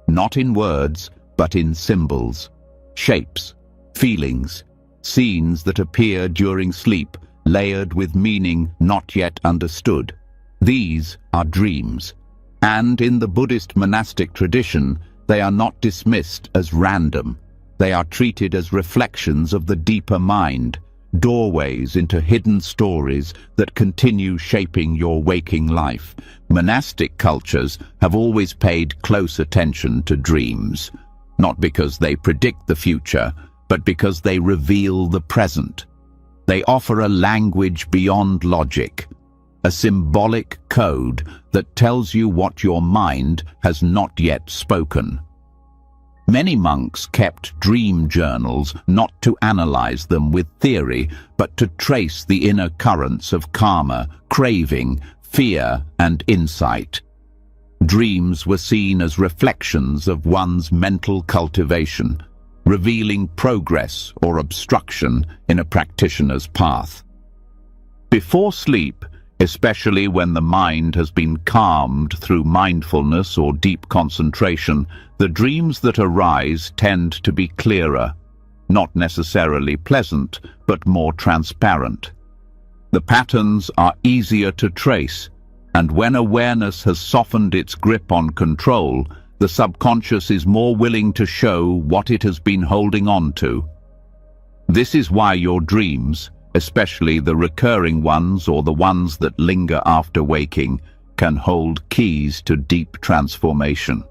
Not in words, but in symbols, shapes, feelings, scenes that appear during sleep layered with meaning not yet understood. These are dreams, and in the Buddhist monastic tradition, they are not dismissed as random. They are treated as reflections of the deeper mind, doorways into hidden stories that continue shaping your waking life. Monastic cultures have always paid close attention to dreams, not because they predict the future, but because they reveal the present. They offer a language beyond logic, a symbolic code that tells you what your mind has not yet spoken. Many monks kept dream journals not to analyze them with theory, but to trace the inner currents of karma, craving, fear, and insight. Dreams were seen as reflections of one's mental cultivation, revealing progress or obstruction in a practitioner's path. Before sleep, especially when the mind has been calmed through mindfulness or deep concentration, the dreams that arise tend to be clearer, not necessarily pleasant, but more transparent. The patterns are easier to trace, and when awareness has softened its grip on control, the subconscious is more willing to show what it has been holding on to. This is why your dreams, especially the recurring ones or the ones that linger after waking, can hold keys to deep transformation.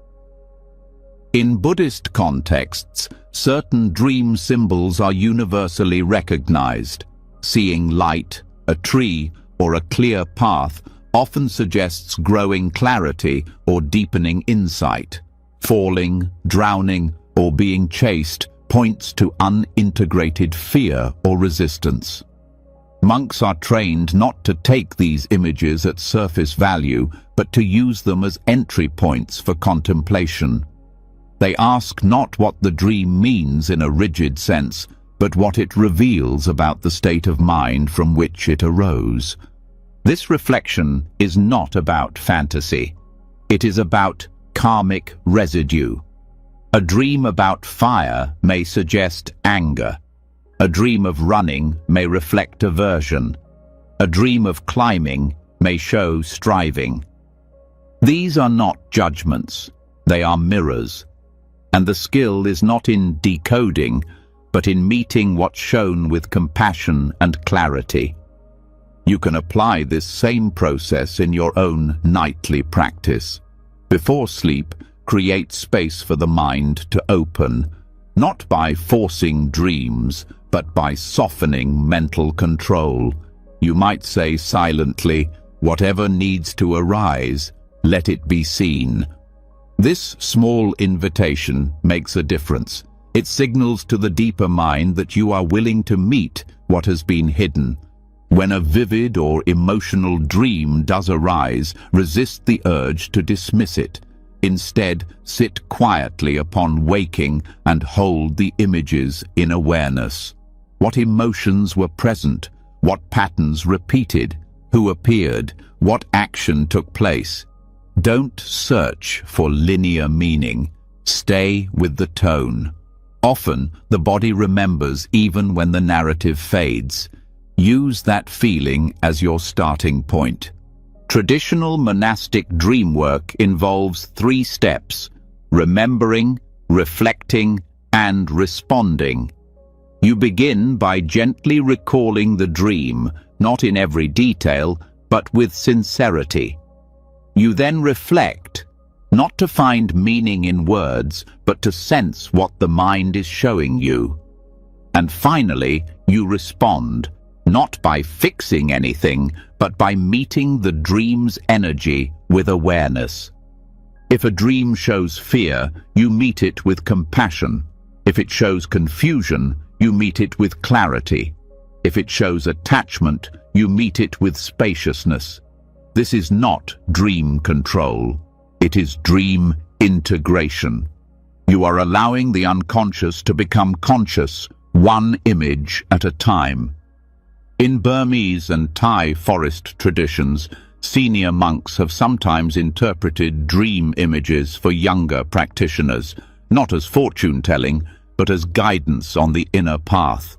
In Buddhist contexts, certain dream symbols are universally recognized. Seeing light, a tree, or a clear path often suggests growing clarity or deepening insight. Falling, drowning, or being chased points to unintegrated fear or resistance. Monks are trained not to take these images at surface value, but to use them as entry points for contemplation. They ask not what the dream means in a rigid sense, but what it reveals about the state of mind from which it arose. This reflection is not about fantasy. It is about karmic residue. A dream about fire may suggest anger. A dream of running may reflect aversion. A dream of climbing may show striving. These are not judgments, they are mirrors. And the skill is not in decoding, but in meeting what's shown with compassion and clarity. You can apply this same process in your own nightly practice. Before sleep, create space for the mind to open, not by forcing dreams, but by softening mental control. You might say silently, "Whatever needs to arise, let it be seen." This small invitation makes a difference. It signals to the deeper mind that you are willing to meet what has been hidden. When a vivid or emotional dream does arise, resist the urge to dismiss it. Instead, sit quietly upon waking and hold the images in awareness. What emotions were present? What patterns repeated? Who appeared? What action took place? Don't search for linear meaning. Stay with the tone. Often, the body remembers even when the narrative fades. Use that feeling as your starting point. Traditional monastic dream work involves 3 steps: remembering, reflecting, and responding. You begin by gently recalling the dream, not in every detail, but with sincerity. You then reflect, not to find meaning in words, but to sense what the mind is showing you. And finally, you respond, not by fixing anything, but by meeting the dream's energy with awareness. If a dream shows fear, you meet it with compassion. If it shows confusion, you meet it with clarity. If it shows attachment, you meet it with spaciousness. This is not dream control. It is dream integration. You are allowing the unconscious to become conscious, one image at a time. In Burmese and Thai forest traditions, senior monks have sometimes interpreted dream images for younger practitioners, not as fortune-telling, but as guidance on the inner path.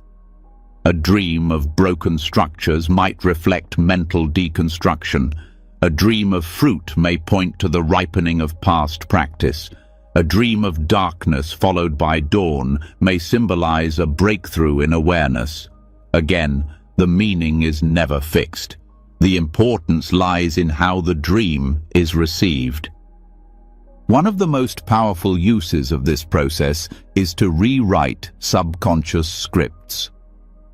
A dream of broken structures might reflect mental deconstruction. A dream of fruit may point to the ripening of past practice. A dream of darkness followed by dawn may symbolize a breakthrough in awareness. Again, the meaning is never fixed. The importance lies in how the dream is received. One of the most powerful uses of this process is to rewrite subconscious scripts.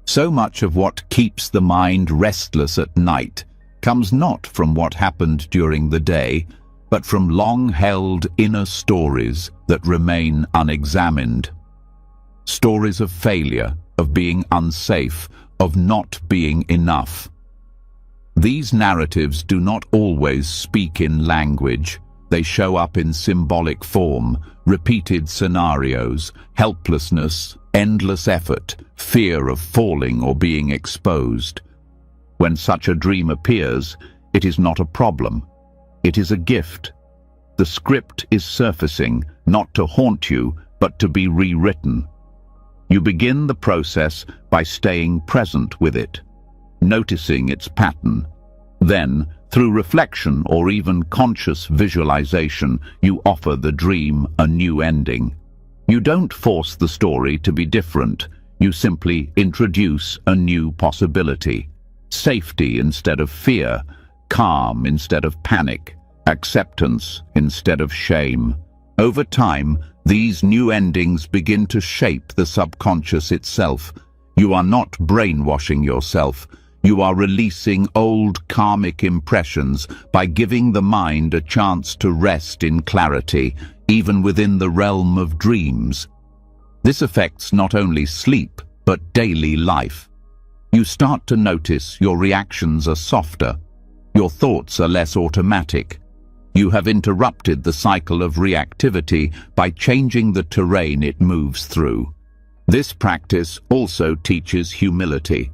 So much of what keeps the mind restless at night comes not from what happened during the day, but from long-held inner stories that remain unexamined. Stories of failure, of being unsafe, of not being enough. These narratives do not always speak in language. They show up in symbolic form, repeated scenarios, helplessness, endless effort, fear of falling or being exposed. When such a dream appears, it is not a problem. It is a gift. The script is surfacing, not to haunt you, but to be rewritten. You begin the process by staying present with it, noticing its pattern. Then, through reflection or even conscious visualization, you offer the dream a new ending. You don't force the story to be different. You simply introduce a new possibility. Safety instead of fear, calm instead of panic, acceptance instead of shame. Over time, these new endings begin to shape the subconscious itself. You are not brainwashing yourself. You are releasing old karmic impressions by giving the mind a chance to rest in clarity, even within the realm of dreams. This affects not only sleep, but daily life. You start to notice your reactions are softer. Your thoughts are less automatic. You have interrupted the cycle of reactivity by changing the terrain it moves through. This practice also teaches humility.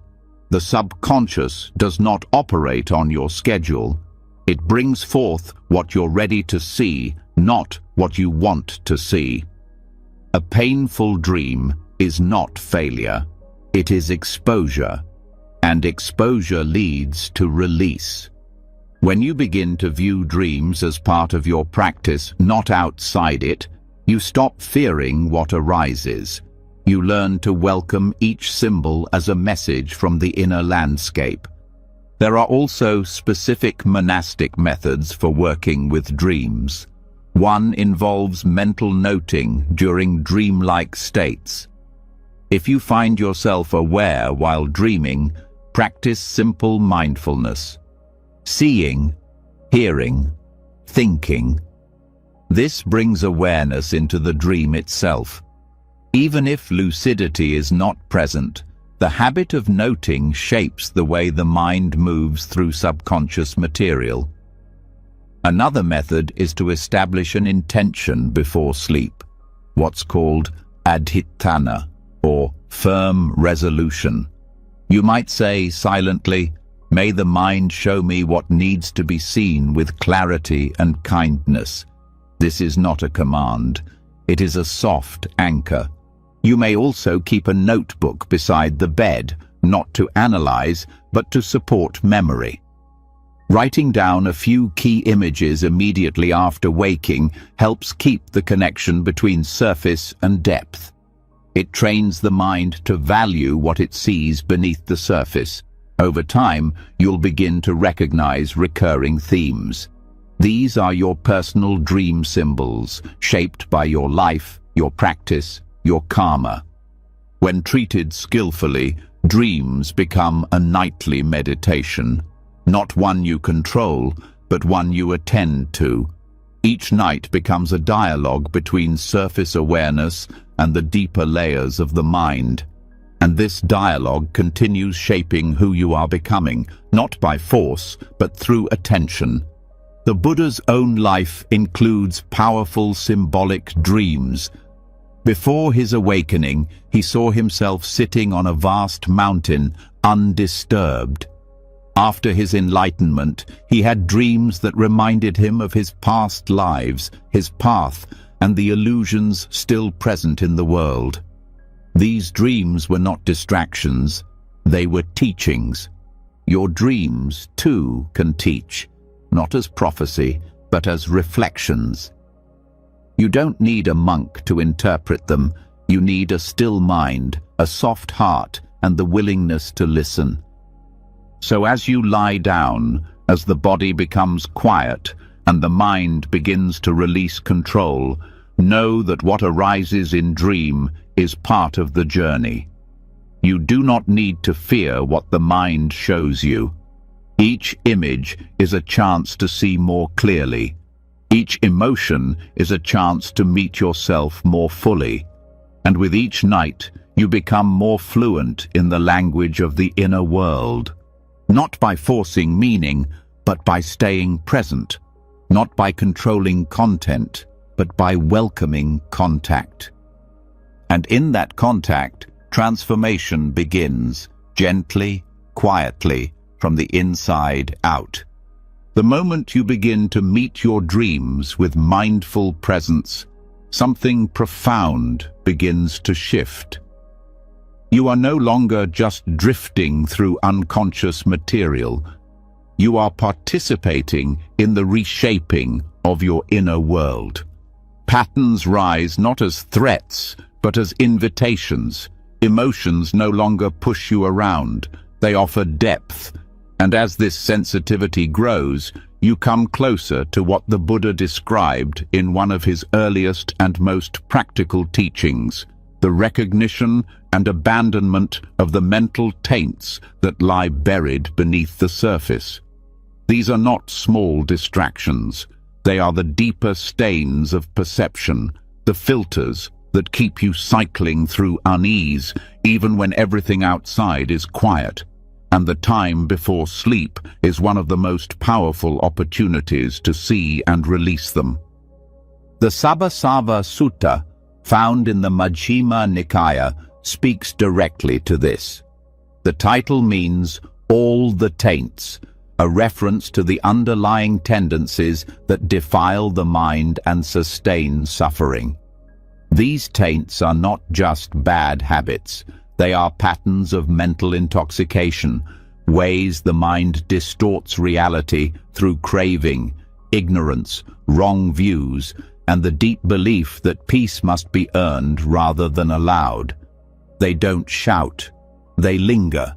The subconscious does not operate on your schedule. It brings forth what you're ready to see, not what you want to see. A painful dream is not failure. It is exposure, and exposure leads to release. When you begin to view dreams as part of your practice, not outside it, you stop fearing what arises. You learn to welcome each symbol as a message from the inner landscape. There are also specific monastic methods for working with dreams. One involves mental noting during dreamlike states. If you find yourself aware while dreaming, practice simple mindfulness. Seeing, hearing, thinking. This brings awareness into the dream itself. Even if lucidity is not present, the habit of noting shapes the way the mind moves through subconscious material. Another method is to establish an intention before sleep, what's called adhitthana, or firm resolution. You might say silently, "May the mind show me what needs to be seen with clarity and kindness." This is not a command. It is a soft anchor. You may also keep a notebook beside the bed, not to analyze, but to support memory. Writing down a few key images immediately after waking helps keep the connection between surface and depth. It trains the mind to value what it sees beneath the surface. Over time, you'll begin to recognize recurring themes. These are your personal dream symbols, shaped by your life, your practice, your karma. When treated skillfully, dreams become a nightly meditation, not one you control, but one you attend to. Each night becomes a dialogue between surface awareness and the deeper layers of the mind. And this dialogue continues shaping who you are becoming, not by force, but through attention. The Buddha's own life includes powerful symbolic dreams. Before his awakening, he saw himself sitting on a vast mountain, undisturbed. After his enlightenment, he had dreams that reminded him of his past lives, his path, and the illusions still present in the world. These dreams were not distractions. They were teachings. Your dreams, too, can teach, not as prophecy, but as reflections. You don't need a monk to interpret them. You need a still mind, a soft heart, and the willingness to listen. So as you lie down, as the body becomes quiet and the mind begins to release control, know that what arises in dream is part of the journey. You do not need to fear what the mind shows you. Each image is a chance to see more clearly. Each emotion is a chance to meet yourself more fully. And with each night, you become more fluent in the language of the inner world. Not by forcing meaning, but by staying present. Not by controlling content, but by welcoming contact. And in that contact, transformation begins, gently, quietly, from the inside out. The moment you begin to meet your dreams with mindful presence, something profound begins to shift. You are no longer just drifting through unconscious material. You are participating in the reshaping of your inner world. Patterns rise not as threats, but as invitations. Emotions no longer push you around. They offer depth. And as this sensitivity grows, you come closer to what the Buddha described in one of his earliest and most practical teachings, the recognition and abandonment of the mental taints that lie buried beneath the surface. These are not small distractions. They are the deeper stains of perception, the filters that keep you cycling through unease, even when everything outside is quiet. And the time before sleep is one of the most powerful opportunities to see and release them. The Sabbasava Sutta, found in the Majjhima Nikaya, speaks directly to this. The title means all the taints, a reference to the underlying tendencies that defile the mind and sustain suffering. These taints are not just bad habits. They are patterns of mental intoxication, ways the mind distorts reality through craving, ignorance, wrong views, and the deep belief that peace must be earned rather than allowed. They don't shout, they linger.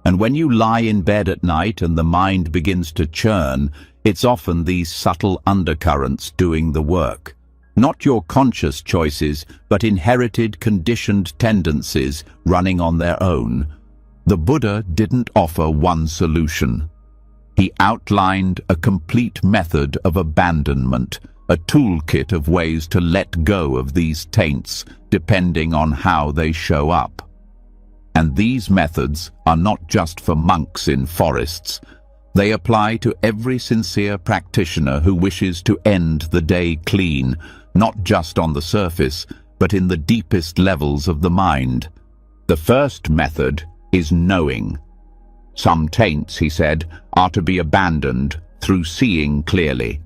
And when you lie in bed at night and the mind begins to churn, it's often these subtle undercurrents doing the work. Not your conscious choices, but inherited conditioned tendencies running on their own. The Buddha didn't offer one solution. He outlined a complete method of abandonment, a toolkit of ways to let go of these taints, depending on how they show up. And these methods are not just for monks in forests. They apply to every sincere practitioner who wishes to end the day clean, not just on the surface, but in the deepest levels of the mind. The first method is knowing. Some taints, he said, are to be abandoned through seeing clearly.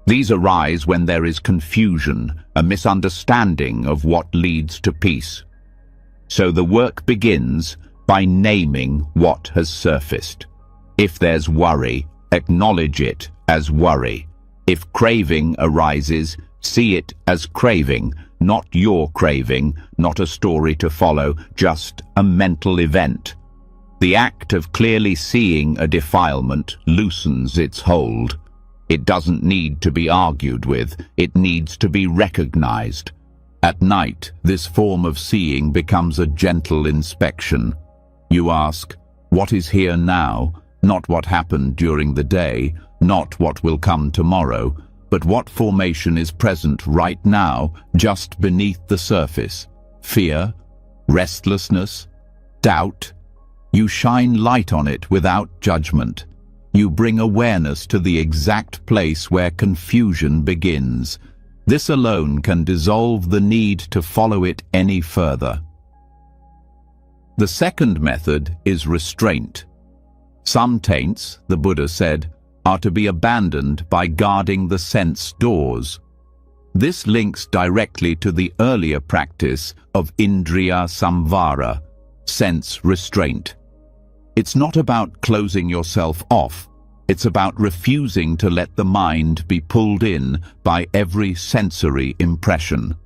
These arise when there is confusion, a misunderstanding of what leads to peace. So the work begins by naming what has surfaced. If there's worry, acknowledge it as worry. If craving arises, see it as craving, not your craving, not a story to follow, just a mental event. The act of clearly seeing a defilement loosens its hold. It doesn't need to be argued with, it needs to be recognized. At night, this form of seeing becomes a gentle inspection. You ask, what is here now? Not what happened during the day, not what will come tomorrow, but what formation is present right now, just beneath the surface. Fear, restlessness, doubt. You shine light on it without judgment. You bring awareness to the exact place where confusion begins. This alone can dissolve the need to follow it any further. The second method is restraint. Some taints, the Buddha said, are to be abandoned by guarding the sense doors. This links directly to the earlier practice of Indriya Samvara, sense restraint. It's not about closing yourself off. It's about refusing to let the mind be pulled in by every sensory impression.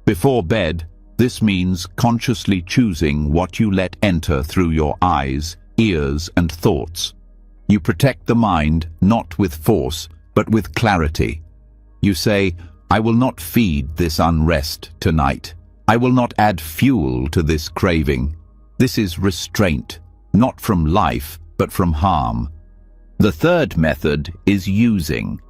Before bed, this means consciously choosing what you let enter through your eyes, ears, and thoughts. You protect the mind not with force, but with clarity. You say, "I will not feed this unrest tonight. I will not add fuel to this craving." This is restraint, not from life, but from harm. The third method is using.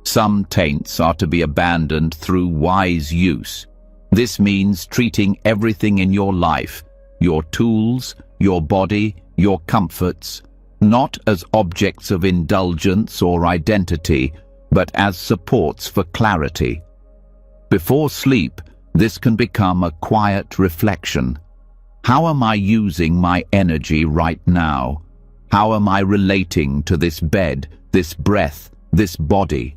Some taints are to be abandoned through wise use. This means treating everything in your life, your tools, your body, your comforts, not as objects of indulgence or identity, but as supports for clarity. Before sleep, this can become a quiet reflection. How am I using my energy right now? How am I relating to this bed, this breath, this body?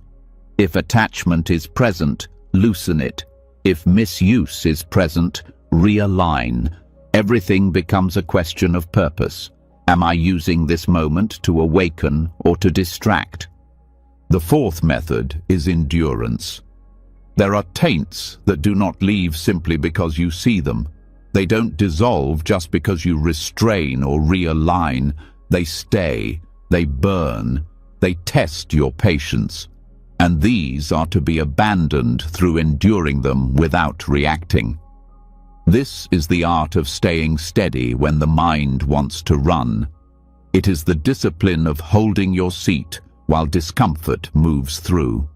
If attachment is present, loosen it. If misuse is present, realign. Everything becomes a question of purpose. Am I using this moment to awaken or to distract? The fourth method is endurance. There are taints that do not leave simply because you see them. They don't dissolve just because you restrain or realign. They stay, they burn, they test your patience. And these are to be abandoned through enduring them without reacting. This is the art of staying steady when the mind wants to run. It is the discipline of holding your seat while discomfort moves through.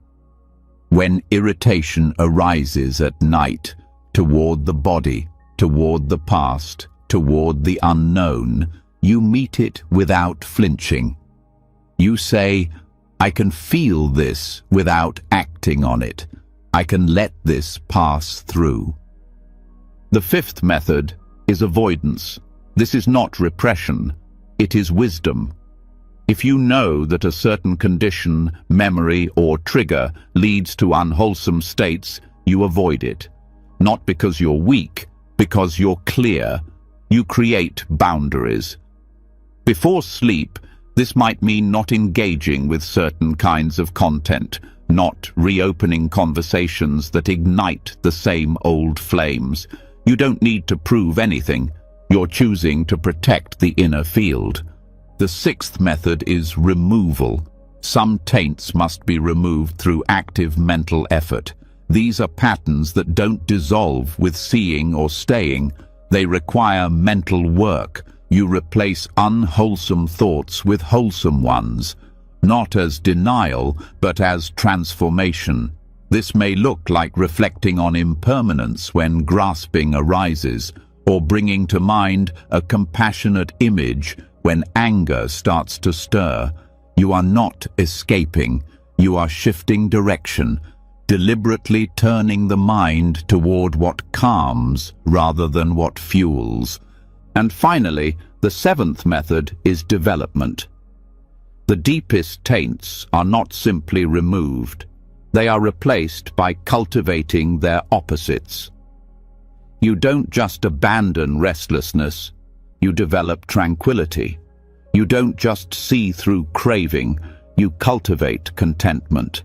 When irritation arises at night, toward the body, toward the past, toward the unknown, you meet it without flinching. You say, "I can feel this without acting on it. I can let this pass through." The fifth method is avoidance. This is not repression, it is wisdom. If you know that a certain condition, memory, or trigger leads to unwholesome states, you avoid it. Not because you're weak, because you're clear. You create boundaries. Before sleep, this might mean not engaging with certain kinds of content, not reopening conversations that ignite the same old flames. You don't need to prove anything. You're choosing to protect the inner field. The sixth method is removal. Some taints must be removed through active mental effort. These are patterns that don't dissolve with seeing or staying. They require mental work. You replace unwholesome thoughts with wholesome ones, not as denial, but as transformation. This may look like reflecting on impermanence when grasping arises, or bringing to mind a compassionate image when anger starts to stir. You are not escaping, you are shifting direction, deliberately turning the mind toward what calms rather than what fuels. And finally, the seventh method is development. The deepest taints are not simply removed. They are replaced by cultivating their opposites. You don't just abandon restlessness, you develop tranquility. You don't just see through craving, you cultivate contentment.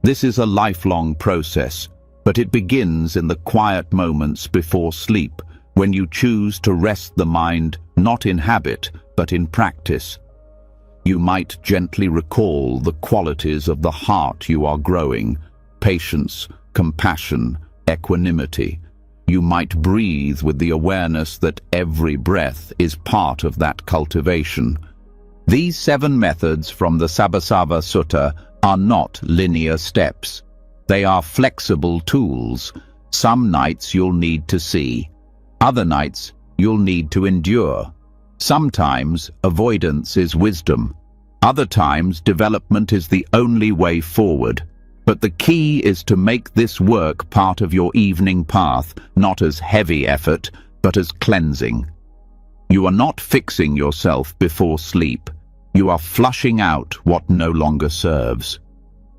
This is a lifelong process, but it begins in the quiet moments before sleep, when you choose to rest the mind not in habit, but in practice. You might gently recall the qualities of the heart you are growing: patience, compassion, equanimity. You might breathe with the awareness that every breath is part of that cultivation. These 7 methods from the Sabbasava Sutta are not linear steps. They are flexible tools. Some nights you'll need to see. Other nights you'll need to endure. Sometimes avoidance is wisdom. Other times development is the only way forward. But the key is to make this work part of your evening path, not as heavy effort, but as cleansing. You are not fixing yourself before sleep. You are flushing out what no longer serves.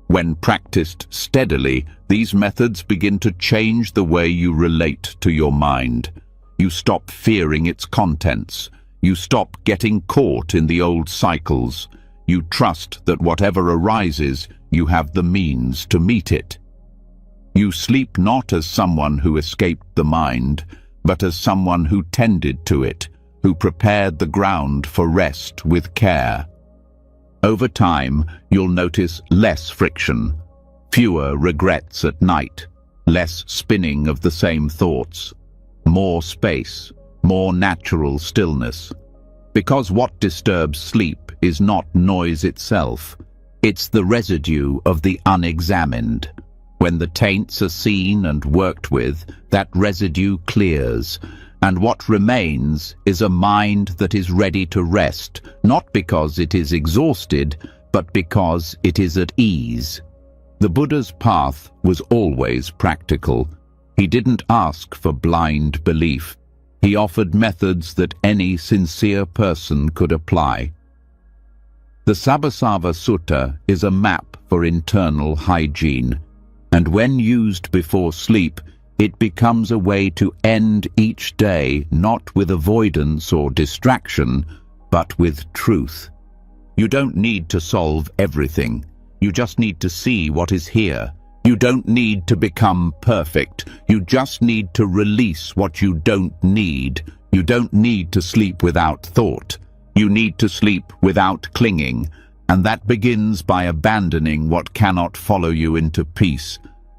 When practiced steadily, these methods begin to change the way you relate to your mind. You stop fearing its contents. You stop getting caught in the old cycles. You trust that whatever arises, you have the means to meet it. You sleep not as someone who escaped the mind, but as someone who tended to it, who prepared the ground for rest with care. Over time, you'll notice less friction, fewer regrets at night, less spinning of the same thoughts, more space, more natural stillness. Because what disturbs sleep is not noise itself, it's the residue of the unexamined. When the taints are seen and worked with, that residue clears, and what remains is a mind that is ready to rest, not because it is exhausted, but because it is at ease. The Buddha's path was always practical. He didn't ask for blind belief. He offered methods that any sincere person could apply. The Sabbasava Sutta is a map for internal hygiene, and when used before sleep, it becomes a way to end each day not with avoidance or distraction, but with truth. You don't need to solve everything. You just need to see what is here. You don't need to become perfect. You just need to release what you don't need. You don't need to sleep without thought. You need to sleep without clinging, and that begins by abandoning what cannot follow you into peace.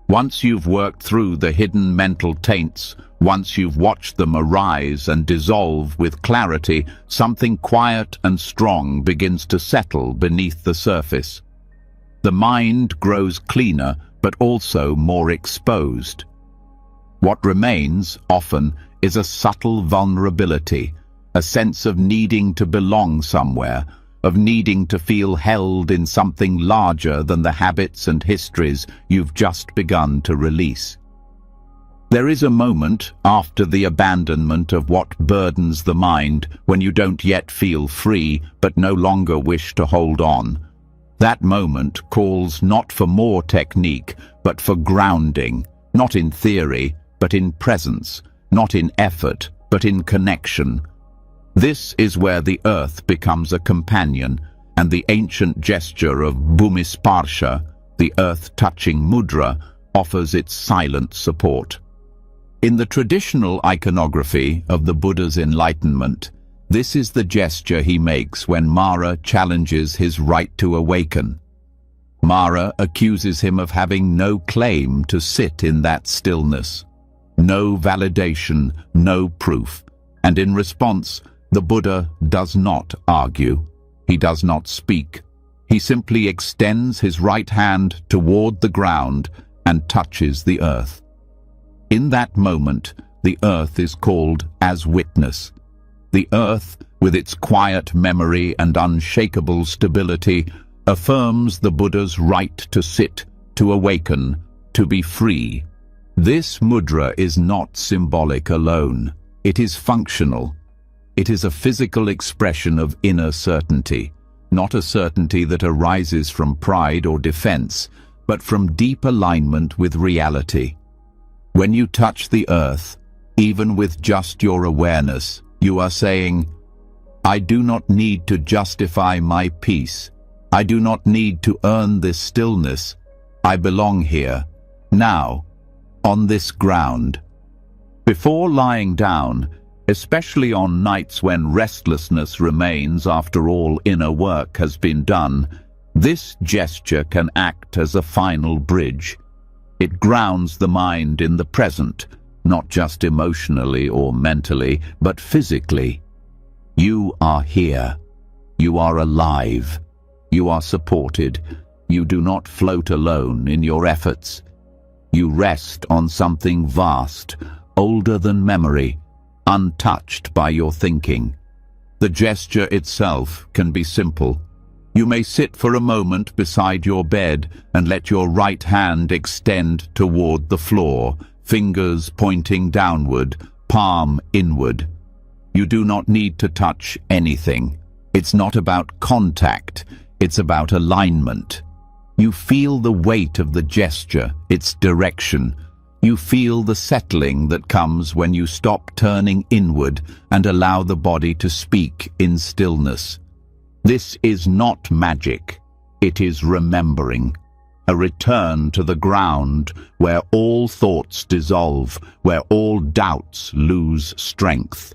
Once you've worked through the hidden mental taints, once you've watched them arise and dissolve with clarity, something quiet and strong begins to settle beneath the surface. The mind grows cleaner, but also more exposed. What remains, often, is a subtle vulnerability, a sense of needing to belong somewhere, of needing to feel held in something larger than the habits and histories you've just begun to release. There is a moment after the abandonment of what burdens the mind when you don't yet feel free but no longer wish to hold on. That moment calls not for more technique but for grounding, not in theory but in presence, not in effort but in connection. This is where the earth becomes a companion, and the ancient gesture of bhumisparsha, the earth-touching mudra, offers its silent support. In the traditional iconography of the Buddha's enlightenment, this is the gesture he makes when Mara challenges his right to awaken. Mara accuses him of having no claim to sit in that stillness, no validation, no proof, and in response, the Buddha does not argue. He does not speak. He simply extends his right hand toward the ground and touches the earth. In that moment, the earth is called as witness. The earth, with its quiet memory and unshakable stability, affirms the Buddha's right to sit, to awaken, to be free. This mudra is not symbolic alone. It is functional. It is a physical expression of inner certainty, not a certainty that arises from pride or defense, but from deep alignment with reality. When you touch the earth, even with just your awareness, you are saying, I do not need to justify my peace. I do not need to earn this stillness. I belong here, now, on this ground. Before lying down, especially on nights when restlessness remains after all inner work has been done, this gesture can act as a final bridge. It grounds the mind in the present, not just emotionally or mentally, but physically. You are here. You are alive. You are supported. You do not float alone in your efforts. You rest on something vast, older than memory, untouched by your thinking. The gesture itself can be simple. You may sit for a moment beside your bed and let your right hand extend toward the floor, fingers pointing downward, palm inward. You do not need to touch anything. It's not about contact, it's about alignment. You feel the weight of the gesture, its direction. You feel the settling that comes when you stop turning inward and allow the body to speak in stillness. This is not magic. It is remembering. A return to the ground where all thoughts dissolve, where all doubts lose strength.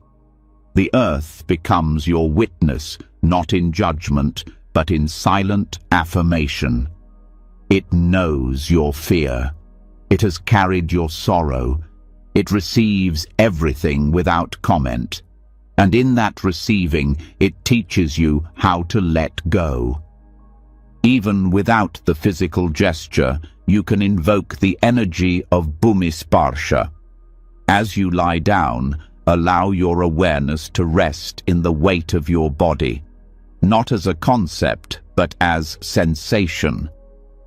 The earth becomes your witness, not in judgment, but in silent affirmation. It knows your fear. It has carried your sorrow. It receives everything without comment. And in that receiving, it teaches you how to let go. Even without the physical gesture, you can invoke the energy of Buddhism. As you lie down, allow your awareness to rest in the weight of your body, not as a concept, but as sensation.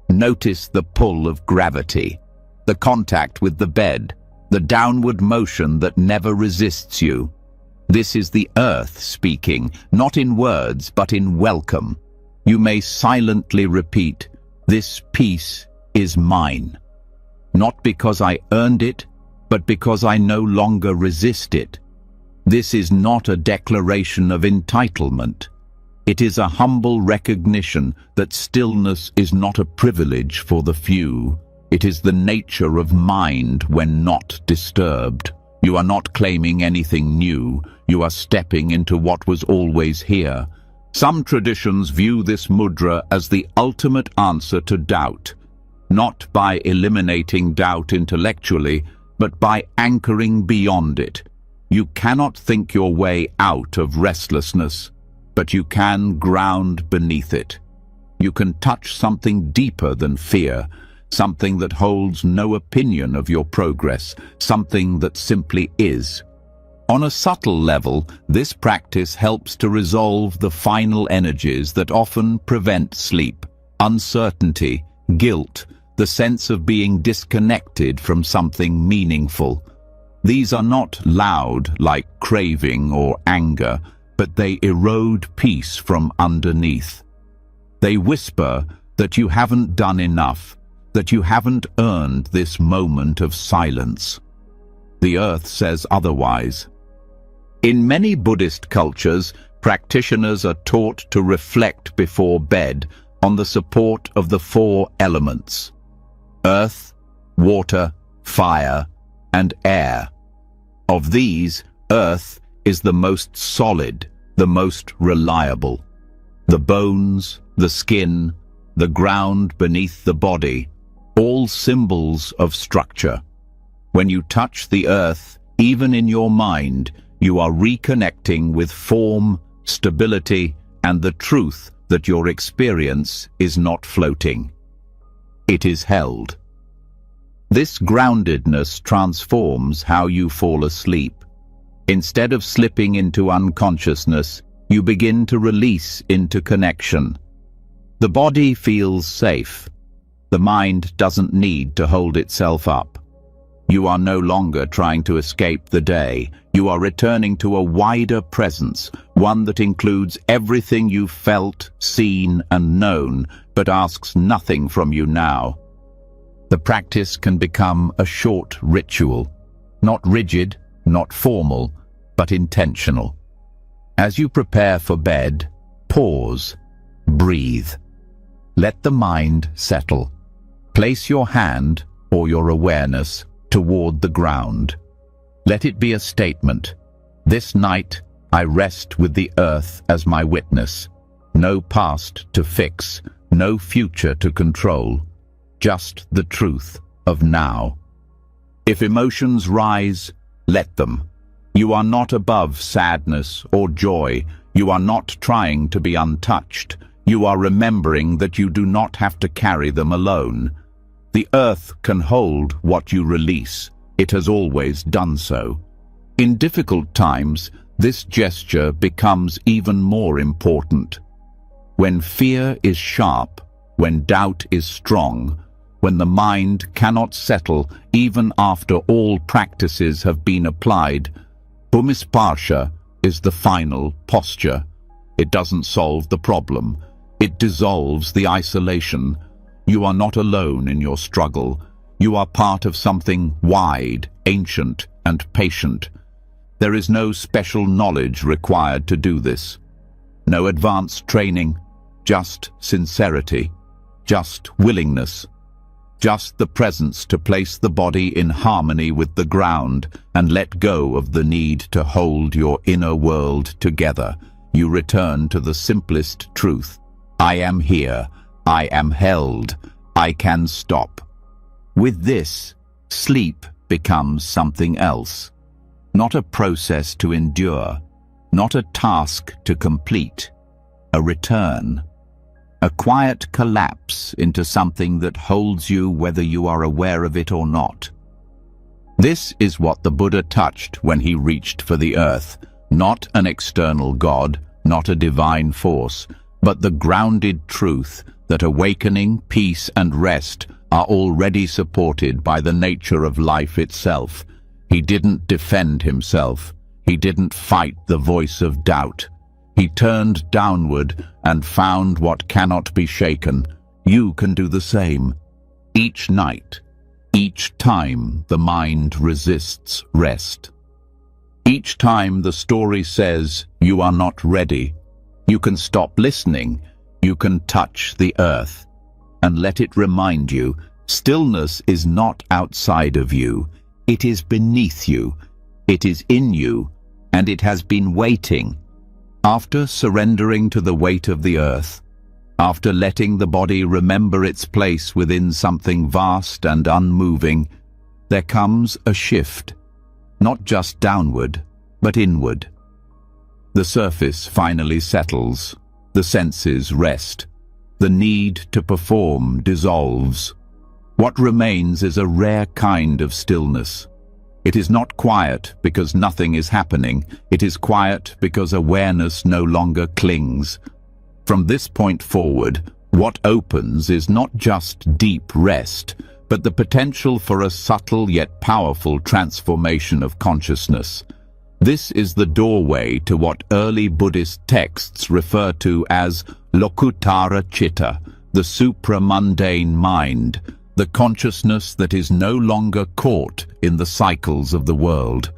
Notice the pull of gravity, the contact with the bed, the downward motion that never resists you. This is the earth speaking, not in words, but in welcome. You may silently repeat, "This peace is mine." Not because I earned it, but because I no longer resist it. This is not a declaration of entitlement. It is a humble recognition that stillness is not a privilege for the few. It is the nature of mind when not disturbed. You are not claiming anything new. You are stepping into what was always here. Some traditions view this mudra as the ultimate answer to doubt, not by eliminating doubt intellectually, but by anchoring beyond it. You cannot think your way out of restlessness, but you can ground beneath it. You can touch something deeper than fear, something that holds no opinion of your progress, something that simply is. On a subtle level, this practice helps to resolve the final energies that often prevent sleep: uncertainty, guilt, the sense of being disconnected from something meaningful. These are not loud like craving or anger, but they erode peace from underneath. They whisper that you haven't done enough, that you haven't earned this moment of silence. The earth says otherwise. In many Buddhist cultures, practitioners are taught to reflect before bed on the support of the four elements: earth, water, fire, and air. Of these, earth is the most solid, the most reliable. The bones, the skin, the ground beneath the body, all symbols of structure. When you touch the earth, even in your mind, you are reconnecting with form, stability, and the truth that your experience is not floating. It is held. This groundedness transforms how you fall asleep. Instead of slipping into unconsciousness, you begin to release into connection. The body feels safe. The mind doesn't need to hold itself up. You are no longer trying to escape the day. You are returning to a wider presence, one that includes everything you've felt, seen, and known, but asks nothing from you now. The practice can become a short ritual, not rigid, not formal, but intentional. As you prepare for bed, pause, breathe. Let the mind settle. Place your hand or your awareness toward the ground. Let it be a statement. This night, I rest with the earth as my witness. No past to fix, no future to control. Just the truth of now. If emotions rise, let them. You are not above sadness or joy. You are not trying to be untouched. You are remembering that you do not have to carry them alone. The earth can hold what you release. It has always done so. In difficult times, this gesture becomes even more important. When fear is sharp, when doubt is strong, when the mind cannot settle even after all practices have been applied, Buddhism is the final posture. It doesn't solve the problem. It dissolves the isolation. You are not alone in your struggle. You are part of something wide, ancient, and patient. There is no special knowledge required to do this. No advanced training, just sincerity, just willingness, just the presence to place the body in harmony with the ground and let go of the need to hold your inner world together. You return to the simplest truth. I am here. I am held. I can stop. With this, sleep becomes something else. Not a process to endure, not a task to complete, a return. A quiet collapse into something that holds you whether you are aware of it or not. This is what the Buddha touched when he reached for the earth, not an external God, not a divine force, but the grounded truth that awakening, peace, and rest are already supported by the nature of life itself. He didn't defend himself. He didn't fight the voice of doubt. He turned downward and found what cannot be shaken. You can do the same. Each night, each time the mind resists rest. Each time the story says you are not ready, you can stop listening. You can touch the earth and let it remind you, stillness is not outside of you. It is beneath you. It is in you, and it has been waiting. After surrendering to the weight of the earth, after letting the body remember its place within something vast and unmoving, there comes a shift, not just downward, but inward. The surface finally settles, the senses rest, the need to perform dissolves. What remains is a rare kind of stillness. It is not quiet because nothing is happening. It is quiet because awareness no longer clings. From this point forward, what opens is not just deep rest, but the potential for a subtle yet powerful transformation of consciousness. This is the doorway to what early Buddhist texts refer to as Lokuttara Citta, the supramundane mind, the consciousness that is no longer caught in the cycles of the world.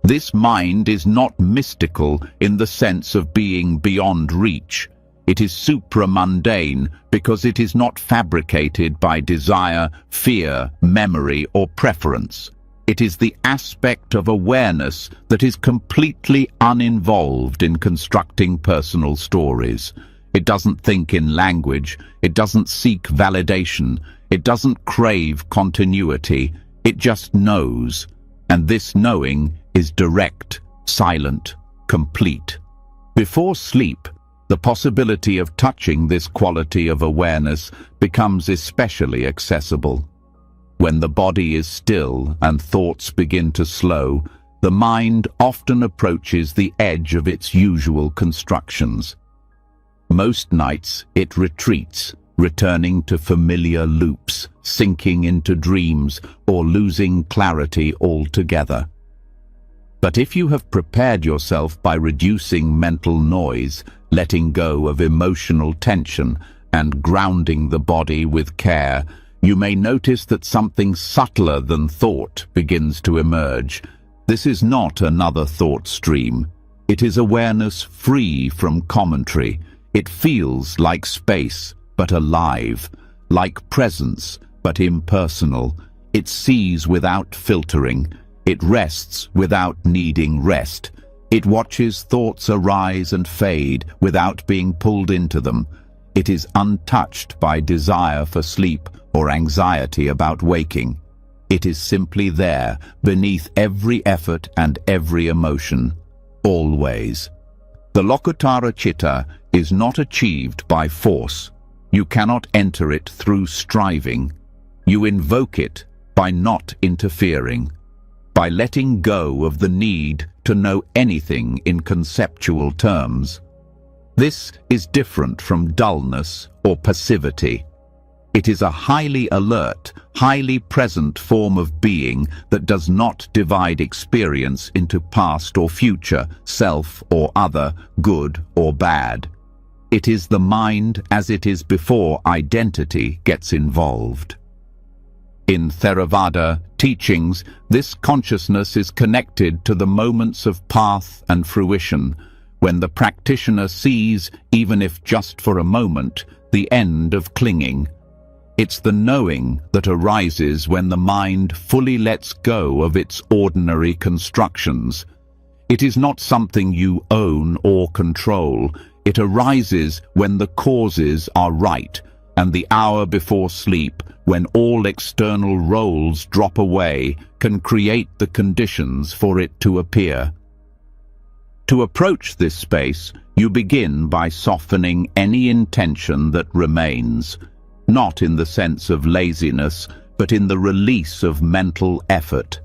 This mind is not mystical in the sense of being beyond reach. It is supramundane because it is not fabricated by desire, fear, memory, or preference. It is the aspect of awareness that is completely uninvolved in constructing personal stories. It doesn't think in language. It doesn't seek validation. It doesn't crave continuity. It just knows. And this knowing is direct, silent, complete. Before sleep, the possibility of touching this quality of awareness becomes especially accessible. When the body is still and thoughts begin to slow, the mind often approaches the edge of its usual constructions. Most nights it retreats, returning to familiar loops, sinking into dreams, or losing clarity altogether. But if you have prepared yourself by reducing mental noise, letting go of emotional tension, and grounding the body with care, you may notice that something subtler than thought begins to emerge. This is not another thought stream. It is awareness free from commentary. It feels like space, but alive, like presence, but impersonal. It sees without filtering. It rests without needing rest. It watches thoughts arise and fade without being pulled into them. It is untouched by desire for sleep or anxiety about waking. It is simply there, beneath every effort and every emotion, always. The Lokuttara Citta is not achieved by force. You cannot enter it through striving. You invoke it by not interfering, by letting go of the need to know anything in conceptual terms. This is different from dullness or passivity. It is a highly alert, highly present form of being that does not divide experience into past or future, self or other, good or bad. It is the mind as it is before identity gets involved. In Theravada teachings, this consciousness is connected to the moments of path and fruition, when the practitioner sees, even if just for a moment, the end of clinging. It's the knowing that arises when the mind fully lets go of its ordinary constructions. It is not something you own or control. It arises when the causes are right, and the hour before sleep, when all external roles drop away, can create the conditions for it to appear. To approach this space, you begin by softening any intention that remains, not in the sense of laziness, but in the release of mental effort.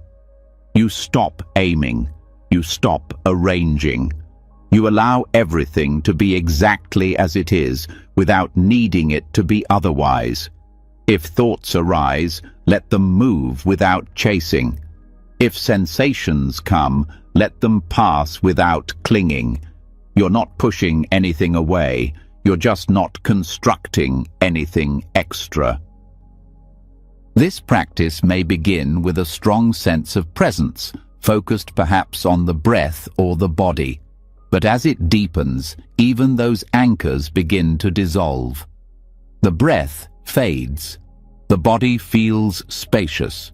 You stop aiming. You stop arranging. You allow everything to be exactly as it is, without needing it to be otherwise. If thoughts arise, let them move without chasing. If sensations come, let them pass without clinging. You're not pushing anything away. You're just not constructing anything extra. This practice may begin with a strong sense of presence, focused perhaps on the breath or the body. But as it deepens, even those anchors begin to dissolve. The breath fades. The body feels spacious.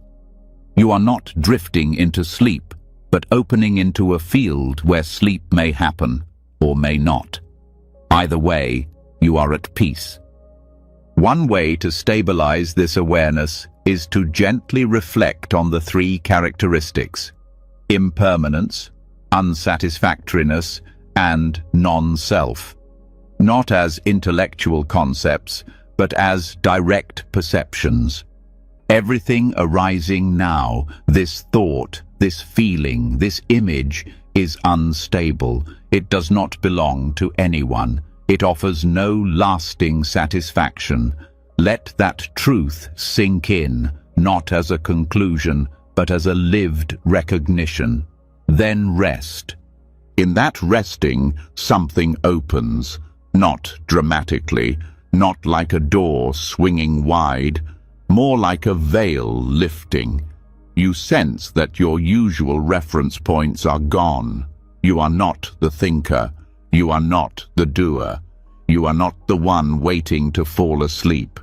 You are not drifting into sleep, but opening into a field where sleep may happen or may not. Either way, you are at peace. One way to stabilize this awareness is to gently reflect on the three characteristics: impermanence, unsatisfactoriness, and non-self, not as intellectual concepts, but as direct perceptions. Everything arising now, this thought, this feeling, this image, is unstable. It does not belong to anyone. It offers no lasting satisfaction. Let that truth sink in, not as a conclusion, but as a lived recognition. Then rest. In that resting, something opens, not dramatically, not like a door swinging wide, more like a veil lifting. You sense that your usual reference points are gone. You are not the thinker. You are not the doer. You are not the one waiting to fall asleep.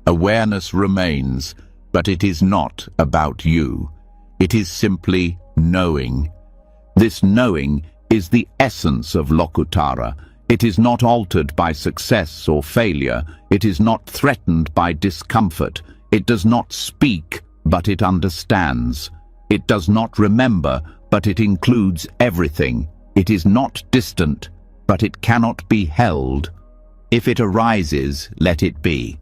Awareness remains, but it is not about you. It is simply knowing. This knowing is the essence of Lokuttara. It is not altered by success or failure. It is not threatened by discomfort. It does not speak, but it understands. It does not remember, but it includes everything. It is not distant, but it cannot be held. If it arises, let it be.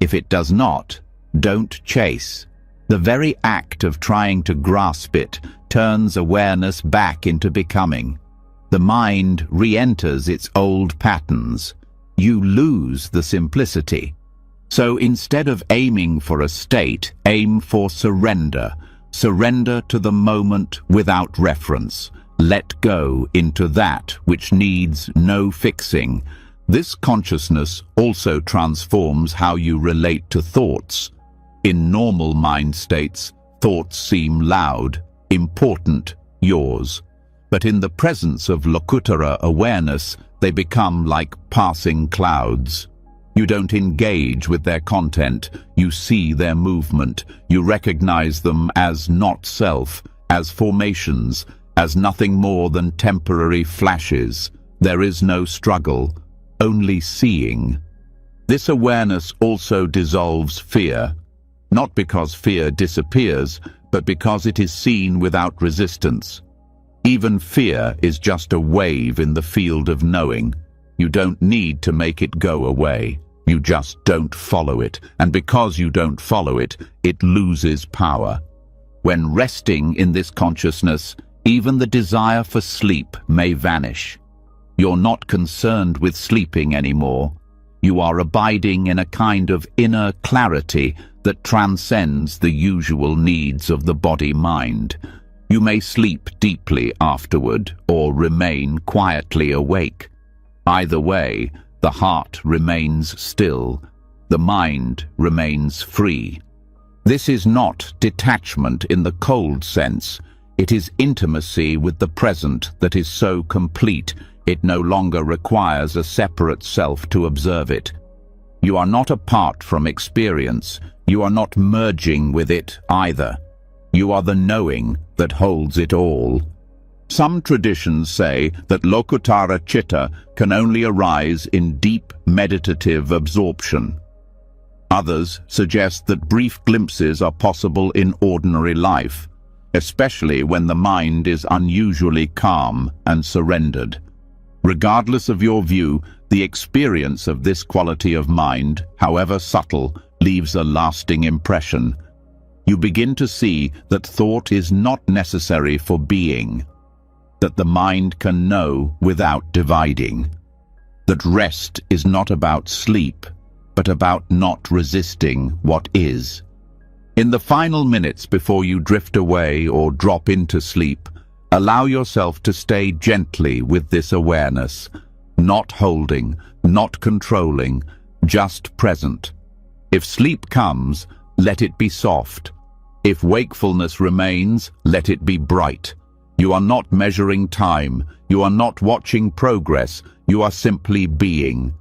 If it does not, don't chase. The very act of trying to grasp it turns awareness back into becoming. The mind re-enters its old patterns. You lose the simplicity. So instead of aiming for a state, aim for surrender. Surrender to the moment without reference. Let go into that which needs no fixing. This consciousness also transforms how you relate to thoughts. In normal mind states, thoughts seem loud, important, yours. But in the presence of Lokuttara awareness, they become like passing clouds. You don't engage with their content. You see their movement. You recognize them as not self, as formations, as nothing more than temporary flashes. There is no struggle, only seeing. This awareness also dissolves fear, not because fear disappears, but because it is seen without resistance. Even fear is just a wave in the field of knowing. You don't need to make it go away. You just don't follow it, and because you don't follow it, it loses power. When resting in this consciousness, even the desire for sleep may vanish. You're not concerned with sleeping anymore. You are abiding in a kind of inner clarity that transcends the usual needs of the body-mind. You may sleep deeply afterward or remain quietly awake. Either way, the heart remains still, the mind remains free. This is not detachment in the cold sense. It is intimacy with the present that is so complete it no longer requires a separate self to observe it. You are not apart from experience. You are not merging with it either. You are the knowing that holds it all. Some traditions say that Lokutara Chitta can only arise in deep meditative absorption. Others suggest that brief glimpses are possible in ordinary life, especially when the mind is unusually calm and surrendered. Regardless of your view, the experience of this quality of mind, however subtle, leaves a lasting impression. You begin to see that thought is not necessary for being, that the mind can know without dividing, that rest is not about sleep, but about not resisting what is. In the final minutes before you drift away or drop into sleep, allow yourself to stay gently with this awareness, not holding, not controlling, just present. If sleep comes, let it be soft. If wakefulness remains, let it be bright. You are not measuring time, you are not watching progress, you are simply being.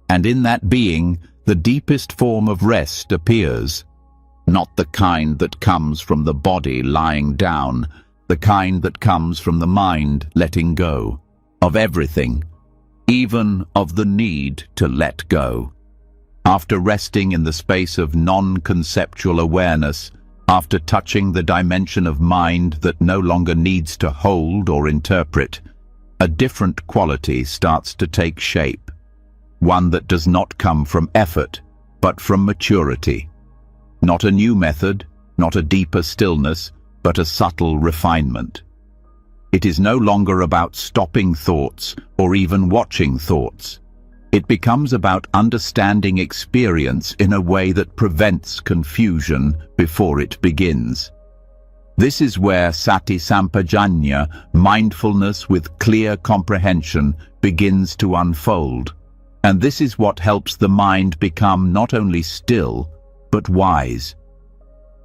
And in that being, the deepest form of rest appears. Not the kind that comes from the body lying down, the kind that comes from the mind letting go of everything, even of the need to let go. After resting in the space of non-conceptual awareness, after touching the dimension of mind that no longer needs to hold or interpret, a different quality starts to take shape, one that does not come from effort, but from maturity. Not a new method, not a deeper stillness, but a subtle refinement. It is no longer about stopping thoughts or even watching thoughts. It becomes about understanding experience in a way that prevents confusion before it begins. This is where sati sampajanya, mindfulness with clear comprehension, begins to unfold. And this is what helps the mind become not only still, but wise.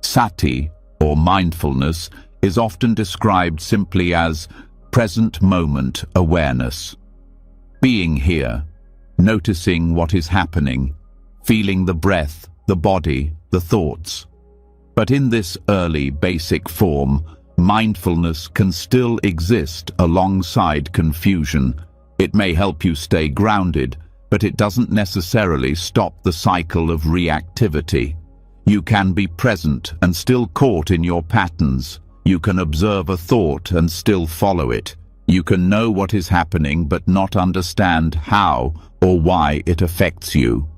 Sati, or mindfulness, is often described simply as present moment awareness. Being here, noticing what is happening, feeling the breath, the body, the thoughts. But in this early, basic form, mindfulness can still exist alongside confusion. It may help you stay grounded, but it doesn't necessarily stop the cycle of reactivity. You can be present and still caught in your patterns. You can observe a thought and still follow it. You can know what is happening but not understand how or why it affects you.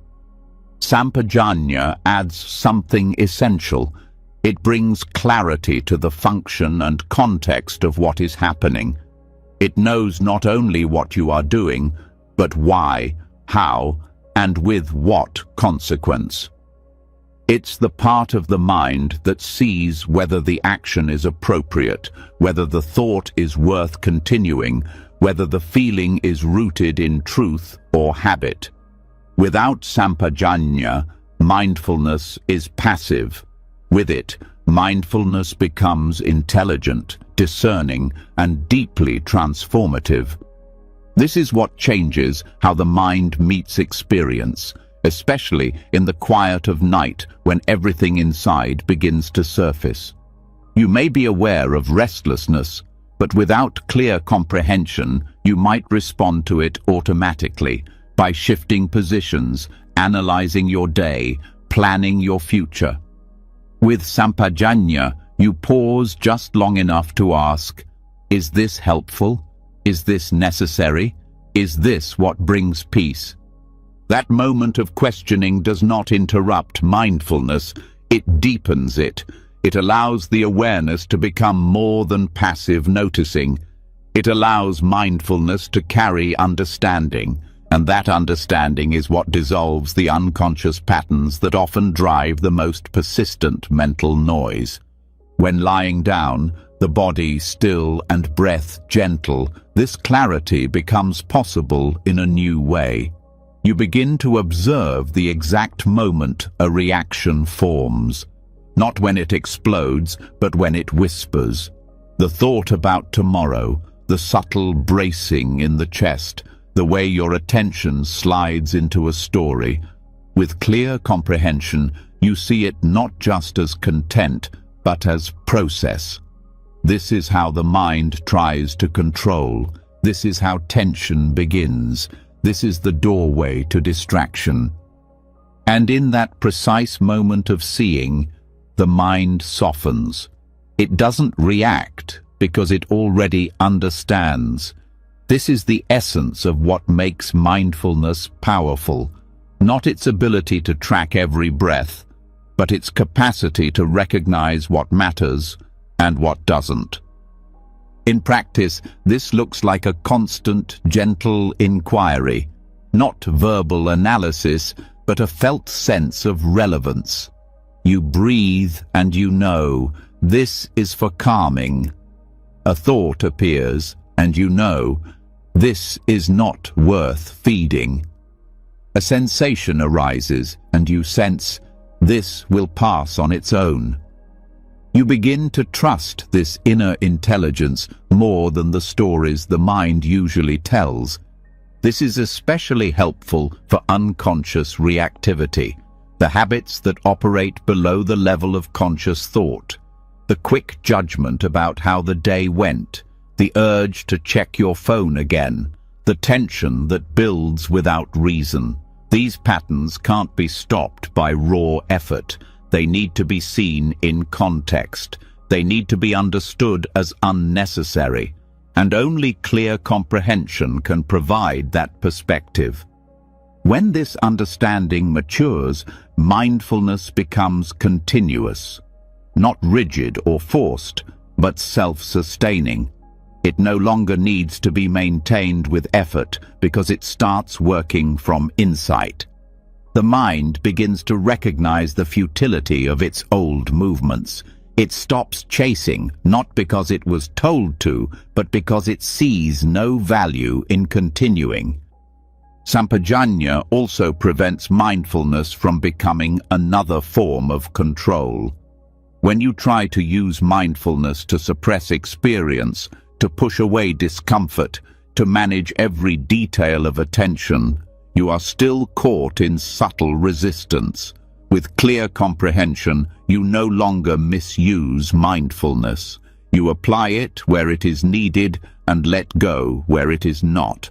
Sampajanya adds something essential. It brings clarity to the function and context of what is happening. It knows not only what you are doing, but why, how, and with what consequence. It's the part of the mind that sees whether the action is appropriate, whether the thought is worth continuing, whether the feeling is rooted in truth or habit. Without sampajanya, mindfulness is passive. With it, mindfulness becomes intelligent, discerning, and deeply transformative. This is what changes how the mind meets experience, especially in the quiet of night when everything inside begins to surface. You may be aware of restlessness, but without clear comprehension, you might respond to it automatically by shifting positions, analyzing your day, planning your future. With sampajanya, you pause just long enough to ask, is this helpful? Is this necessary? Is this what brings peace? That moment of questioning does not interrupt mindfulness, it deepens it. It allows the awareness to become more than passive noticing. It allows mindfulness to carry understanding, and that understanding is what dissolves the unconscious patterns that often drive the most persistent mental noise. When lying down, the body still and breath gentle, this clarity becomes possible in a new way. You begin to observe the exact moment a reaction forms. not when it explodes, but when it whispers. The thought about tomorrow, the subtle bracing in the chest, the way your attention slides into a story. With clear comprehension, you see it not just as content, but as process. This is how the mind tries to control. This is how tension begins. This is the doorway to distraction. And in that precise moment of seeing, the mind softens. It doesn't react because it already understands. This is the essence of what makes mindfulness powerful, not its ability to track every breath, but its capacity to recognize what matters and what doesn't. In practice, this looks like a constant, gentle inquiry, not verbal analysis, but a felt sense of relevance. You breathe and you know, this is for calming. A thought appears and you know, this is not worth feeding. A sensation arises and you sense, this will pass on its own. You begin to trust this inner intelligence more than the stories the mind usually tells. This is especially helpful for unconscious reactivity, the habits that operate below the level of conscious thought, the quick judgment about how the day went, the urge to check your phone again, the tension that builds without reason. These patterns can't be stopped by raw effort. They need to be seen in context. They need to be understood as unnecessary. And only clear comprehension can provide that perspective. When this understanding matures, mindfulness becomes continuous, not rigid or forced, but self-sustaining. It no longer needs to be maintained with effort because it starts working from insight. The mind begins to recognize the futility of its old movements. It stops chasing, not because it was told to, but because it sees no value in continuing. Sampajanya also prevents mindfulness from becoming another form of control. When you try to use mindfulness to suppress experience, to push away discomfort, to manage every detail of attention, you are still caught in subtle resistance. With clear comprehension, you no longer misuse mindfulness. You apply it where it is needed and let go where it is not.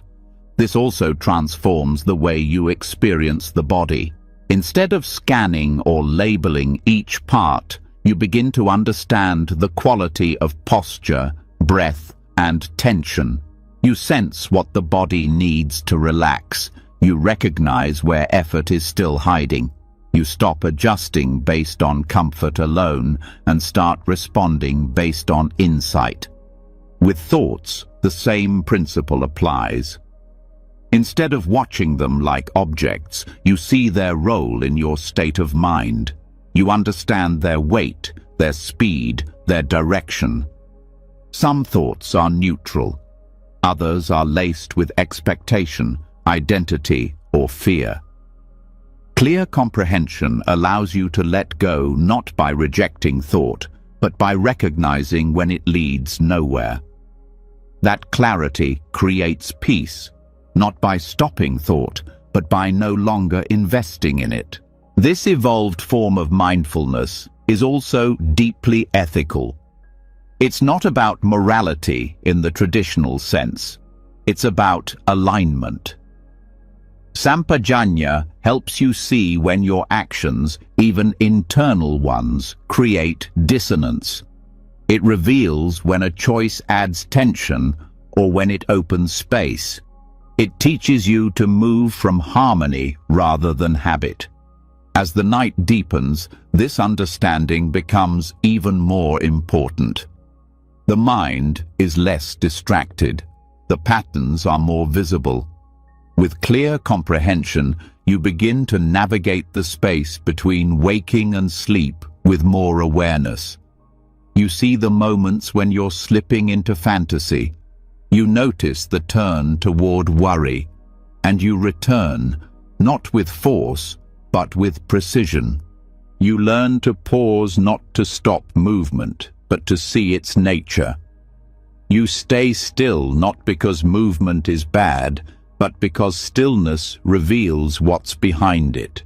This also transforms the way you experience the body. Instead of scanning or labeling each part, you begin to understand the quality of posture, breath, and tension. You sense what the body needs to relax. You recognize where effort is still hiding. You stop adjusting based on comfort alone and start responding based on insight. With thoughts, the same principle applies. Instead of watching them like objects, you see their role in your state of mind. You understand their weight, their speed, their direction. Some thoughts are neutral. Others are laced with expectation, identity, or fear. Clear comprehension allows you to let go not by rejecting thought, but by recognizing when it leads nowhere. That clarity creates peace, not by stopping thought, but by no longer investing in it. This evolved form of mindfulness is also deeply ethical. It's not about morality in the traditional sense. It's about alignment. Sampajanya helps you see when your actions, even internal ones, create dissonance. It reveals when a choice adds tension or when it opens space. It teaches you to move from harmony rather than habit. As the night deepens, this understanding becomes even more important. The mind is less distracted. The patterns are more visible. With clear comprehension, you begin to navigate the space between waking and sleep with more awareness. You see the moments when you're slipping into fantasy. You notice the turn toward worry, and you return, not with force, but with precision. You learn to pause not to stop movement, but to see its nature. You stay still not because movement is bad, but because stillness reveals what's behind it.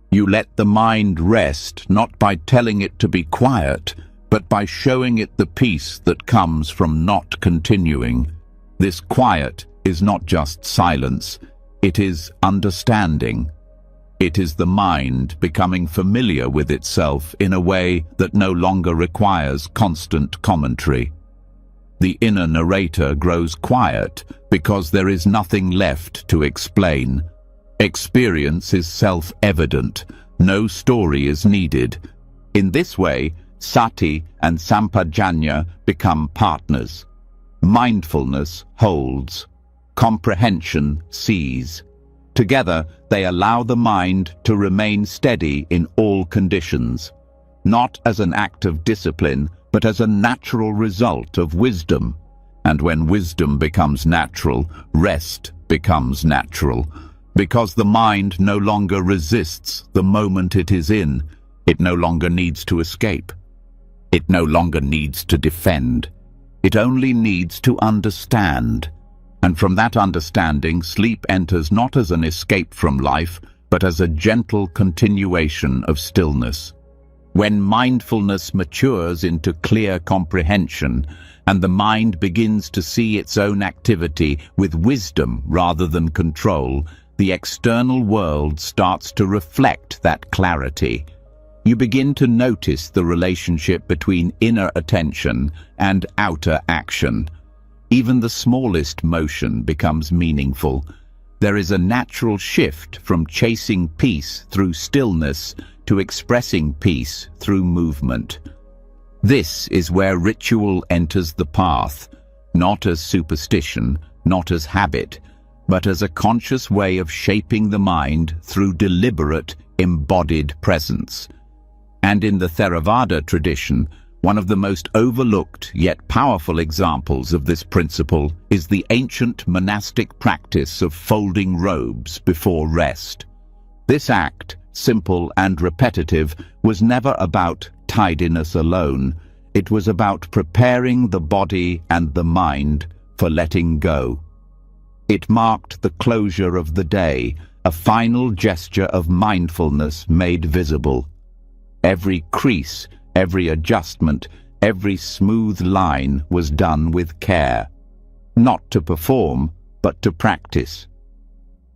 You let the mind rest not by telling it to be quiet, but by showing it the peace that comes from not continuing. This quiet is not just silence, it is understanding. It is the mind becoming familiar with itself in a way that no longer requires constant commentary. The inner narrator grows quiet because there is nothing left to explain. Experience is self-evident. No story is needed. In this way, sati and sampajanya become partners. Mindfulness holds. Comprehension sees. Together, they allow the mind to remain steady in all conditions, not as an act of discipline, but as a natural result of wisdom. And when wisdom becomes natural, rest becomes natural. Because the mind no longer resists the moment it is in, it no longer needs to escape. It no longer needs to defend. It only needs to understand. And from that understanding, sleep enters not as an escape from life, but as a gentle continuation of stillness. When mindfulness matures into clear comprehension, and the mind begins to see its own activity with wisdom rather than control, the external world starts to reflect that clarity. You begin to notice the relationship between inner attention and outer action. Even the smallest motion becomes meaningful. There is a natural shift from chasing peace through stillness to expressing peace through movement. This is where ritual enters the path, not as superstition, not as habit, but as a conscious way of shaping the mind through deliberate, embodied presence. And in the Theravada tradition, one of the most overlooked yet powerful examples of this principle is the ancient monastic practice of folding robes before rest. This act, simple and repetitive, was never about tidiness alone. It was about preparing the body and the mind for letting go. It marked the closure of the day, a final gesture of mindfulness made visible. Every crease, every adjustment, every smooth line was done with care, not to perform, but to practice.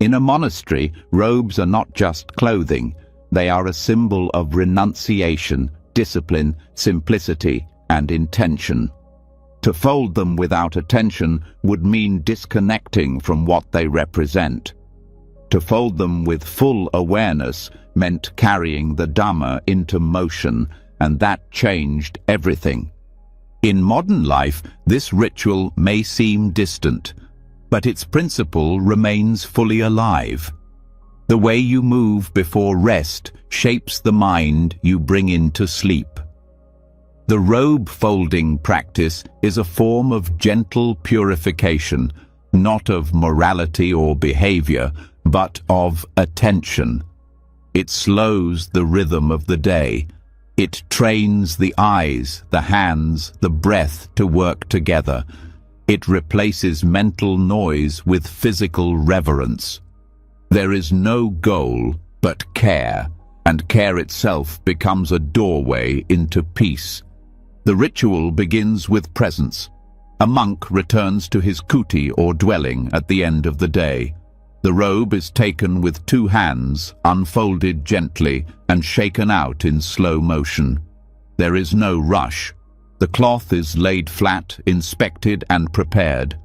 In a monastery, robes are not just clothing, they are a symbol of renunciation, discipline, simplicity, and intention. To fold them without attention would mean disconnecting from what they represent. To fold them with full awareness meant carrying the Dhamma into motion, and that changed everything. In modern life, this ritual may seem distant, but its principle remains fully alive. The way you move before rest shapes the mind you bring into sleep. The robe folding practice is a form of gentle purification, not of morality or behavior, but of attention. It slows the rhythm of the day. It trains the eyes, the hands, the breath to work together. It replaces mental noise with physical reverence. There is no goal but care, and care itself becomes a doorway into peace. The ritual begins with presence. A monk returns to his kuti or dwelling at the end of the day. The robe is taken with two hands, unfolded gently, and shaken out in slow motion. There is no rush. The cloth is laid flat, inspected, and prepared.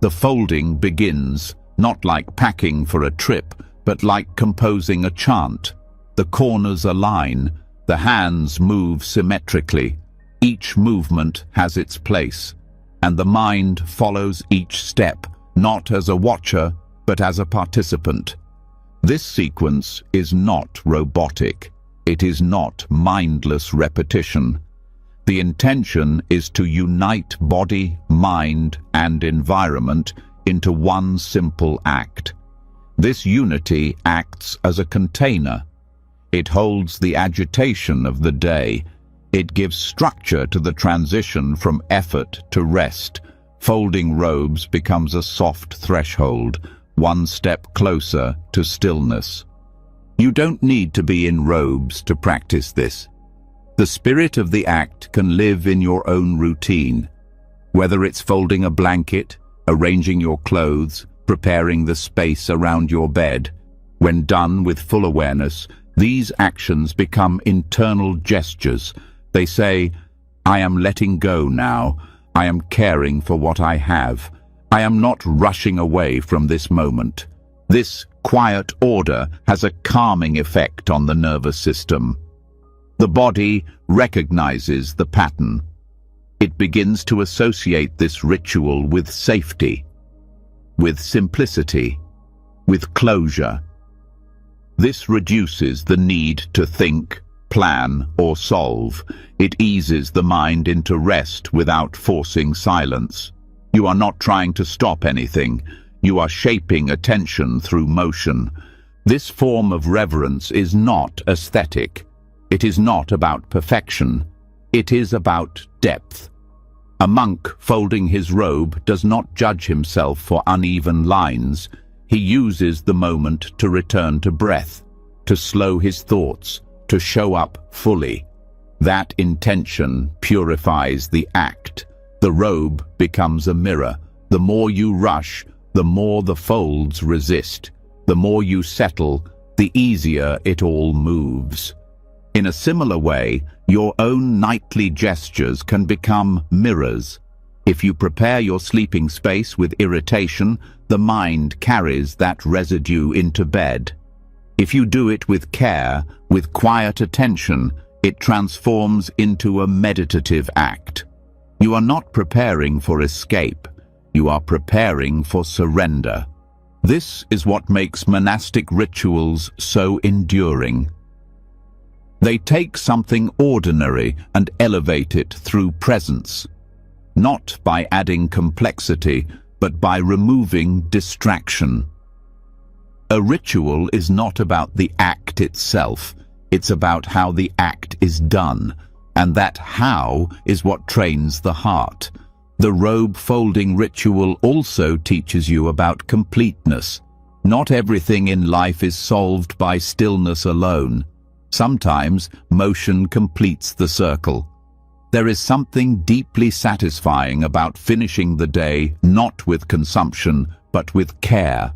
The folding begins, not like packing for a trip, but like composing a chant. The corners align, the hands move symmetrically. Each movement has its place, and the mind follows each step, not as a watcher, but as a participant. This sequence is not robotic. It is not mindless repetition. The intention is to unite body, mind, and environment into one simple act. This unity acts as a container. It holds the agitation of the day. It gives structure to the transition from effort to rest. Folding robes becomes a soft threshold, one step closer to stillness. You don't need to be in robes to practice this. The spirit of the act can live in your own routine. Whether it's folding a blanket, arranging your clothes, preparing the space around your bed, when done with full awareness, these actions become internal gestures. They say, I am letting go now. I am caring for what I have. I am not rushing away from this moment. This quiet order has a calming effect on the nervous system. The body recognizes the pattern. It begins to associate this ritual with safety, with simplicity, with closure. This reduces the need to think, plan, or solve. It eases the mind into rest without forcing silence. You are not trying to stop anything. You are shaping attention through motion. This form of reverence is not aesthetic. It is not about perfection. It is about depth. A monk folding his robe does not judge himself for uneven lines. He uses the moment to return to breath, to slow his thoughts, to show up fully. That intention purifies the act. The robe becomes a mirror. The more you rush, the more the folds resist. The more you settle, the easier it all moves. In a similar way, your own nightly gestures can become mirrors. If you prepare your sleeping space with irritation, the mind carries that residue into bed. If you do it with care, with quiet attention, it transforms into a meditative act. You are not preparing for escape. You are preparing for surrender. This is what makes monastic rituals so enduring. They take something ordinary and elevate it through presence, not by adding complexity, but by removing distraction. A ritual is not about the act itself, it's about how the act is done, and that how is what trains the heart. The robe folding ritual also teaches you about completeness. Not everything in life is solved by stillness alone. Sometimes motion completes the circle. There is something deeply satisfying about finishing the day not with consumption, but with care.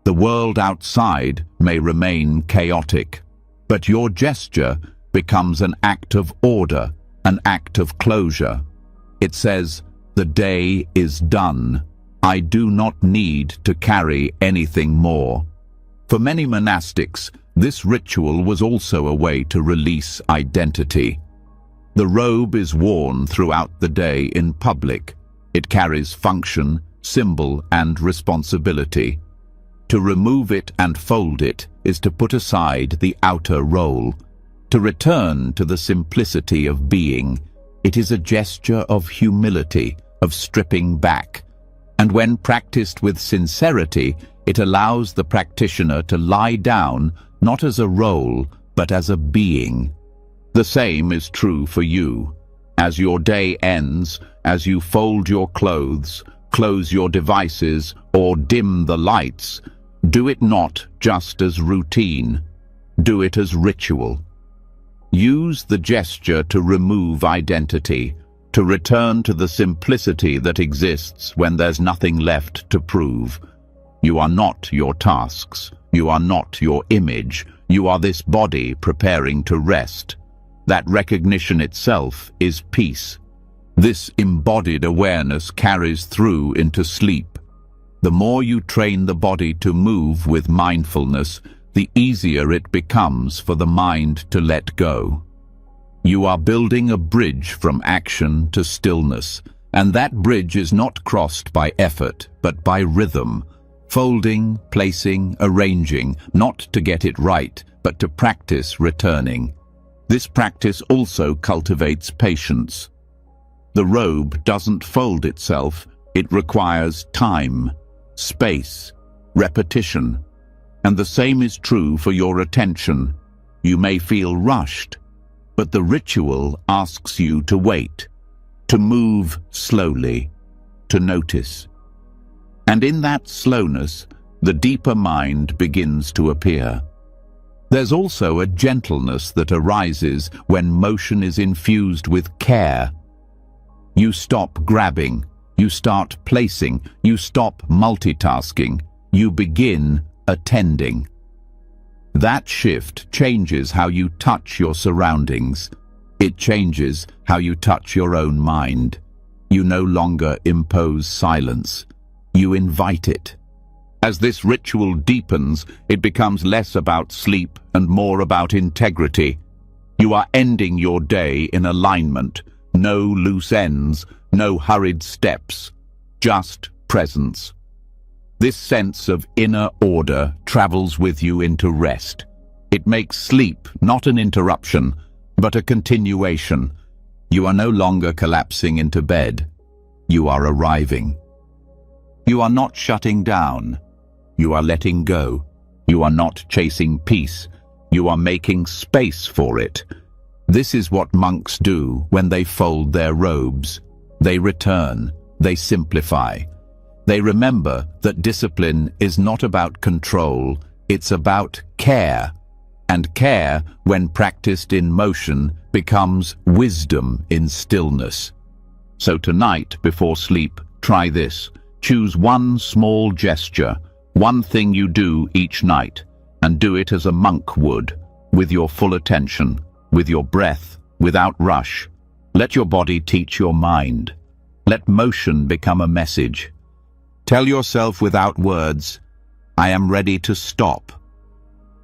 The world outside may remain chaotic, but your gesture becomes an act of order, an act of closure. It says, "The day is done. I do not need to carry anything more." For many monastics, this ritual was also a way to release identity. The robe is worn throughout the day in public. It carries function, symbol, and responsibility. To remove it and fold it is to put aside the outer role, to return to the simplicity of being. It is a gesture of humility, of stripping back. And when practiced with sincerity, it allows the practitioner to lie down not as a role, but as a being. The same is true for you. As your day ends, as you fold your clothes, close your devices, or dim the lights, do it not just as routine. Do it as ritual. Use the gesture to remove identity, to return to the simplicity that exists when there's nothing left to prove. You are not your tasks. You are not your image. You are this body preparing to rest. That recognition itself is peace. This embodied awareness carries through into sleep. The more you train the body to move with mindfulness, the easier it becomes for the mind to let go. You are building a bridge from action to stillness, and that bridge is not crossed by effort, but by rhythm. Folding, placing, arranging, not to get it right, but to practice returning. This practice also cultivates patience. The robe doesn't fold itself. It requires time, space, repetition. And the same is true for your attention. You may feel rushed, but the ritual asks you to wait, to move slowly, to notice. And in that slowness, the deeper mind begins to appear. There's also a gentleness that arises when motion is infused with care. You stop grabbing, you start placing, you stop multitasking, you begin attending. That shift changes how you touch your surroundings. It changes how you touch your own mind. You no longer impose silence. You invite it. As this ritual deepens, it becomes less about sleep and more about integrity. You are ending your day in alignment. No loose ends, no hurried steps, just presence. This sense of inner order travels with you into rest. It makes sleep not an interruption, but a continuation. You are no longer collapsing into bed. You are arriving. You are not shutting down. You are letting go. You are not chasing peace. You are making space for it. This is what monks do when they fold their robes. They return. They simplify. They remember that discipline is not about control, it's about care. And care, when practiced in motion, becomes wisdom in stillness. So tonight, before sleep, try this. Choose one small gesture, one thing you do each night, and do it as a monk would, with your full attention, with your breath, without rush. Let your body teach your mind. Let motion become a message. Tell yourself without words, I am ready to stop.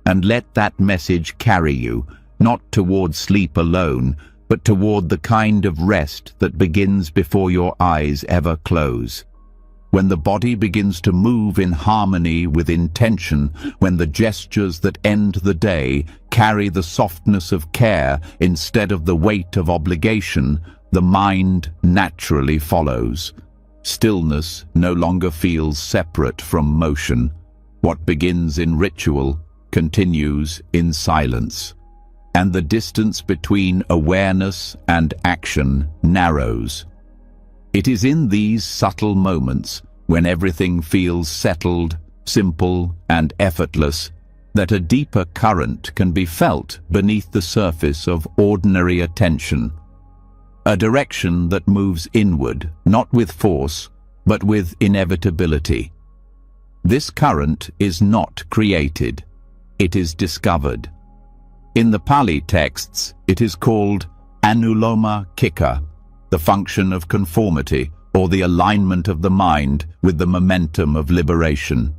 And let that message carry you, not toward sleep alone, but toward the kind of rest that begins before your eyes ever close. When the body begins to move in harmony with intention, when the gestures that end the day carry the softness of care instead of the weight of obligation, the mind naturally follows. Stillness no longer feels separate from motion. What begins in ritual continues in silence. And the distance between awareness and action narrows. It is in these subtle moments, when everything feels settled, simple, and effortless, that a deeper current can be felt beneath the surface of ordinary attention. A direction that moves inward, not with force, but with inevitability. This current is not created, it is discovered. In the Pali texts, it is called anuloma kika, the function of conformity, or the alignment of the mind with the momentum of liberation.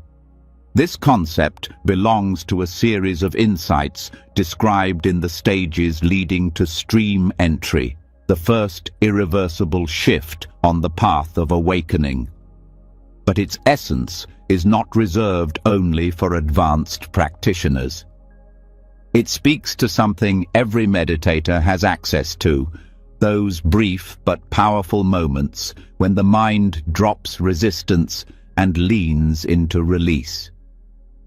This concept belongs to a series of insights described in the stages leading to stream entry, the first irreversible shift on the path of awakening. But its essence is not reserved only for advanced practitioners. It speaks to something every meditator has access to, those brief but powerful moments when the mind drops resistance and leans into release.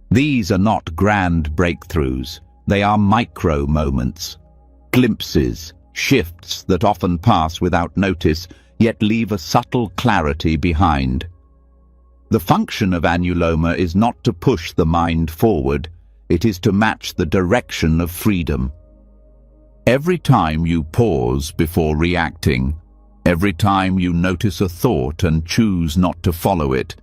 These are not grand breakthroughs, they are micro moments, glimpses, shifts that often pass without notice, yet leave a subtle clarity behind. The function of anuloma is not to push the mind forward, it is to match the direction of freedom. Every time you pause before reacting, every time you notice a thought and choose not to follow it,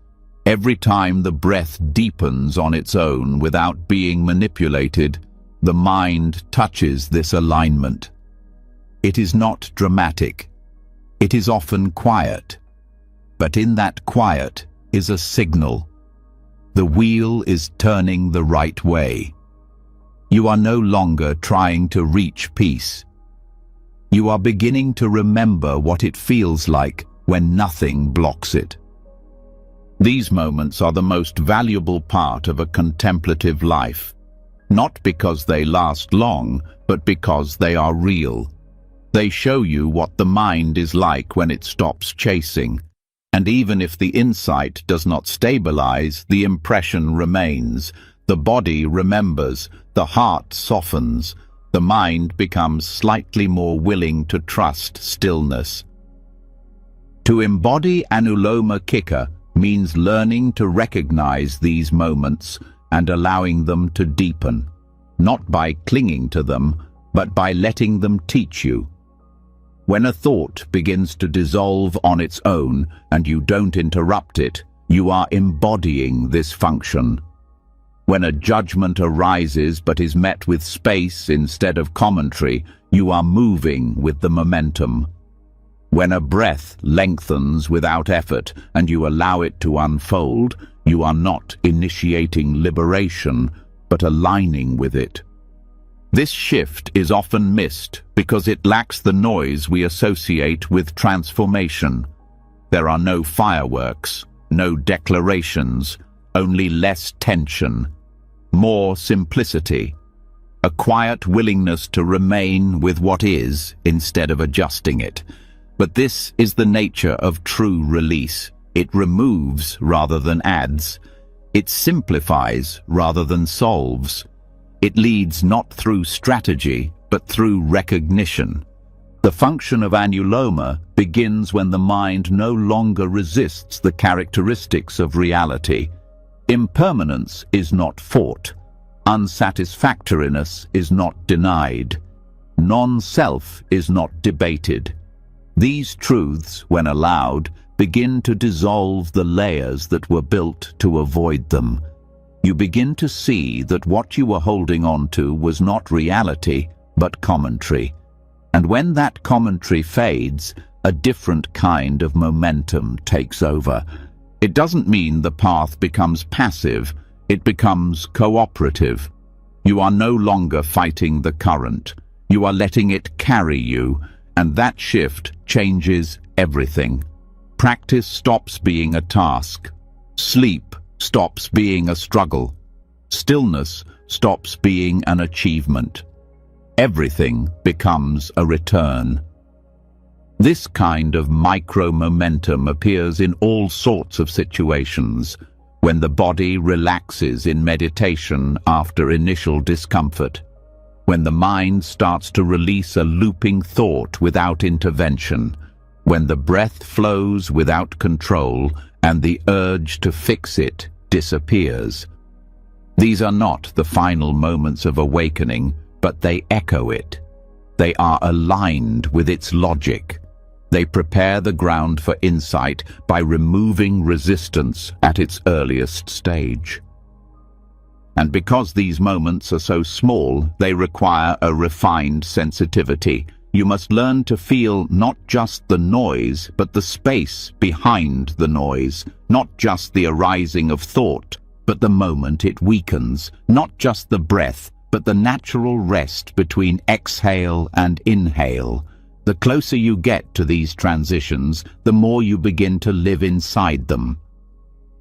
every time the breath deepens on its own without being manipulated, the mind touches this alignment. It is not dramatic. It is often quiet. But in that quiet is a signal. The wheel is turning the right way. You are no longer trying to reach peace. You are beginning to remember what it feels like when nothing blocks it. These moments are the most valuable part of a contemplative life, not because they last long, but because they are real. They show you what the mind is like when it stops chasing, and even if the insight does not stabilize, the impression remains. The body remembers, The heart softens. The mind becomes slightly more willing to trust stillness. To embody Anuloma Kika means learning to recognize these moments and allowing them to deepen, not by clinging to them, but by letting them teach you. When a thought begins to dissolve on its own and you don't interrupt it, you are embodying this function. When a judgment arises but is met with space instead of commentary, you are moving with the momentum. When a breath lengthens without effort and you allow it to unfold, you are not initiating liberation, but aligning with it. This shift is often missed because it lacks the noise we associate with transformation. There are no fireworks, no declarations, only less tension, more simplicity, a quiet willingness to remain with what is instead of adjusting it. But this is the nature of true release. It removes rather than adds. It simplifies rather than solves. It leads not through strategy, but through recognition. The function of anuloma begins when the mind no longer resists the characteristics of reality. Impermanence is not fought. Unsatisfactoriness is not denied. Non-self is not debated. These truths, when allowed, begin to dissolve the layers that were built to avoid them. You begin to see that what you were holding on to was not reality, but commentary. And when that commentary fades, a different kind of momentum takes over. It doesn't mean the path becomes passive, it becomes cooperative. You are no longer fighting the current. You are letting it carry you, and that shift changes everything. Practice stops being a task. Sleep stops being a struggle. Stillness stops being an achievement. Everything becomes a return. This kind of micro-momentum appears in all sorts of situations, when the body relaxes in meditation after initial discomfort, when the mind starts to release a looping thought without intervention, when the breath flows without control and the urge to fix it disappears. These are not the final moments of awakening, but they echo it. They are aligned with its logic. They prepare the ground for insight by removing resistance at its earliest stage. And because these moments are so small, they require a refined sensitivity. You must learn to feel not just the noise, but the space behind the noise, not just the arising of thought, but the moment it weakens, not just the breath, but the natural rest between exhale and inhale. The closer you get to these transitions, the more you begin to live inside them.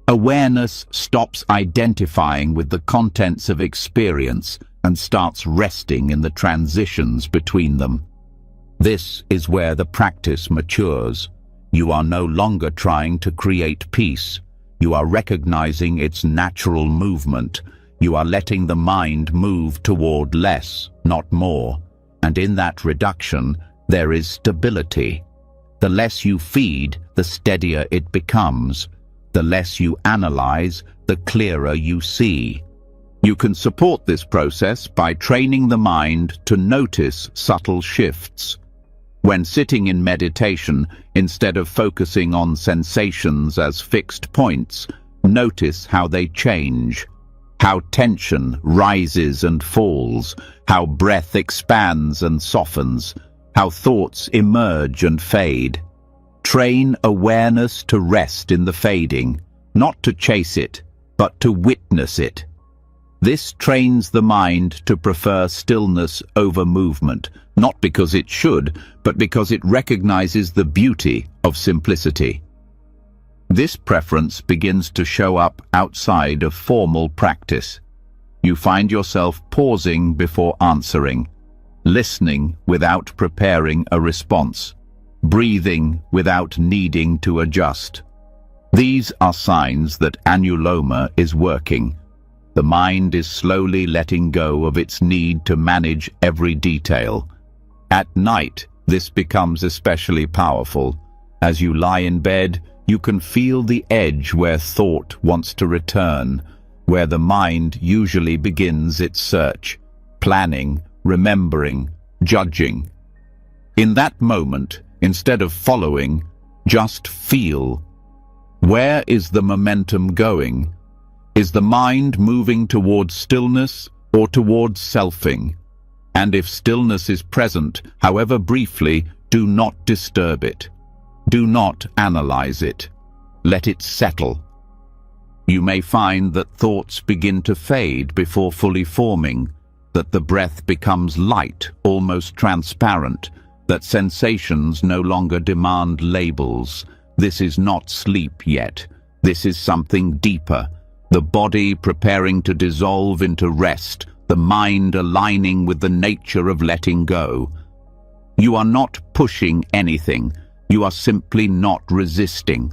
Awareness stops identifying with the contents of experience and starts resting in the transitions between them. This is where the practice matures. You are no longer trying to create peace. You are recognizing its natural movement. You are letting the mind move toward less, not more. And in that reduction, there is stability. The less you feed, the steadier it becomes. The less you analyze, the clearer you see. You can support this process by training the mind to notice subtle shifts. When sitting in meditation, instead of focusing on sensations as fixed points, notice how they change, how tension rises and falls, how breath expands and softens, how thoughts emerge and fade. Train awareness to rest in the fading, not to chase it, but to witness it. This trains the mind to prefer stillness over movement, not because it should, but because it recognizes the beauty of simplicity. This preference begins to show up outside of formal practice. You find yourself pausing before answering, listening without preparing a response, breathing without needing to adjust. These are signs that anuloma is working. The mind is slowly letting go of its need to manage every detail. At night, this becomes especially powerful. As you lie in bed, you can feel the edge where thought wants to return, where the mind usually begins its search, planning, remembering, judging. In that moment, instead of following, just feel. Where is the momentum going? Is the mind moving towards stillness or towards selfing? And if stillness is present, however briefly, do not disturb it. Do not analyze it. Let it settle. You may find that thoughts begin to fade before fully forming, that the breath becomes light, almost transparent, that sensations no longer demand labels. This is not sleep yet. This is something deeper. The body preparing to dissolve into rest, the mind aligning with the nature of letting go. You are not pushing anything. You are simply not resisting.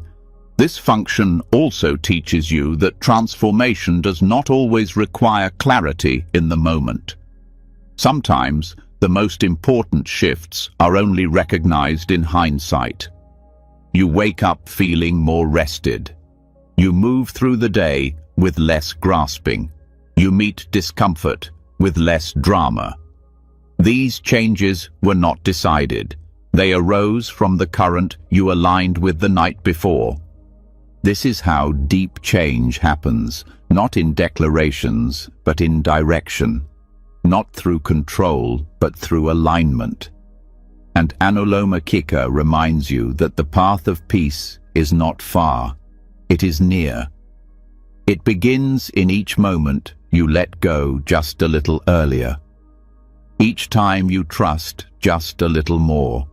This function also teaches you that transformation does not always require clarity in the moment. Sometimes, the most important shifts are only recognized in hindsight. You wake up feeling more rested. You move through the day with less grasping. You meet discomfort with less drama. These changes were not decided. They arose from the current you aligned with the night before. This is how deep change happens, not in declarations, but in direction. Not through control, but through alignment. And Anuloma Kika reminds you that the path of peace is not far, it is near. It begins in each moment you let go just a little earlier. Each time you trust just a little more.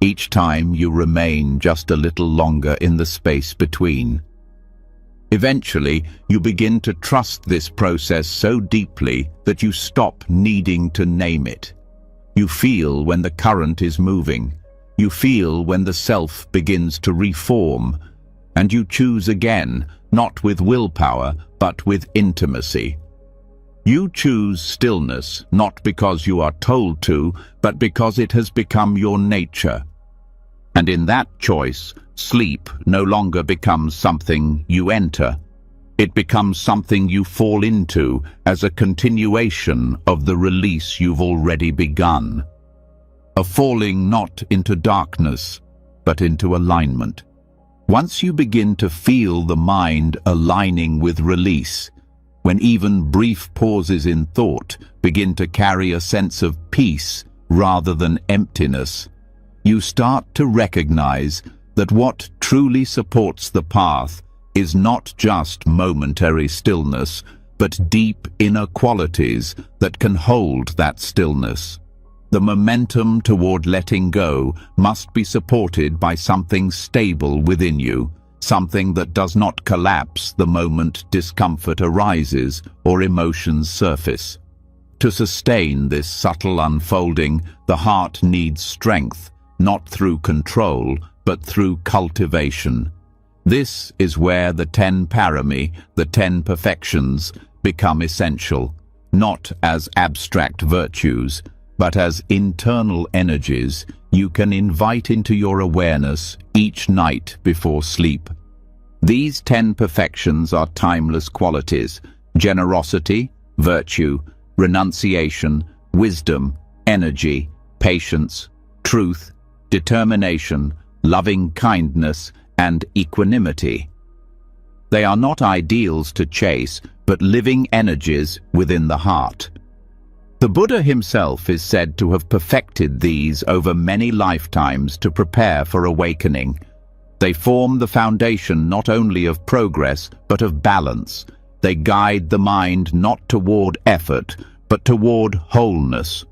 Each time you remain just a little longer in the space between. Eventually, you begin to trust this process so deeply that you stop needing to name it. You feel when the current is moving. You feel when the self begins to reform. And you choose again, not with willpower, but with intimacy. You choose stillness, not because you are told to, but because it has become your nature. And in that choice, sleep no longer becomes something you enter. It becomes something you fall into as a continuation of the release you've already begun. A falling not into darkness, but into alignment. Once you begin to feel the mind aligning with release, when even brief pauses in thought begin to carry a sense of peace rather than emptiness, you start to recognize that what truly supports the path is not just momentary stillness, but deep inner qualities that can hold that stillness. The momentum toward letting go must be supported by something stable within you, something that does not collapse the moment discomfort arises or emotions surface. To sustain this subtle unfolding, the heart needs strength, not through control, but through cultivation. This is where the 10 parami, the 10 perfections, become essential, not as abstract virtues, but as internal energies you can invite into your awareness each night before sleep. These 10 perfections are timeless qualities: generosity, virtue, renunciation, wisdom, energy, patience, truth, determination, loving kindness, and equanimity. They are not ideals to chase, but living energies within the heart. The Buddha himself is said to have perfected these over many lifetimes to prepare for awakening. They form the foundation not only of progress, but of balance. They guide the mind not toward effort, but toward wholeness.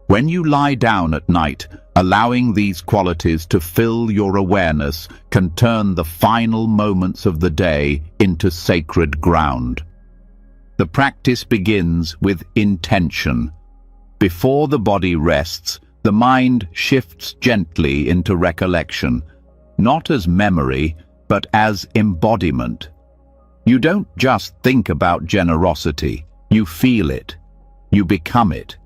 When you lie down at night, allowing these qualities to fill your awareness can turn the final moments of the day into sacred ground. The practice begins with intention. Before the body rests, the mind shifts gently into recollection, not as memory, but as embodiment. You don't just think about generosity, you feel it. You become it.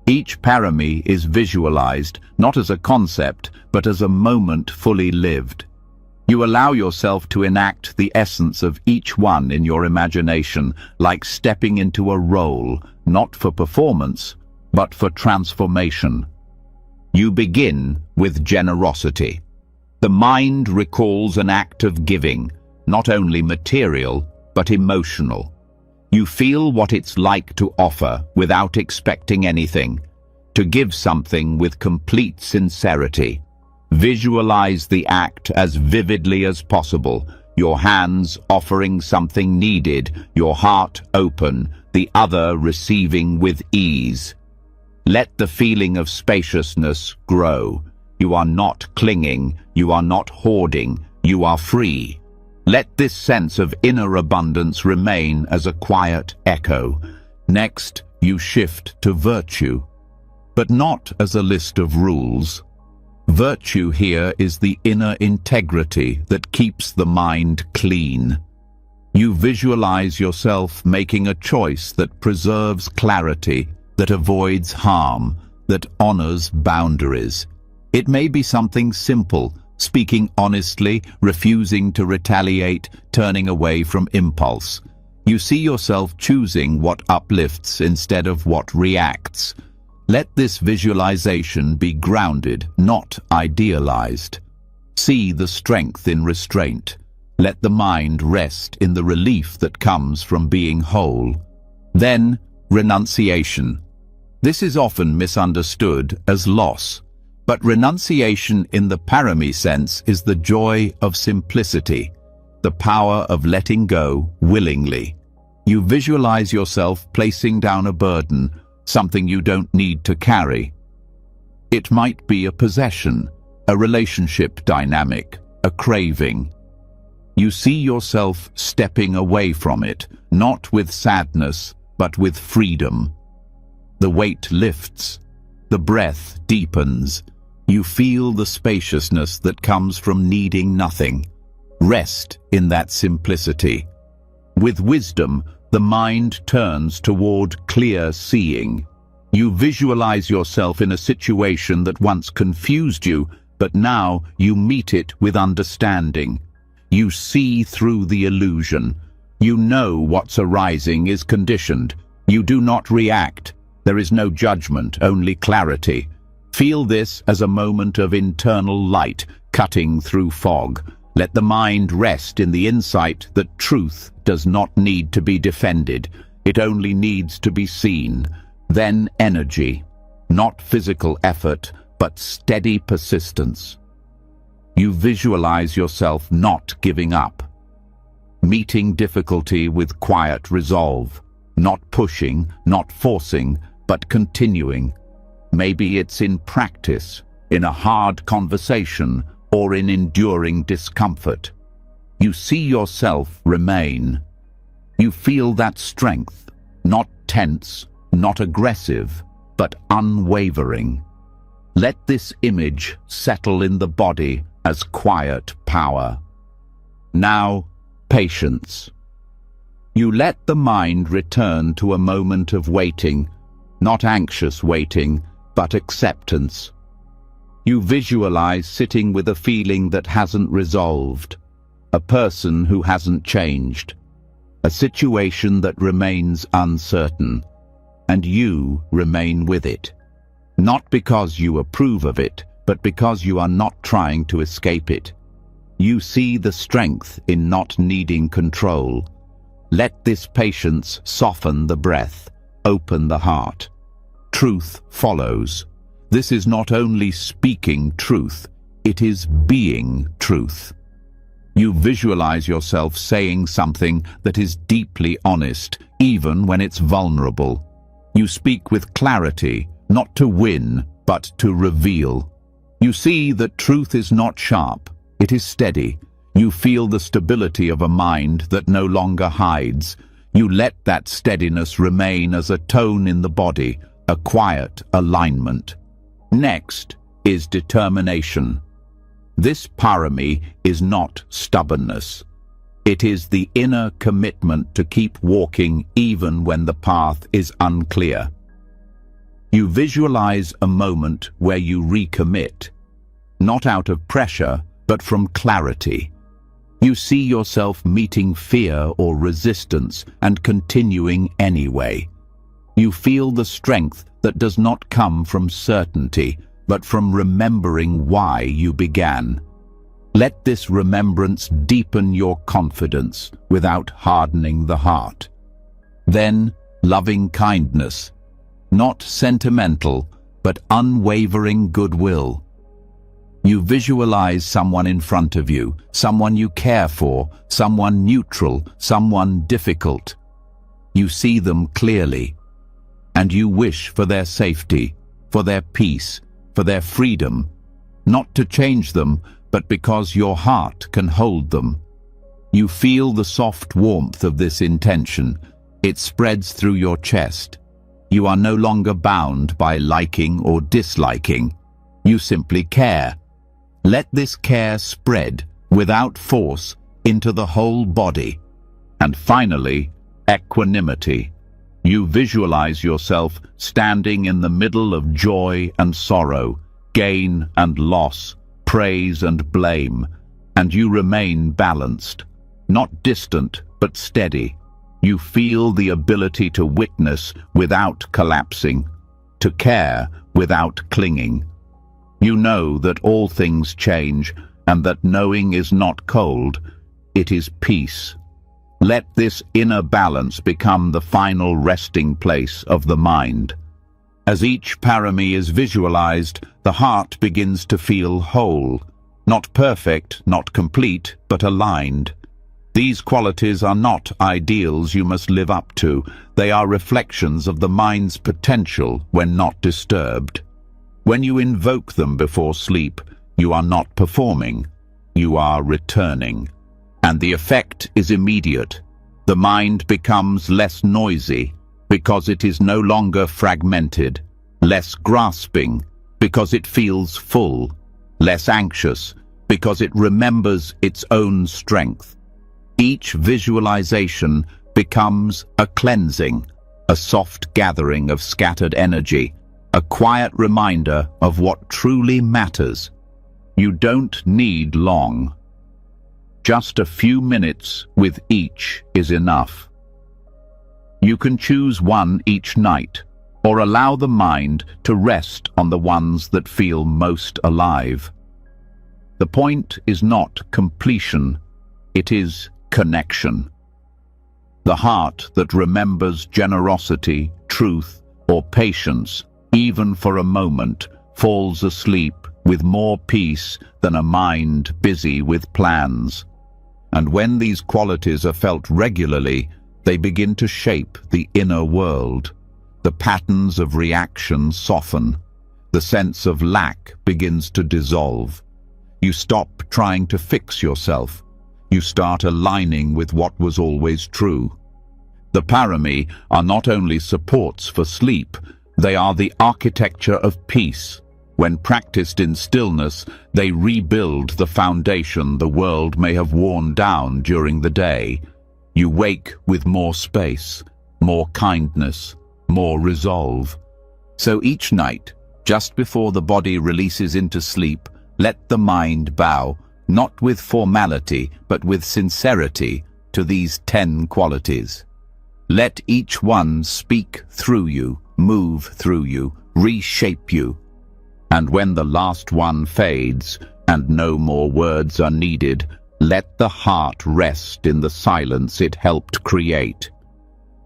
Each parami is visualized, not as a concept, but as a moment fully lived. You allow yourself to enact the essence of each one in your imagination, like stepping into a role, not for performance, but for transformation. You begin with generosity. The mind recalls an act of giving, not only material, but emotional. You feel what it's like to offer without expecting anything, to give something with complete sincerity. Visualize the act as vividly as possible, your hands offering something needed, your heart open, the other receiving with ease. Let the feeling of spaciousness grow. You are not clinging, you are not hoarding, you are free. Let this sense of inner abundance remain as a quiet echo. Next, you shift to virtue, but not as a list of rules. Virtue here is the inner integrity that keeps the mind clean. You visualize yourself making a choice that preserves clarity, that avoids harm, that honors boundaries. It may be something simple, speaking honestly, refusing to retaliate, turning away from impulse. You see yourself choosing what uplifts instead of what reacts. Let this visualization be grounded, not idealized. See the strength in restraint. Let the mind rest in the relief that comes from being whole. Then, renunciation. This is often misunderstood as loss, but renunciation in the parami sense is the joy of simplicity, the power of letting go willingly. You visualize yourself placing down a burden, something you don't need to carry. It might be a possession, a relationship dynamic, a craving. You see yourself stepping away from it, not with sadness, but with freedom. The weight lifts, the breath deepens. You feel the spaciousness that comes from needing nothing. Rest in that simplicity. With wisdom, the mind turns toward clear seeing. You visualize yourself in a situation that once confused you, but now you meet it with understanding. You see through the illusion. You know what's arising is conditioned. You do not react. There is no judgment, only clarity. Feel this as a moment of internal light cutting through fog. Let the mind rest in the insight that truth does not need to be defended. It only needs to be seen. Then energy, not physical effort, but steady persistence. You visualize yourself not giving up, meeting difficulty with quiet resolve, not pushing, not forcing, but continuing. Maybe it's in practice, in a hard conversation, or in enduring discomfort. You see yourself remain. You feel that strength, not tense, not aggressive, but unwavering. Let this image settle in the body as quiet power. Now, patience. You let the mind return to a moment of waiting, not anxious waiting, but acceptance. You visualize sitting with a feeling that hasn't resolved, a person who hasn't changed, a situation that remains uncertain, and you remain with it. Not because you approve of it, but because you are not trying to escape it. You see the strength in not needing control. Let this patience soften the breath, open the heart. Truth follows. This is not only speaking truth, it is being truth. You visualize yourself saying something that is deeply honest, even when it's vulnerable. You speak with clarity, not to win, but to reveal. You see that truth is not sharp, it is steady. You feel the stability of a mind that no longer hides. You let that steadiness remain as a tone in the body, a quiet alignment. Next is determination. This parami is not stubbornness. It is the inner commitment to keep walking even when the path is unclear. You visualize a moment where you recommit, not out of pressure, but from clarity. You see yourself meeting fear or resistance and continuing anyway. You feel the strength that does not come from certainty, but from remembering why you began. Let this remembrance deepen your confidence without hardening the heart. Then, loving kindness, not sentimental, but unwavering goodwill. You visualize someone in front of you, someone you care for, someone neutral, someone difficult. You see them clearly, and you wish for their safety, for their peace, for their freedom, not to change them, but because your heart can hold them. You feel the soft warmth of this intention. It spreads through your chest. You are no longer bound by liking or disliking. You simply care. Let this care spread, without force, into the whole body. And finally, equanimity. You visualize yourself standing in the middle of joy and sorrow, gain and loss, praise and blame, and you remain balanced, not distant, but steady. You feel the ability to witness without collapsing, to care without clinging. You know that all things change, and that knowing is not cold, it is peace. Let this inner balance become the final resting place of the mind. As each parami is visualized, the heart begins to feel whole, not perfect, not complete, but aligned. These qualities are not ideals you must live up to. They are reflections of the mind's potential when not disturbed. When you invoke them before sleep, you are not performing, you are returning. And the effect is immediate. The mind becomes less noisy because it is no longer fragmented, less grasping because it feels full, less anxious because it remembers its own strength. Each visualization becomes a cleansing, a soft gathering of scattered energy, a quiet reminder of what truly matters. You don't need long. Just a few minutes with each is enough. You can choose one each night, or allow the mind to rest on the ones that feel most alive. The point is not completion, it is connection. The heart that remembers generosity, truth, or patience, even for a moment, falls asleep with more peace than a mind busy with plans. And when these qualities are felt regularly, they begin to shape the inner world. The patterns of reaction soften. The sense of lack begins to dissolve. You stop trying to fix yourself. You start aligning with what was always true. The parami are not only supports for sleep, they are the architecture of peace. When practiced in stillness, they rebuild the foundation the world may have worn down during the day. You wake with more space, more kindness, more resolve. So each night, just before the body releases into sleep, let the mind bow, not with formality, but with sincerity, to these 10 qualities. Let each one speak through you, move through you, reshape you. And when the last one fades, and no more words are needed, let the heart rest in the silence it helped create.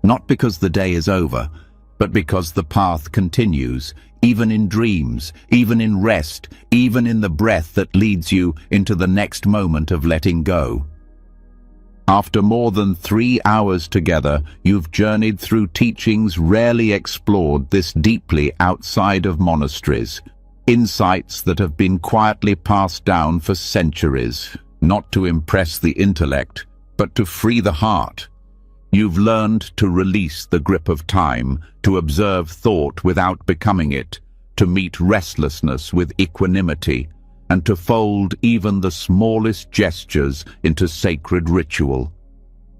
Not because the day is over, but because the path continues, even in dreams, even in rest, even in the breath that leads you into the next moment of letting go. After more than 3 hours together, you've journeyed through teachings rarely explored this deeply outside of monasteries. Insights that have been quietly passed down for centuries, not to impress the intellect, but to free the heart. You've learned to release the grip of time, to observe thought without becoming it, to meet restlessness with equanimity, and to fold even the smallest gestures into sacred ritual.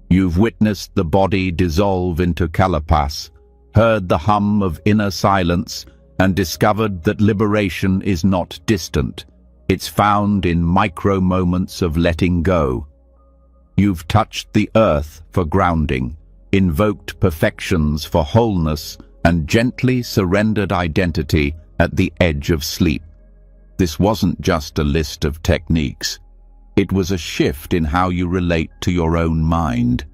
You've witnessed the body dissolve into calapas, heard the hum of inner silence, and discovered that liberation is not distant. It's found in micro moments of letting go. You've touched the earth for grounding, invoked perfections for wholeness, and gently surrendered identity at the edge of sleep. This wasn't just a list of techniques. It was a shift in how you relate to your own mind.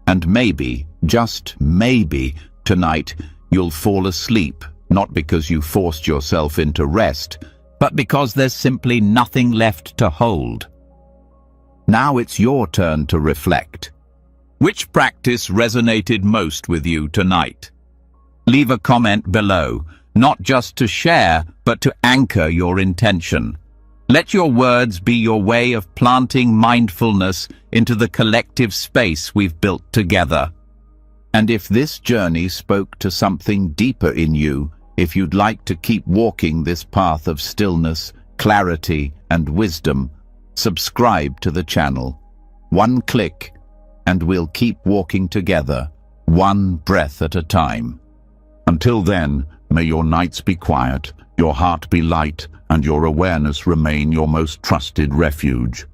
And maybe, just maybe, tonight you'll fall asleep, not because you forced yourself into rest, but because there's simply nothing left to hold. Now it's your turn to reflect. Which practice resonated most with you tonight? Leave a comment below, not just to share, but to anchor your intention. Let your words be your way of planting mindfulness into the collective space we've built together. And if this journey spoke to something deeper in you, if you'd like to keep walking this path of stillness, clarity, and wisdom, subscribe to the channel. One click, and we'll keep walking together, one breath at a time. Until then, may your nights be quiet, your heart be light, and your awareness remain your most trusted refuge.